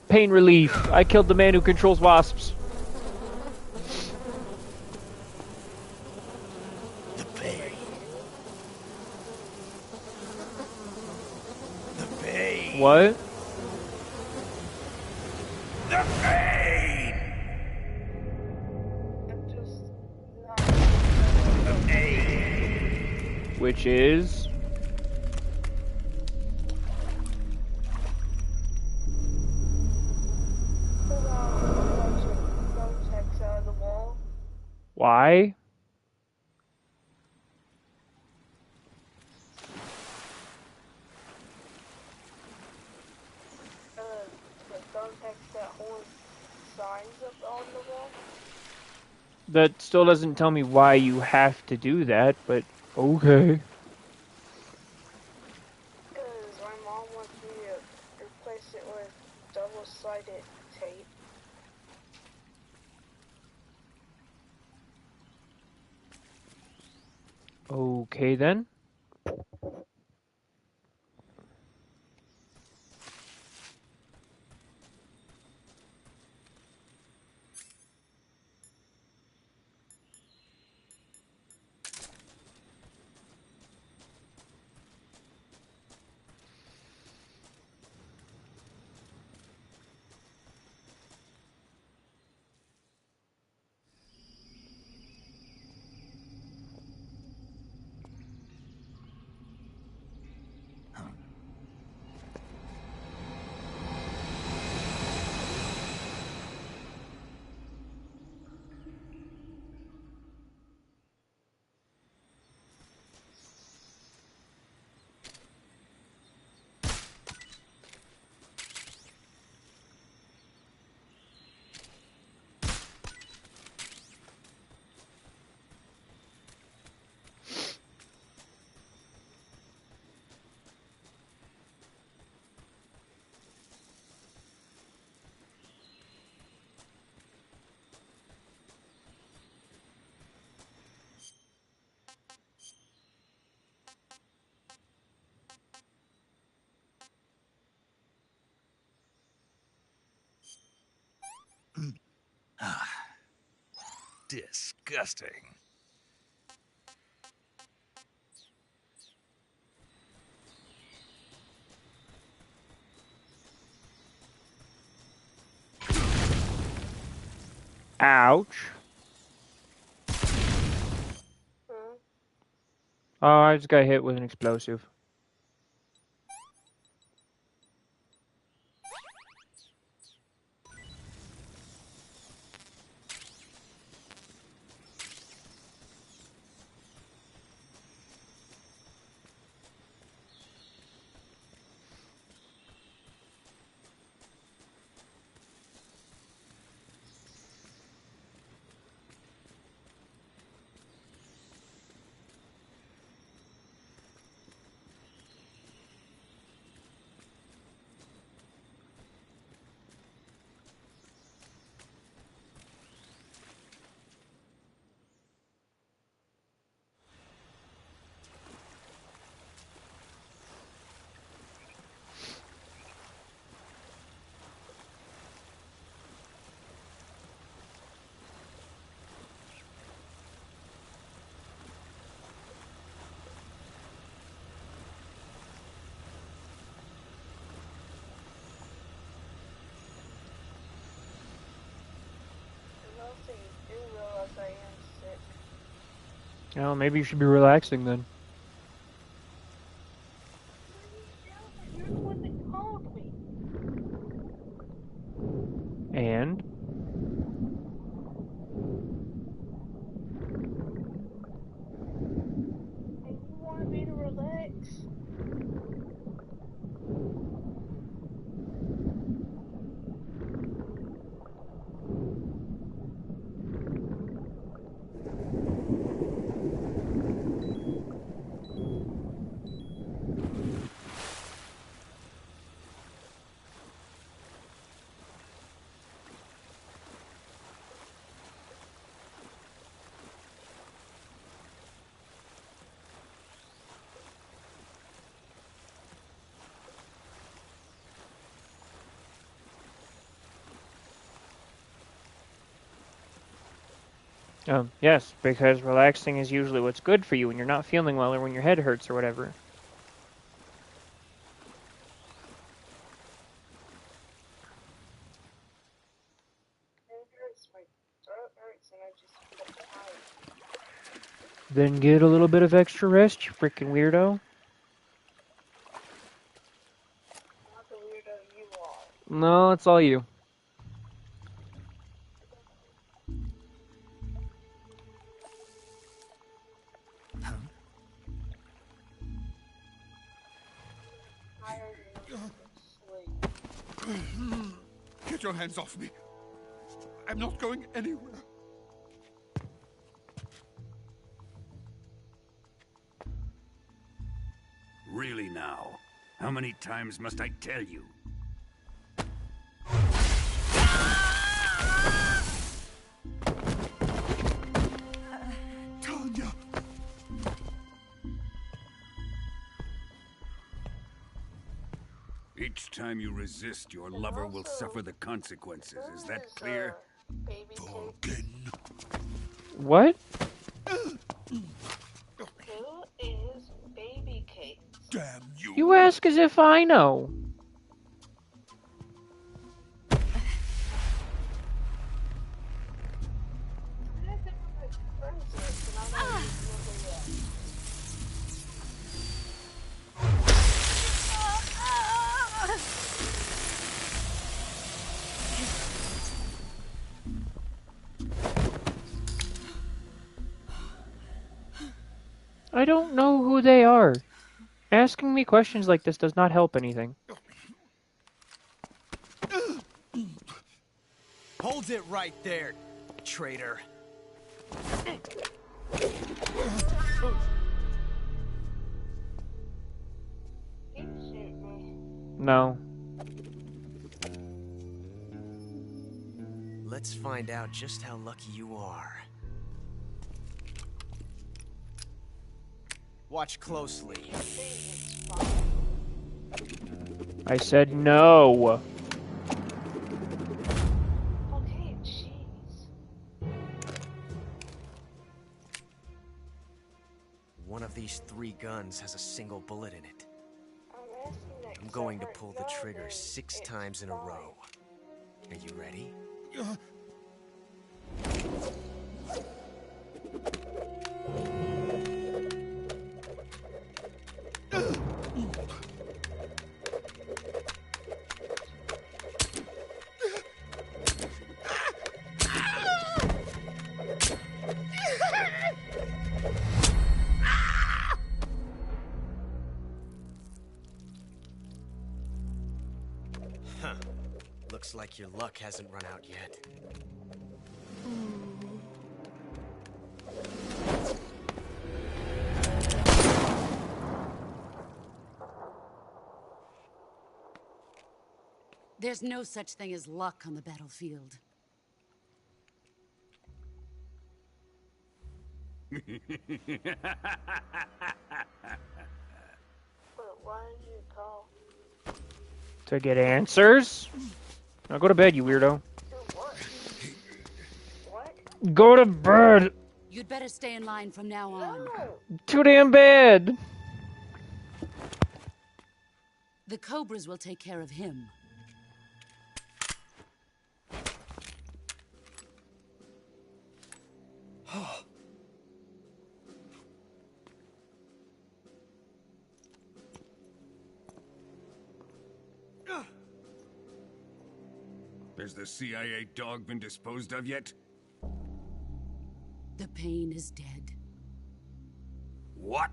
Pain relief. I killed the man who controls wasps. The pain. The pain. What? The pain. The pain. Which is... Why? That still doesn't tell me why you have to do that, but okay. Because my mom wants me to replace it with double-sided tape. Okay then. Disgusting. Ouch. Oh, I just got hit with an explosive. Well, maybe you should be relaxing then. And? Yes, because relaxing is usually what's good for you when you're not feeling well or when your head hurts or whatever. Then get a little bit of extra rest, you freaking weirdo. Not the weirdo you are. No, it's all you. Get your hands off me. I'm not going anywhere. Really now? How many times must I tell you? Tanya! Each time you resist, your lover will suffer the consequences. Is that clear? Vulcan. What? Who is Baby Cake? Damn you. You ask as if I know. I don't know who they are. Asking me questions like this does not help anything. Hold it right there, traitor. No. Let's find out just how lucky you are. Watch closely. I said no. Okay, jeez. One of these 3 guns has a single bullet in it. I'm going to pull the trigger 6 times in a row. Are you ready? Huh. Looks like your luck hasn't run out yet. There's no such thing as luck on the battlefield. But why did you call? To get answers? Now go to bed, you weirdo. What? Go to bed! You'd better stay in line from now on. Too damn bad! The Cobras will take care of him. Has the CIA dog been disposed of yet? The pain is dead. What?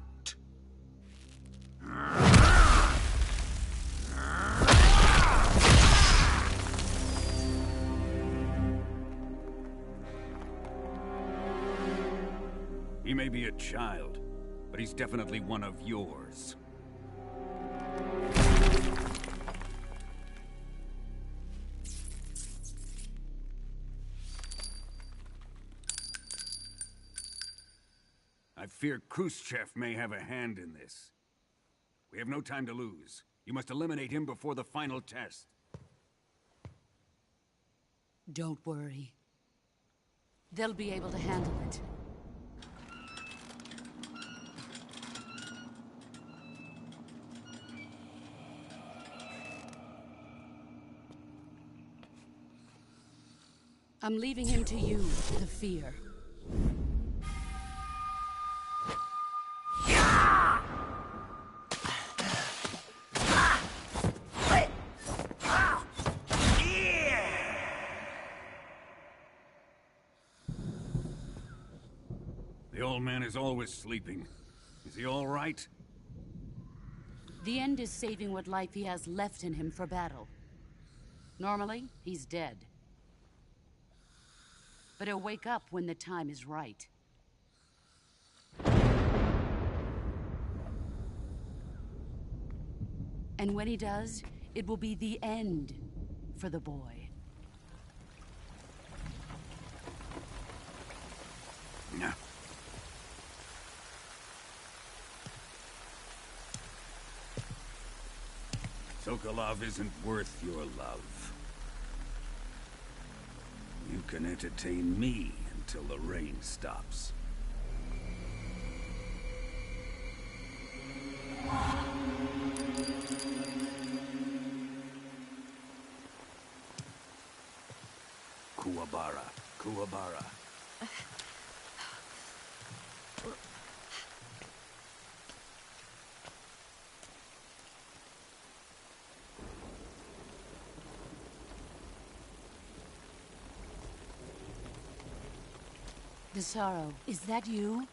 He may be a child, but he's definitely one of yours. I fear Khrushchev may have a hand in this. We have no time to lose. You must eliminate him before the final test. Don't worry. They'll be able to handle it. I'm leaving him to you, the fear. The old man is always sleeping. Is he all right? The end is saving what life he has left in him for battle. Normally, he's dead. But he'll wake up when the time is right. And when he does, it will be the end for the boy. Yeah. Sokolov isn't worth your love. You can entertain me until the rain stops. Kuwabara, Kuwabara. Desaro, is that you?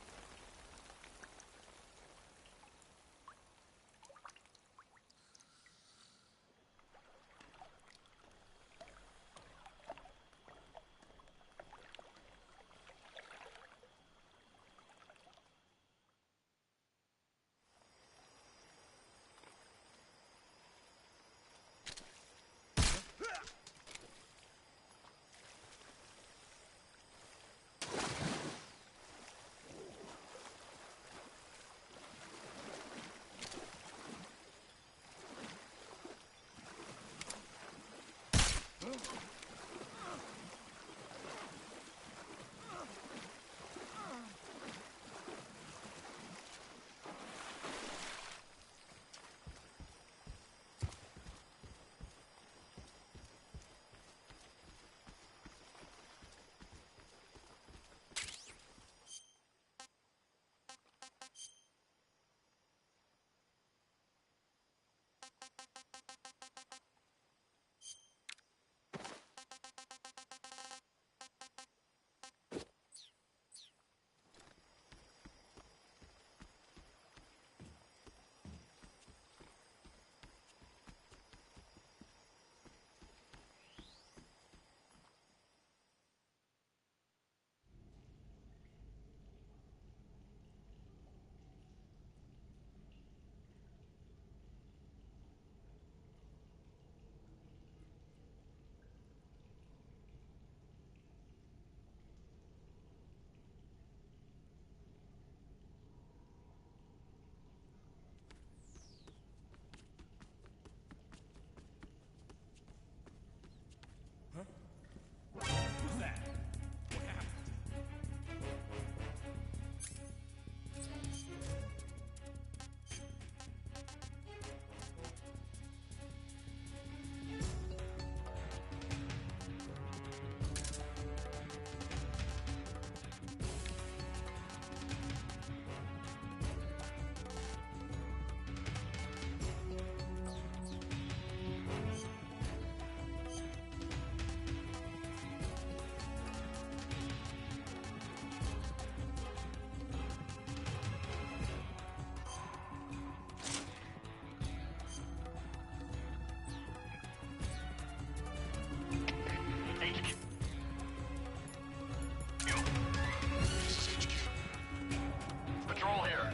Patrol here.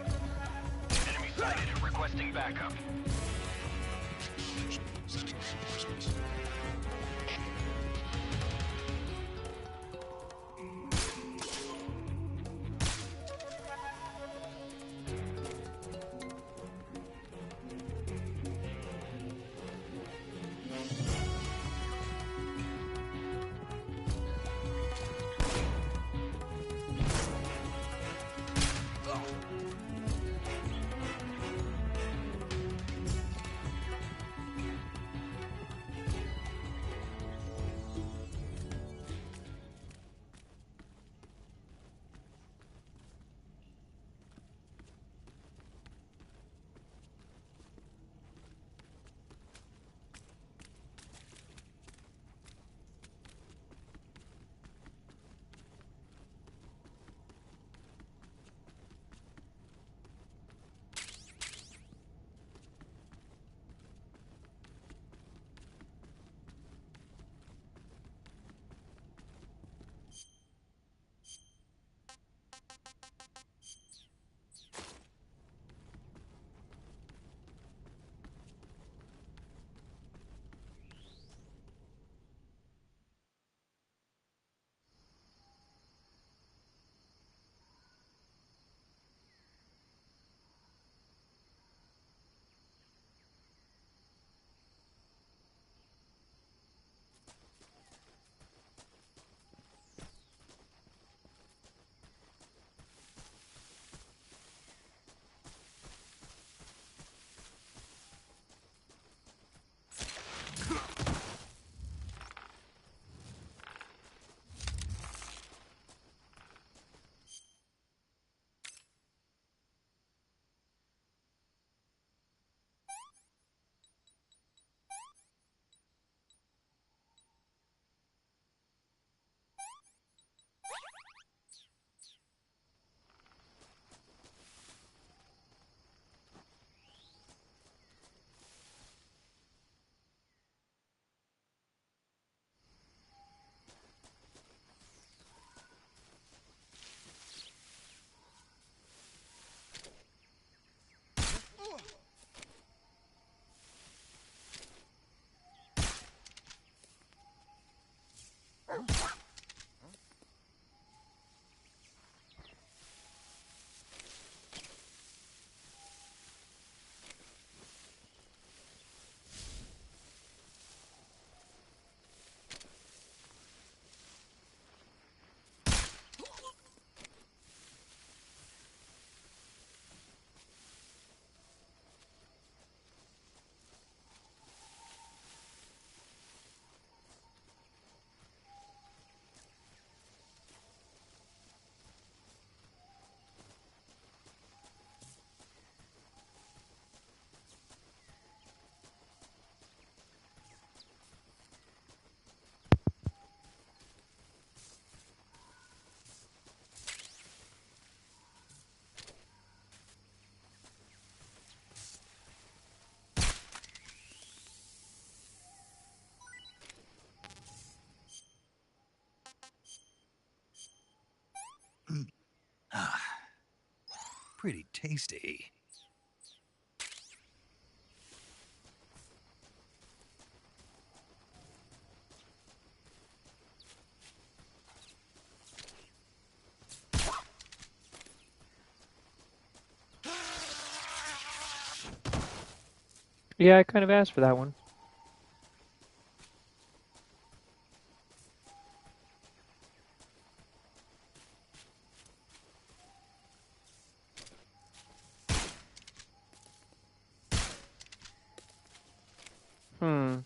Enemy sighted. Requesting backup. Sending reinforcements. Pretty tasty. Yeah, I kind of asked for that one. Hmm.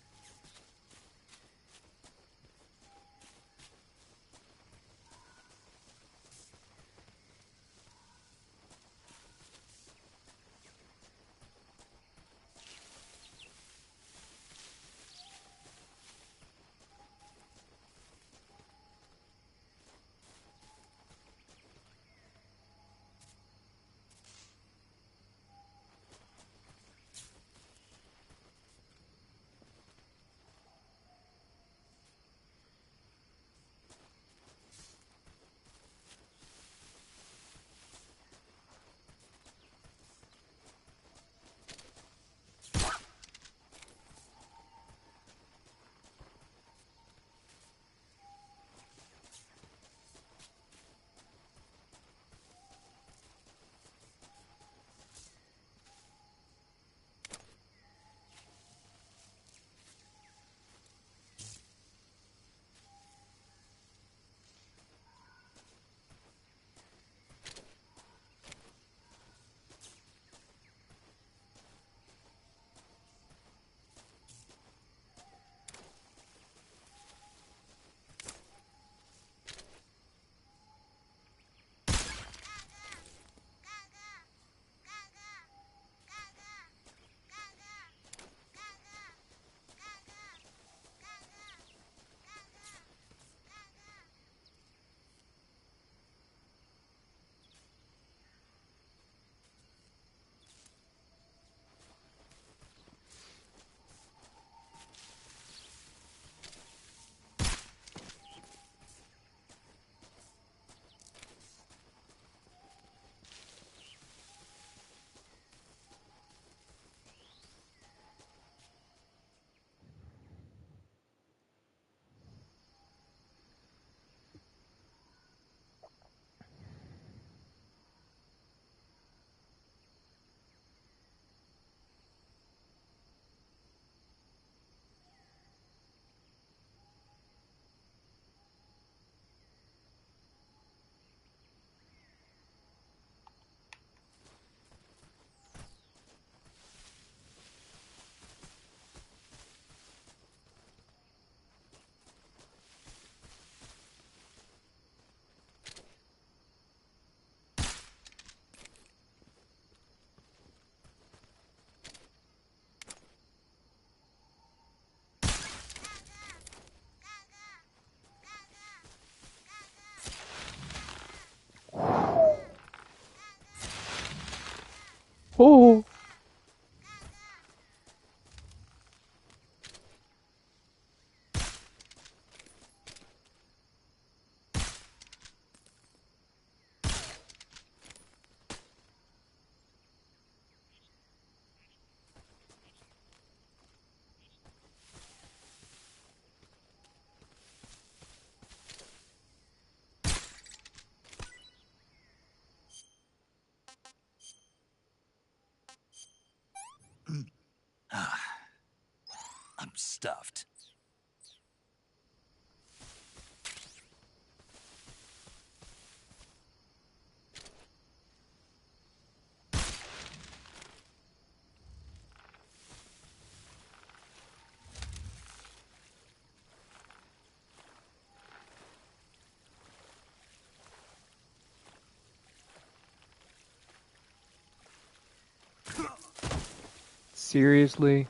Oh. stuffed. Seriously?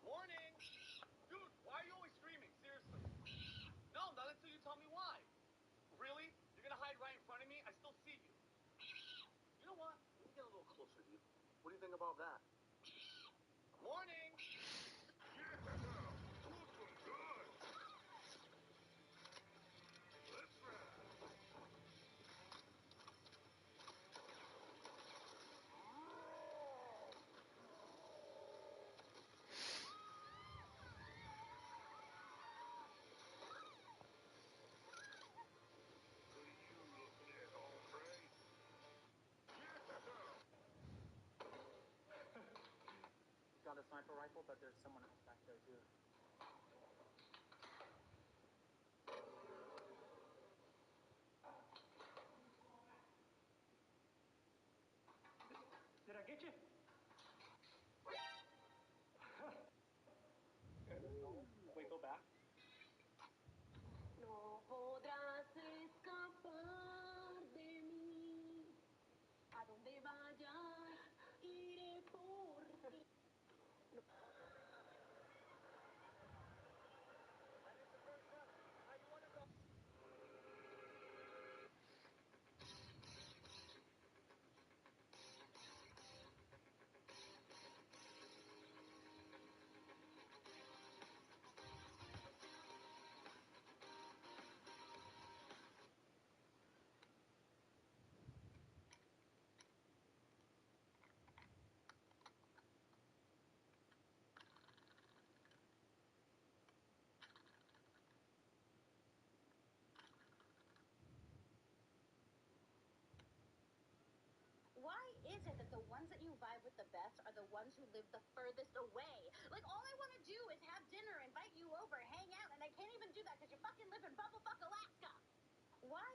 Warning! Dude, why are you always screaming? Seriously. No, not until you tell me why. Really? You're gonna hide right in front of me? I still see you. You know what? Let me get a little closer to you. What do you think about that? Warning! Got a sniper rifle, but there's someone else back there too. Did I get you? Wait, go back. No podrás escapar de mí. A donde vayas, iré por ti. Why is it that the ones that you vibe with the best are the ones who live the furthest away? Like, all I want to do is have dinner, invite you over, hang out, and I can't even do that because you fucking live in Bumblefuck, Alaska. Why?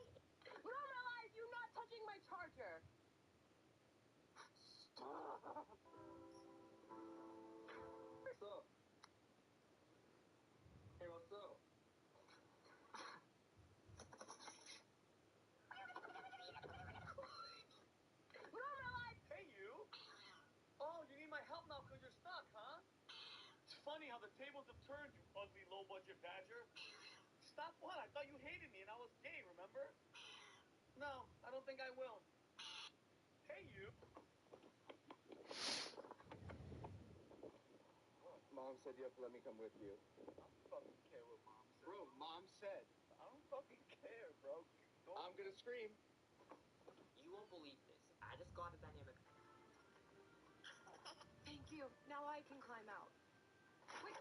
Normalize you not touching my charger. Stop. What's up? Hey, what's up? Normalize. Hey, you! Oh, you need my help now because you're stuck, huh? It's funny how the tables have turned, you ugly, low-budget badger. Stop what? I thought you hated me and I was gay, remember? No, I don't think I will. Hey, you! Mom said you have to let me come with you. I don't fucking care what Mom said. Bro, Mom said. I don't fucking care, bro. I'm gonna scream. You won't believe this. I just got a dynamic. Thank you. Now I can climb out. Wait.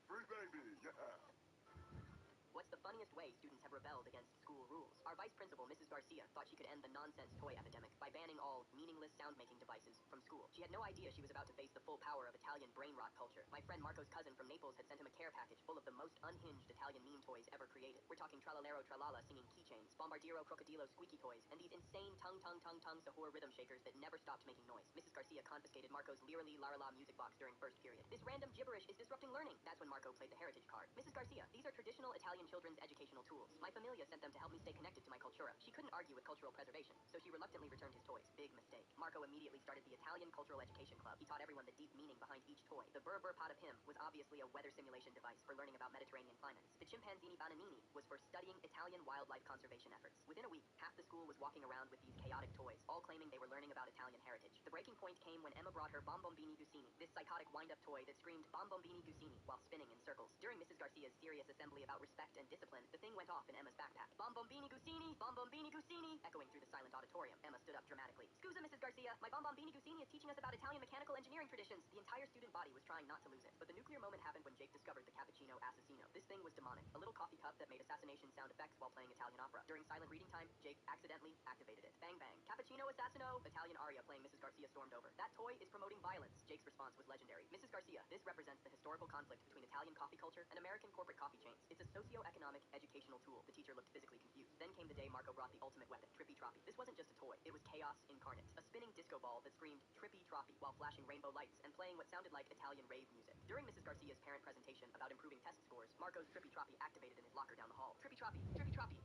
Free baby, yeah. What's the the funniest way students have rebelled against school rules. Our vice principal, Mrs. Garcia, thought she could end the nonsense toy epidemic by banning all meaningless sound-making devices from school. She had no idea she was about to face the full power of Italian brain rot culture. My friend Marco's cousin from Naples had sent him a care package full of the most unhinged Italian meme toys ever created. We're talking Tralalero Tralala singing keychains, Bombardiro Crocodilo squeaky toys, and these insane tongue sahur rhythm shakers that never stopped making noise. Mrs. Garcia confiscated Marco's Lirali Larala music box during first period. This random gibberish is disrupting learning. That's when Marco played the heritage card. Mrs. Garcia, these are traditional Italian children's educational tools. My familia sent them to help me stay connected to my cultura. She couldn't argue with cultural preservation, so she reluctantly returned his toys. Big mistake. Marco immediately started the Italian Cultural Education Club. He taught everyone the deep meaning behind each toy. The Burr pot of him was obviously a weather simulation device for learning about Mediterranean climates. The Chimpanzini Bananini was for studying Italian wildlife conservation efforts. Within a week, half the school was walking around with these chaotic toys, all claiming they were learning about Italian heritage. The breaking point came when Emma brought her Bombombini Gusini, this psychotic wind-up toy that screamed Bombombini Gusini while spinning in circles. During Mrs. Garcia's serious assembly about respect and discipline, the thing went off in Emma's backpack. Bombombini Gusini, echoing through the silent auditorium. Emma stood up dramatically. Scusa, Mrs. Garcia, my Bombombini Gusini is teaching us about Italian mechanical engineering traditions. The entire student body was trying not to lose it, but the nuclear moment happened when Jake discovered the Cappuccino Assassino. This thing was demonic. A little coffee cup that made assassination sound effects while playing Italian opera. During silent reading time, Jake accidentally activated it. Bang bang. Cappuccino Assassino, Italian aria playing. Mrs. Garcia stormed over. That toy is promoting violence. Jake's response was legendary. Mrs. Garcia, this represents the historical conflict between Italian coffee culture and American corporate coffee chains. It's a socio-economic educational tool. The teacher looked physically confused. Then came the day Marco brought the ultimate weapon, Trippy Troppy. This wasn't just a toy. It was chaos incarnate. A spinning disco ball that screamed Trippy Troppy while flashing rainbow lights and playing what sounded like Italian rave music. During Mrs. Garcia's parent presentation about improving test scores, Marco's Trippy Troppy activated in his locker down the hall. Trippy Troppy,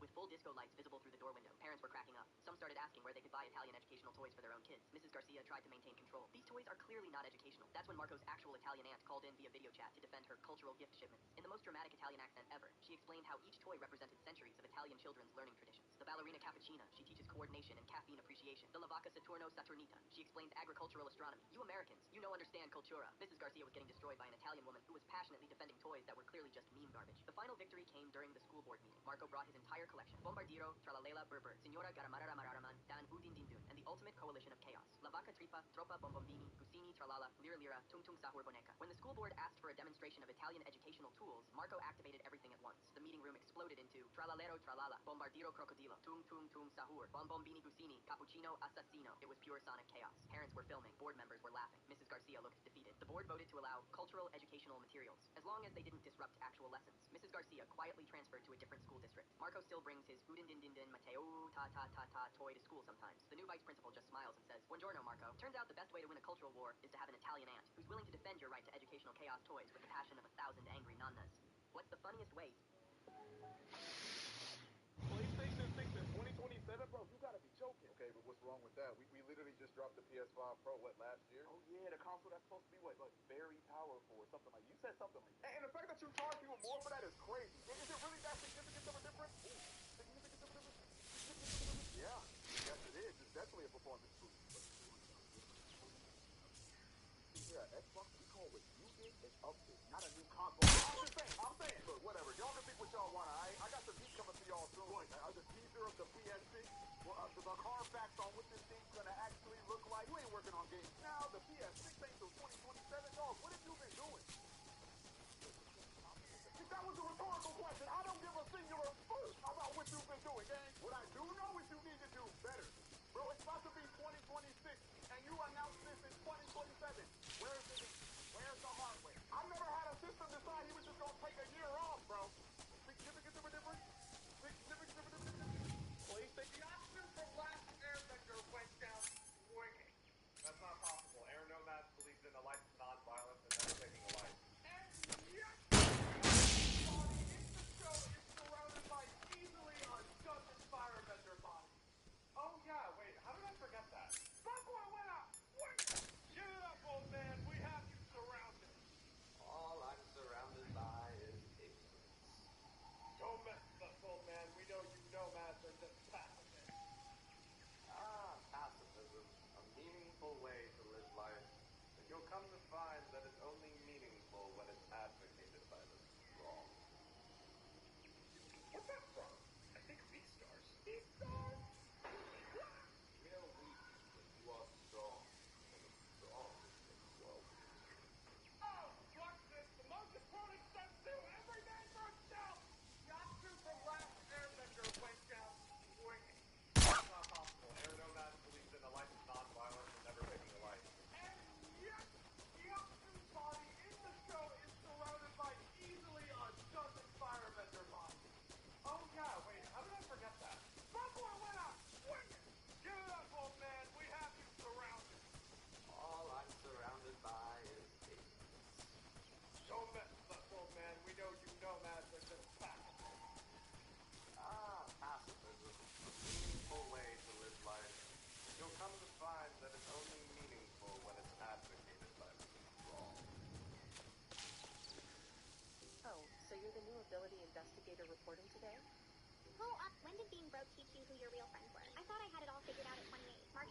with full disco lights visible through the door window. Parents were cracking up. Some started asking where they could buy Italian educational toys for their own kids. Mrs. Garcia tried to maintain control. These toys are clearly not educational. That's when Marco's actual Italian aunt called in via video chat to defend her cultural gift shipments. In the most dramatic Italian accent ever, she explained how each toy represented centuries of Italian children's learning traditions. The ballerina Cappuccina, she teaches coordination and caffeine appreciation. The Lavaca Saturno Saturnita, she explains agricultural astronomy. You Americans, you know understand cultura. Mrs. Garcia was getting destroyed by an Italian woman who was passionately defending toys that were clearly just meme garbage. The final victory came during the school board meeting. Marco brought his entire collection. Bombardiro, Tralalela Berber, Signora Garamarara Mararaman, Dan Udindindun, and the ultimate coalition of chaos. La Vaca Tripa, Tropa Bombombini, Gusini, Tralala, Lira Lira, Tung Tung Sahur Boneca. When the school board asked for a demonstration of Italian educational tools, Marco activated everything at once. The meeting room exploded into Tralalero Tralala, Bombardiro Crocodilo, Tung Tung Tung Sahur, Bombombini Gusini, Cappuccino Assassino. It was pure sonic chaos. Parents were filming. Board members were laughing. Mrs. Garcia looked defeated. The board voted to allow cultural educational materials, as long as they didn't disrupt actual lessons. Mrs. Garcia quietly transferred to a different school district. Marco still brings his Udindindindin Mateo ta toy to school sometimes. The new vice principal just smiles and says, Buongiorno, Marco. Turns out the best way to win a cultural war is to have an Italian aunt who's willing to defend your right to educational chaos toys with the passion of 1,000 angry nonnas. What's the funniest way? PlayStation 6 in 2027? Bro, you gotta be joking. Okay, but what's wrong with that? We literally just dropped the PS5 Pro, last year? Oh yeah, the console that's supposed to be, very powerful or something like that. You said something like that. And the fact that you charge people more for that is crazy. Is it really that significant of a difference? Ooh, significant of a difference? Yeah, yes it is. It's definitely a performance boost. Yeah, Xbox, we call what you get an update, not a new console. I'm saying, look, whatever. Y'all can think what y'all want. I got the heat coming to y'all soon. The teaser of the PS6, the Carfax on what this thing's gonna actually look like. You ain't working on games now. The PS6 ain't till 2027. Dog, what have you been doing? That was a rhetorical question. I don't give a singular fuck about what you've been doing, gang. What I do know is you need to do better. Bro, it's about to be 2026, and you announced this in 2027. Where's the hardware? I've never had a system decide he was just gonna take a year off, bro. Significant difference? PlayStation. The option for Last Airbender went down swinging. That's not possible. Aaron Nomad believes in a life of non-violence and never taking a life. And yet, body in the show is surrounded by easily a dozen firebender bodies. Oh yeah, wait, how did I forget that? Buckwell went up! Wait! Give it up, old man. We have you surrounded. All I'm surrounded by is ignorance. Don't mess with us, old man. We know you nomads are just pacifists. Pacifism. A meaningful way to live life. But you'll come to find that it's only meaningful when it's advocated by the strong. What's that from? I think Beastars. Beastars? We are weak when you are strong. And the strong when you are weak. Oh, watch this. The most important steps to every man for himself. Yasu for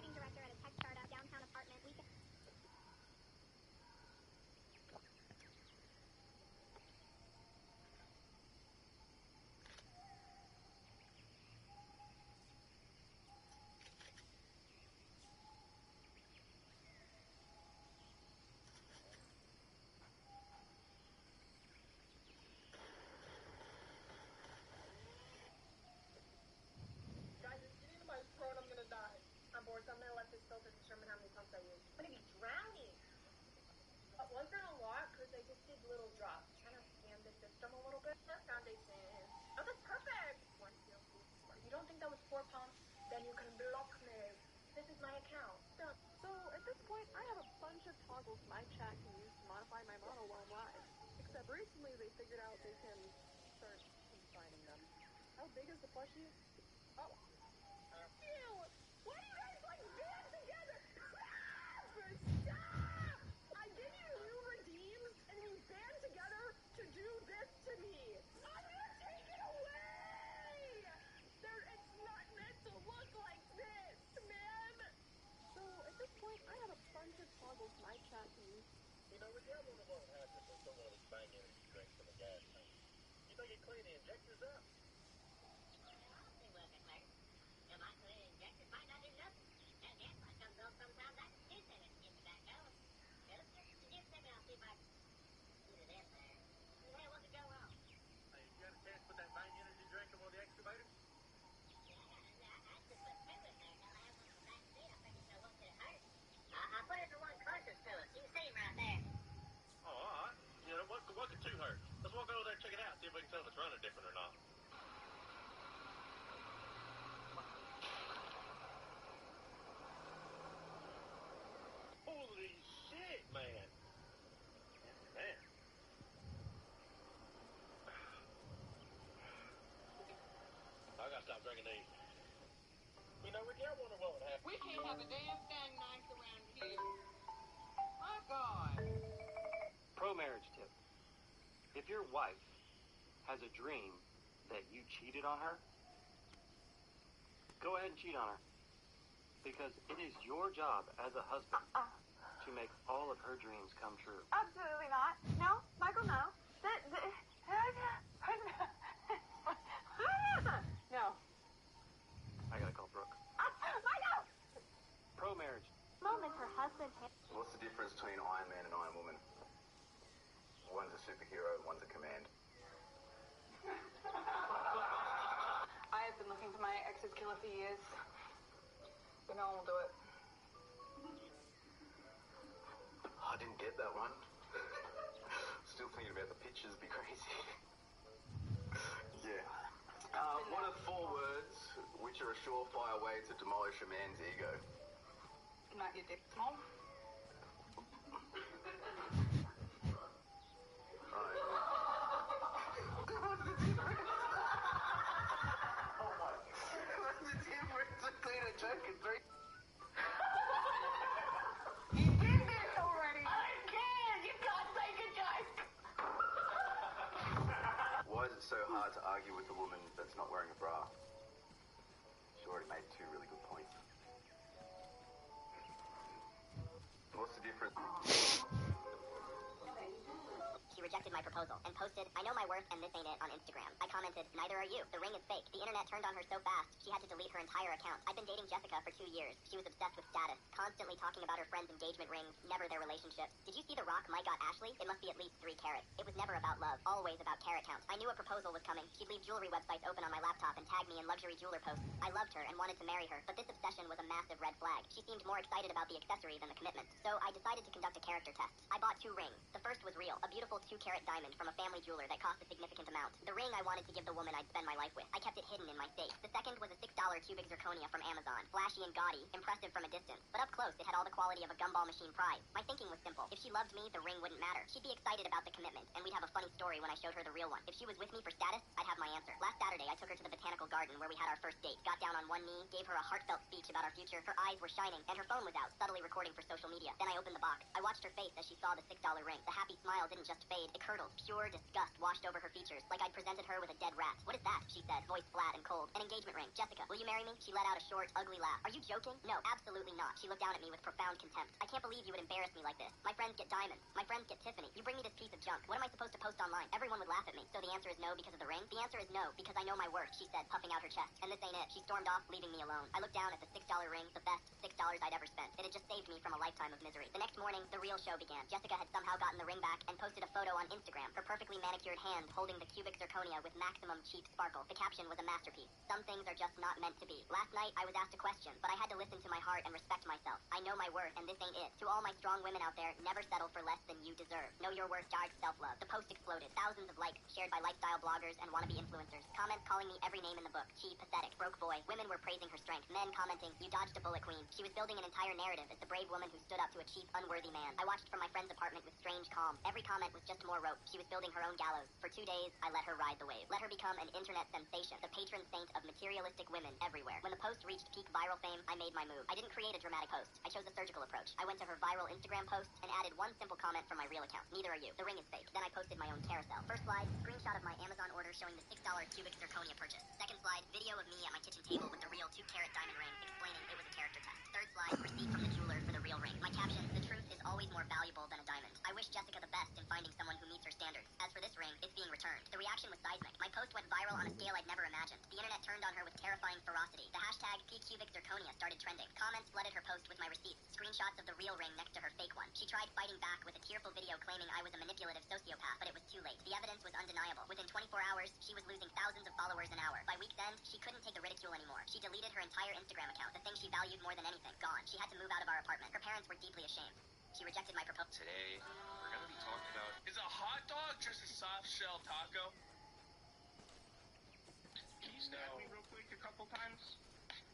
marketing director at a tech startup, downtown apartment. Guys, it's getting to my throat. I'm gonna die. I'm bored, so I'm gonna let this filter determine how many pumps I use. I'm gonna be drowning. Wasn't a lot because I just did little drops. Kind of scanned the system a little bit. Foundation. Oh, that's perfect. One field. If you don't think that was 4 pumps, then you can block me. This is my account. Done. So at this point, I have a bunch of toggles my chat can use to modify my model while I'm live. Except recently they figured out they can start consigning them. How big is the plushie? Oh. Ew! Why do you guys like band together? Stop! I give you new redeems and you band together to do this to me. I'm gonna take it away! It's not meant to look like this, man! So at this point, I have a bunch of toggles my chat can use. You know, Ricardo won't have this when someone was buying energy drinks from a gas tank. You think he'd clean the injectors up? Hey, you got a chance to put that buying energy drink in one of the excavators? I put it in one cartridge to us. You can see him right there. Oh, all right. You know, what could two hurt? Let's walk over there and check it out, see if we can tell if it's running different or not. Holy shit, man. Man. I gotta stop drinking these. You know, Ricky, I wonder what would happen. We can't have a damn thing nice around here. My God. Pro-marriage tip. If your wife has a dream that you cheated on her, go ahead and cheat on her. Because it is your job as a husband to make all of her dreams come true. Absolutely not. No, Michael, no. No. I gotta call Brooke. Michael! Pro-marriage. Moment her husband hit. What's the difference between Iron Man and Iron Woman? One's a superhero, one's a command. I have been looking for my ex's killer for years. But no one will do it. I didn't get that one. Still thinking about the pictures, be crazy. Yeah. What are 4 words which are a surefire way to demolish a man's ego? Not your dick small. What's the difference? Oh my. What's the difference between a joke and 3? You did this already! I can't! You can't make a joke! Why is it so hard to argue with a woman that's not wearing a bra? She already made 2 really good points. What's the difference? She rejected my proposal and posted, "I know my worth and this ain't it" on Instagram. I commented, "Neither are you. The ring is fake." The internet turned on her so fast, she had to delete her entire account. I've been dating Jessica for 2 years. She was obsessed with status, constantly talking about her friends' engagement rings, never their relationships. Did you see the rock Mike got Ashley? It must be at least 3 carats. It was never about love, always about carat count. I knew a proposal was coming. She'd leave jewelry websites open on my laptop and tag me in luxury jeweler posts. I loved her and wanted to marry her, but this obsession was a massive red flag. She seemed more excited about the accessory than the commitment. So I decided to conduct a character test. I bought 2 rings. The first was real, a beautiful 2-carat diamond from a family jeweler that cost a significant amount. The ring I wanted to give the woman I'd spend my life with. I kept it hidden in my safe. The second was a $6 cubic zirconia from Amazon. Flashy and gaudy, impressive from a distance. But up close, it had all the quality of a gumball machine prize. My thinking was simple. If she loved me, the ring wouldn't matter. She'd be excited about the commitment, and we'd have a funny story when I showed her the real one. If she was with me for status, I'd have my answer. Last Saturday, I took her to the botanical garden where we had our first date. Got down on one knee, gave her a heartfelt speech about our future. Her eyes were shining, and her phone was out, subtly recording for social media. Then I opened the box. I watched her face as she saw the $6 ring. The happy smile didn't just fade. It curdled. Pure disgust washed over her features, like I'd presented her with a dead rat. What is that? She said, voice flat and cold. An engagement ring. Jessica, will you marry me? She let out a short, ugly laugh. Are you joking? No, absolutely not. She looked down at me with profound contempt. I can't believe you would embarrass me like this. My friends get diamonds. My friends get Tiffany. You bring me this piece of junk. What am I supposed to post online? Everyone would laugh at me. So the answer is no because of the ring? The answer is no because I know my worth, she said, puffing out her chest. And this ain't it. She stormed off, leaving me alone. I looked down at the $6 ring, the best $6 I'd ever spent. It had just saved me from a lifetime of misery. The next morning, the real show began. Jessica had somehow gotten the ring back and posted a photo on Instagram, her perfectly manicured hand holding the cubic zirconia with maximum cheap sparkle. The caption was a masterpiece. Some things are just not meant to be. Last night, I was asked a question, but I had to listen to my heart and respect myself. I know my worth, and this ain't it. To all my strong women out there, never settle for less than you deserve. Know your worth, dark self-love. The post exploded. Thousands of likes, shared by lifestyle bloggers and wannabe influencers. Comments calling me every name in the book. She, pathetic, broke boy. Women were praising her strength. Men commenting, you dodged a bullet, queen. She was building an entire narrative as the brave woman who stood up to a cheap, unworthy man. I watched from my friend's apartment with strange calm. Every comment was just more rope. She was building her own gallows. For 2 days, I let her ride the wave. Let her become an internet sensation, the patron saint of materialistic women everywhere. When the post reached peak viral fame, I made my move. I didn't create a dramatic post. I chose a surgical approach. I went to her viral Instagram post and added one simple comment from my real account. Neither are you. The ring is fake. Then I posted my own carousel. First slide, screenshot of my Amazon order showing the $6 cubic zirconia purchase. Second slide, video of me at my kitchen table with the real 2-carat diamond ring, explaining it was a character test. Third slide, receipt from the jeweler for the real ring. My caption, the truth is always more valuable than a diamond. I wish Jessica the best in finding someone who meets her standards. As for this ring, it's being returned. The reaction was seismic. My post went viral on a scale I'd never imagined. The internet turned on her with terrifying ferocity. The hashtag #PCubicZirconia started trending. Comments flooded her post with my receipts, screenshots of the real ring next to her fake one. She tried fighting back with a tearful video claiming I was a manipulative sociopath, but it was too late. The evidence was undeniable. Within 24 hours, she was losing thousands of followers an hour. By week's end, she couldn't take the ridicule anymore. She deleted her entire Instagram account, the thing she valued more than anything. Gone. She had to move out of our apartment. Her parents were deeply ashamed. She rejected my proposal. Today, we're gonna be talking about... Is a hot dog just a soft shell taco? Can you stab me real quick a couple times?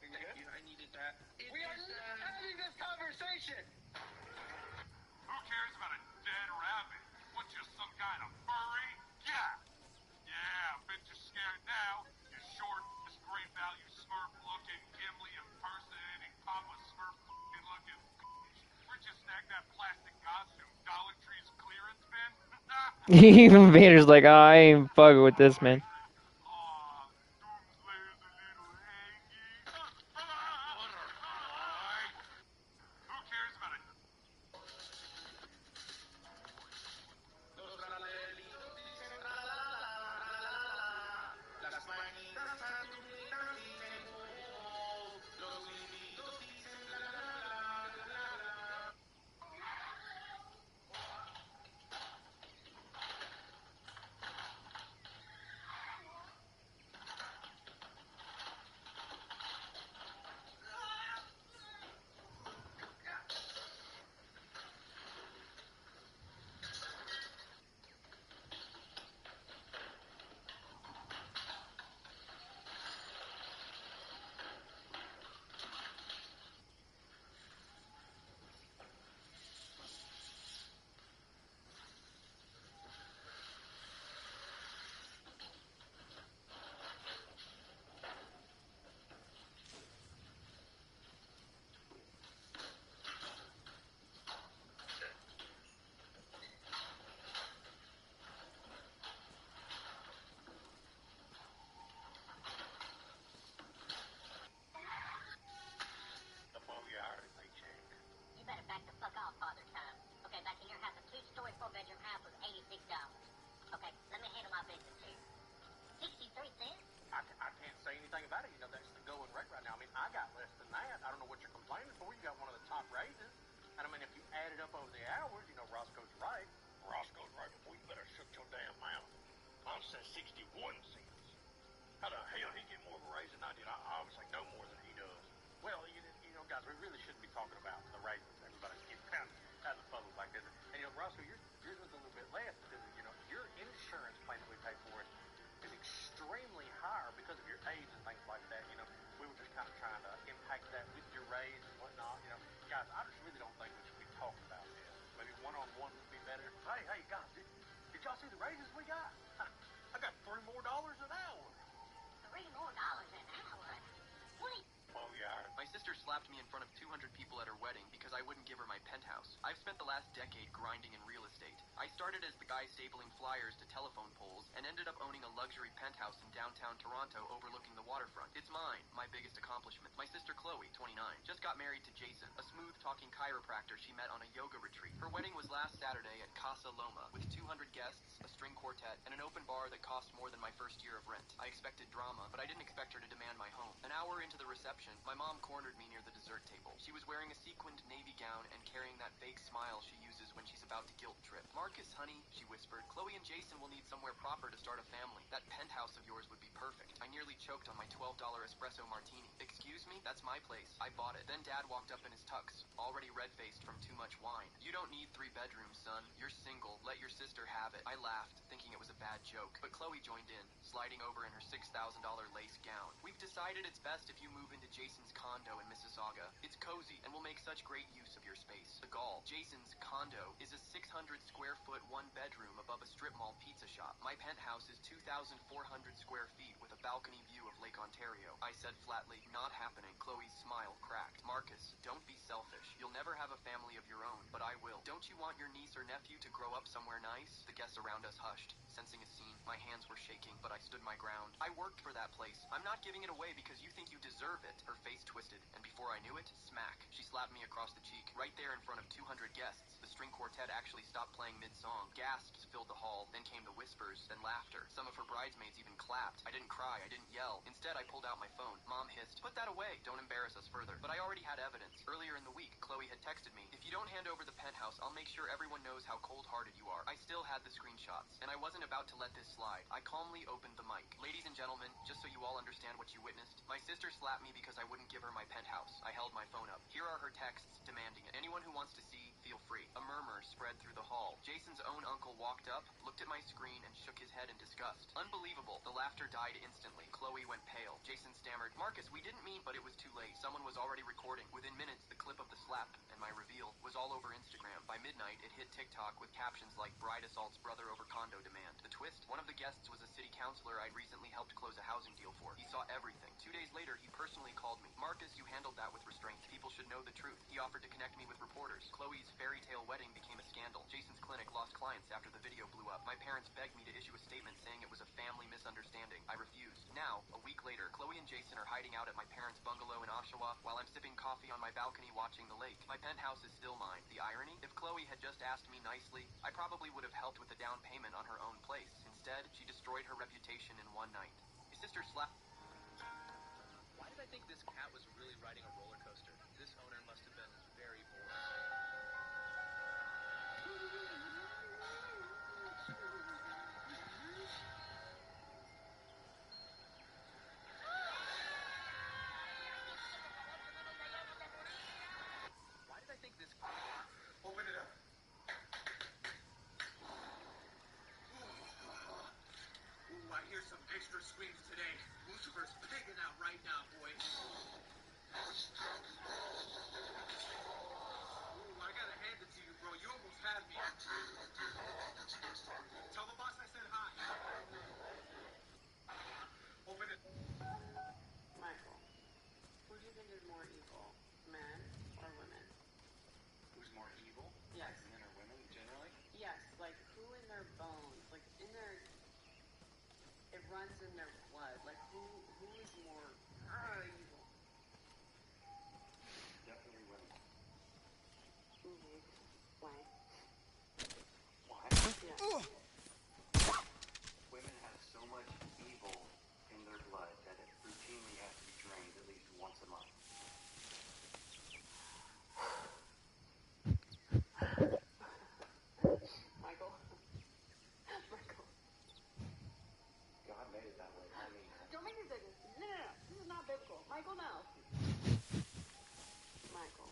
Thank you, I needed that. We are not having this conversation! Who cares about a dead rabbit? What, just some kind of furry? Yeah! Yeah, I bet you're scared now. You short, great value Smurf-looking, Gimli impersonating Papa Smurf-looking. Where'd you snag that plastic costume? Dollar Tree's clearance bin? Even Vader's like, I ain't fucking with this, man. You better back the fuck off, Father Time. Okay, back in your house, a 2-story, 4-bedroom house was $86. Okay, let me handle my business here. 63 cents? I can't say anything about it. You know, that's the going rate right now. I mean, I got less than that. I don't know what you're complaining for. You got one of the top raises. And I mean, if you add it up over the hours, you know, Roscoe's right. Roscoe's right, but you better shut your damn mouth. Mom says 61 cents. How the hell he get more of a raise than I did? I obviously know more than he does. Well, you know, guys, we really shouldn't be talking about the raises. Everybody's getting kind of out of the public like this. And, you know, Roscoe, yours was a little bit less because, you know, your insurance plan that we pay for is extremely higher because of your age and things like that. You know, we were just kind of trying to impact that with your raise and whatnot. You know, guys, I just really don't think we should be talking about this. Maybe one-on-one would be better. Hey, guys, did y'all see the raises we got? I got $3 more an hour. $3 more an hour? 20. My sister slapped me in front of 200 people at her wedding because I I wouldn't give her my penthouse. I've spent the last decade grinding in real estate. I started as the guy stapling flyers to telephone poles and ended up owning a luxury penthouse in downtown Toronto overlooking the waterfront. It's mine, my biggest accomplishment. My sister Chloe, 29, just got married to Jason, a smooth-talking chiropractor she met on a yoga retreat. Her wedding was last Saturday at Casa Loma, with 200 guests, a string quartet, and an open bar that cost more than my first year of rent. I expected drama, but I didn't expect her to demand my home. An hour into the reception, my mom cornered me near the dessert table. She was wearing a sequined navy gown and carrying that fake smile she uses when she's about to guilt trip. Marcus, honey, she whispered, Chloe and Jason will need somewhere proper to start a family. That penthouse of yours would be perfect. I nearly choked on my $12 espresso martini. Excuse me? That's my place. I bought it. Then Dad walked up in his tux, already red-faced from too much wine. You don't need 3 bedrooms, son. You're single. Let your sister have it. I laughed, thinking it was a bad joke. But Chloe joined in, sliding over in her $6,000 lace gown. We've decided it's best if you move into Jason's condo in Mississauga. It's cozy and will make such great use of your space. The gall. Jason's condo is a 600-square-foot, 1-bedroom above a strip mall pizza shop. My penthouse is 2,400 square feet with a balcony view of Lake Ontario. I said flatly, not happening. Chloe's smile cracked. Marcus, don't be selfish. You'll never have a family of your own, but I will. Don't you want your niece or nephew to grow up somewhere nice? The guests around us hushed, sensing a scene. My hands were shaking, but I stood my ground. I worked for that place. I'm not giving it away because you think you deserve it. Her face twisted, and before I knew it, smack. She slapped me across the cheek, right there in front of 200 guests. The string quartet actually stopped playing mid-song. Gasps filled the hall, then came the whispers, then laughter. Some of her bridesmaids even clapped. I didn't cry, I didn't yell. Instead, I pulled out my phone. Mom hissed, put that away. Don't embarrass us further. But I already had evidence. Earlier in the week, Chloe had texted me, if you don't hand over the penthouse, I'll make sure everyone knows how cold-hearted you are. I still had the screenshots, and I wasn't about to let this slide. I calmly opened the mic. Ladies and gentlemen, just so you all understand what you witnessed, my sister slapped me because I wouldn't give her my penthouse. I held my phone up. Here are her texts demanding it. Anyone who wants to see, feel free. A murmur spread through the hall. Jason's own uncle walked up, looked at my screen, and shook his head in disgust. Unbelievable. The laughter died instantly. Chloe went pale. Jason stammered, Marcus, we didn't mean, but it was too late. Someone was already recording. Within minutes, the clip of the slap and my reveal was all over Instagram. By midnight, it hit TikTok with captions like bride assaults brother over condo demand. The twist? One of the guests was a city councilor I'd recently helped close a housing deal for. He saw everything. 2 days later, he personally called me. Marcus, you handled that with restraint. People should know the truth. He offered to connect me with reporters. Chloe's fairy tale wedding became a scandal. Jason's clinic lost clients after the video blew up. My parents begged me to issue a statement saying it was a family misunderstanding. I refused. Now, a week later, Chloe and Jason are hiding out at my parents' bungalow in Oshawa while I'm sipping coffee on my balcony watching the lake. My penthouse is still mine. The irony? If Chloe had just asked me nicely, I probably would have helped with the down payment on her own place. Instead, she destroyed her reputation in one night. My sister slapped... Why did I think this cat was really riding a roller coaster? This owner must have been very bored. Why did I think this... Open it up. Ooh, I hear some extra screams today. Lucifer's pigging out right now, boy. Ooh, I gotta hand it to you, bro. You almost had me. Tell the boss I said hi. Open it. Michael, who do you think is more evil, men or women? Who's more evil? Yes. Men or women, generally? Yes, like who in their bones, like in their, it runs in their blood. Like who is more evil? Definitely women. Why? Why? Yeah. Women have so much evil in their blood that it routinely has to be drained at least once a month. Michael. Michael. God made it that way. I mean, Don't make me say this. No. This is not biblical. Michael, no. Michael,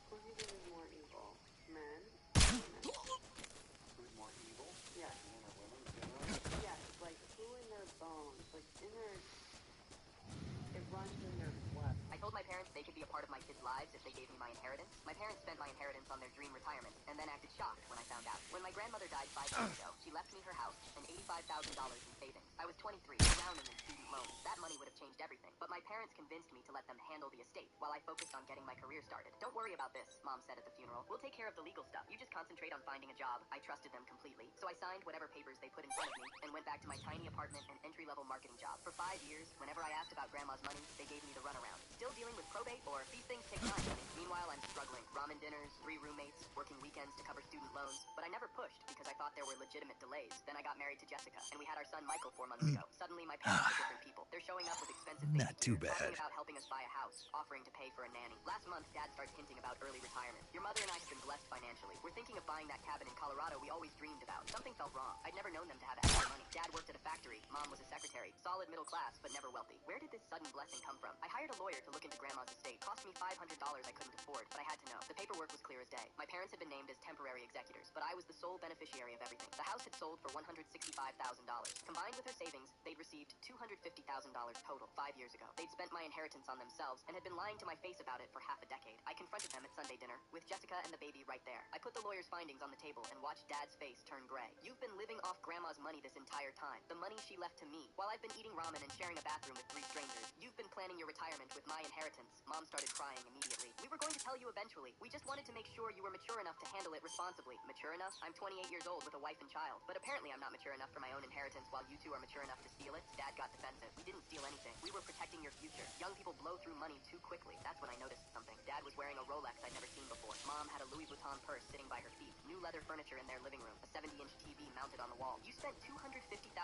who do you think is more evil, men or women? who's more evil? Yes. Men or women, generally? Yes, like who in their bones, like in their, it runs in their blood. I told my parents they could be a part of my kids' lives if they gave me my inheritance. My parents spent my inheritance on their dream retirement, and then acted shocked when I found out. When my grandmother died 5 years ago, she left me her house and $85,000 in savings. I was 23, drowning in student loans. That money would have changed everything, but my parents convinced me to let them handle the estate. While I I focused on getting my career started. Don't worry about this, Mom said at the funeral. We'll take care of the legal stuff. You just concentrate on finding a job. I trusted them completely. So I signed whatever papers they put in front of me and went back to my tiny apartment and entry-level marketing job. For 5 years, whenever I asked about Grandma's money, they gave me the runaround. Still dealing with probate or these things take time, honey. Meanwhile, I'm struggling. Ramen dinners, 3 roommates, working weekends to cover student loans. But I never pushed because I thought there were legitimate delays. Then I got married to Jessica, and we had our son Michael 4 months ago. Suddenly, my parents are different people. They're showing up with expensive Not too babysitters, bad. talking about helping us buy a house, offering to pay for a nanny. Last month, Dad started hinting about early retirement. Your mother and I have been blessed financially. We're thinking of buying that cabin in Colorado we always dreamed about. Something felt wrong. I'd never known them to have extra money. Dad worked at a factory. Mom was a secretary. Solid middle class, but never wealthy. Where did this sudden blessing come from? I hired a lawyer to look into Grandma's estate. Cost me $500 I couldn't afford, but I had to know. The paperwork was clear as day. My parents had been named as temporary executors, but I was the sole beneficiary of everything. The house had sold for $165,000. Combined with her savings, they'd received $250,000 total 5 years ago. They'd spent my inheritance on themselves and had been lying to my face about it for half a decade. I confronted them at Sunday dinner, with Jessica and the baby right there. I put the lawyer's findings on the table and watched Dad's face turn gray. You've been living off Grandma's money this entire time. The money she left to me. While I've been eating ramen and sharing a bathroom with 3 strangers, you've been planning your retirement with my inheritance. Mom started crying immediately. We were going to tell you eventually. We just wanted to make sure you were mature enough to handle it responsibly. Mature enough? I'm 28 years old with a wife and child. But apparently I'm not mature enough for my own inheritance while you two are mature enough to steal it. Dad got defensive. We didn't steal anything. We were protecting your future. Young people blow through money too quickly. That's when I noticed something. Dad was wearing a Rolex I'd never seen before. Mom had a Louis Vuitton purse sitting by her feet. New leather furniture in their living room. A 70-inch TV mounted on the wall. You spent $250,000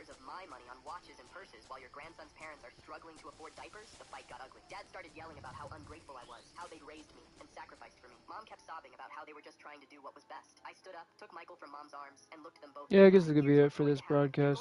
of my money on watches and purses while your grandson's parents are struggling to afford diapers? The fight got ugly. Dad started yelling about how ungrateful I was, how they'd raised me and sacrificed for me. Mom kept sobbing about how they were just trying to do what was best. I stood up, took Michael from Mom's arms, and looked them both. Yeah, I guess that could be it for this broadcast.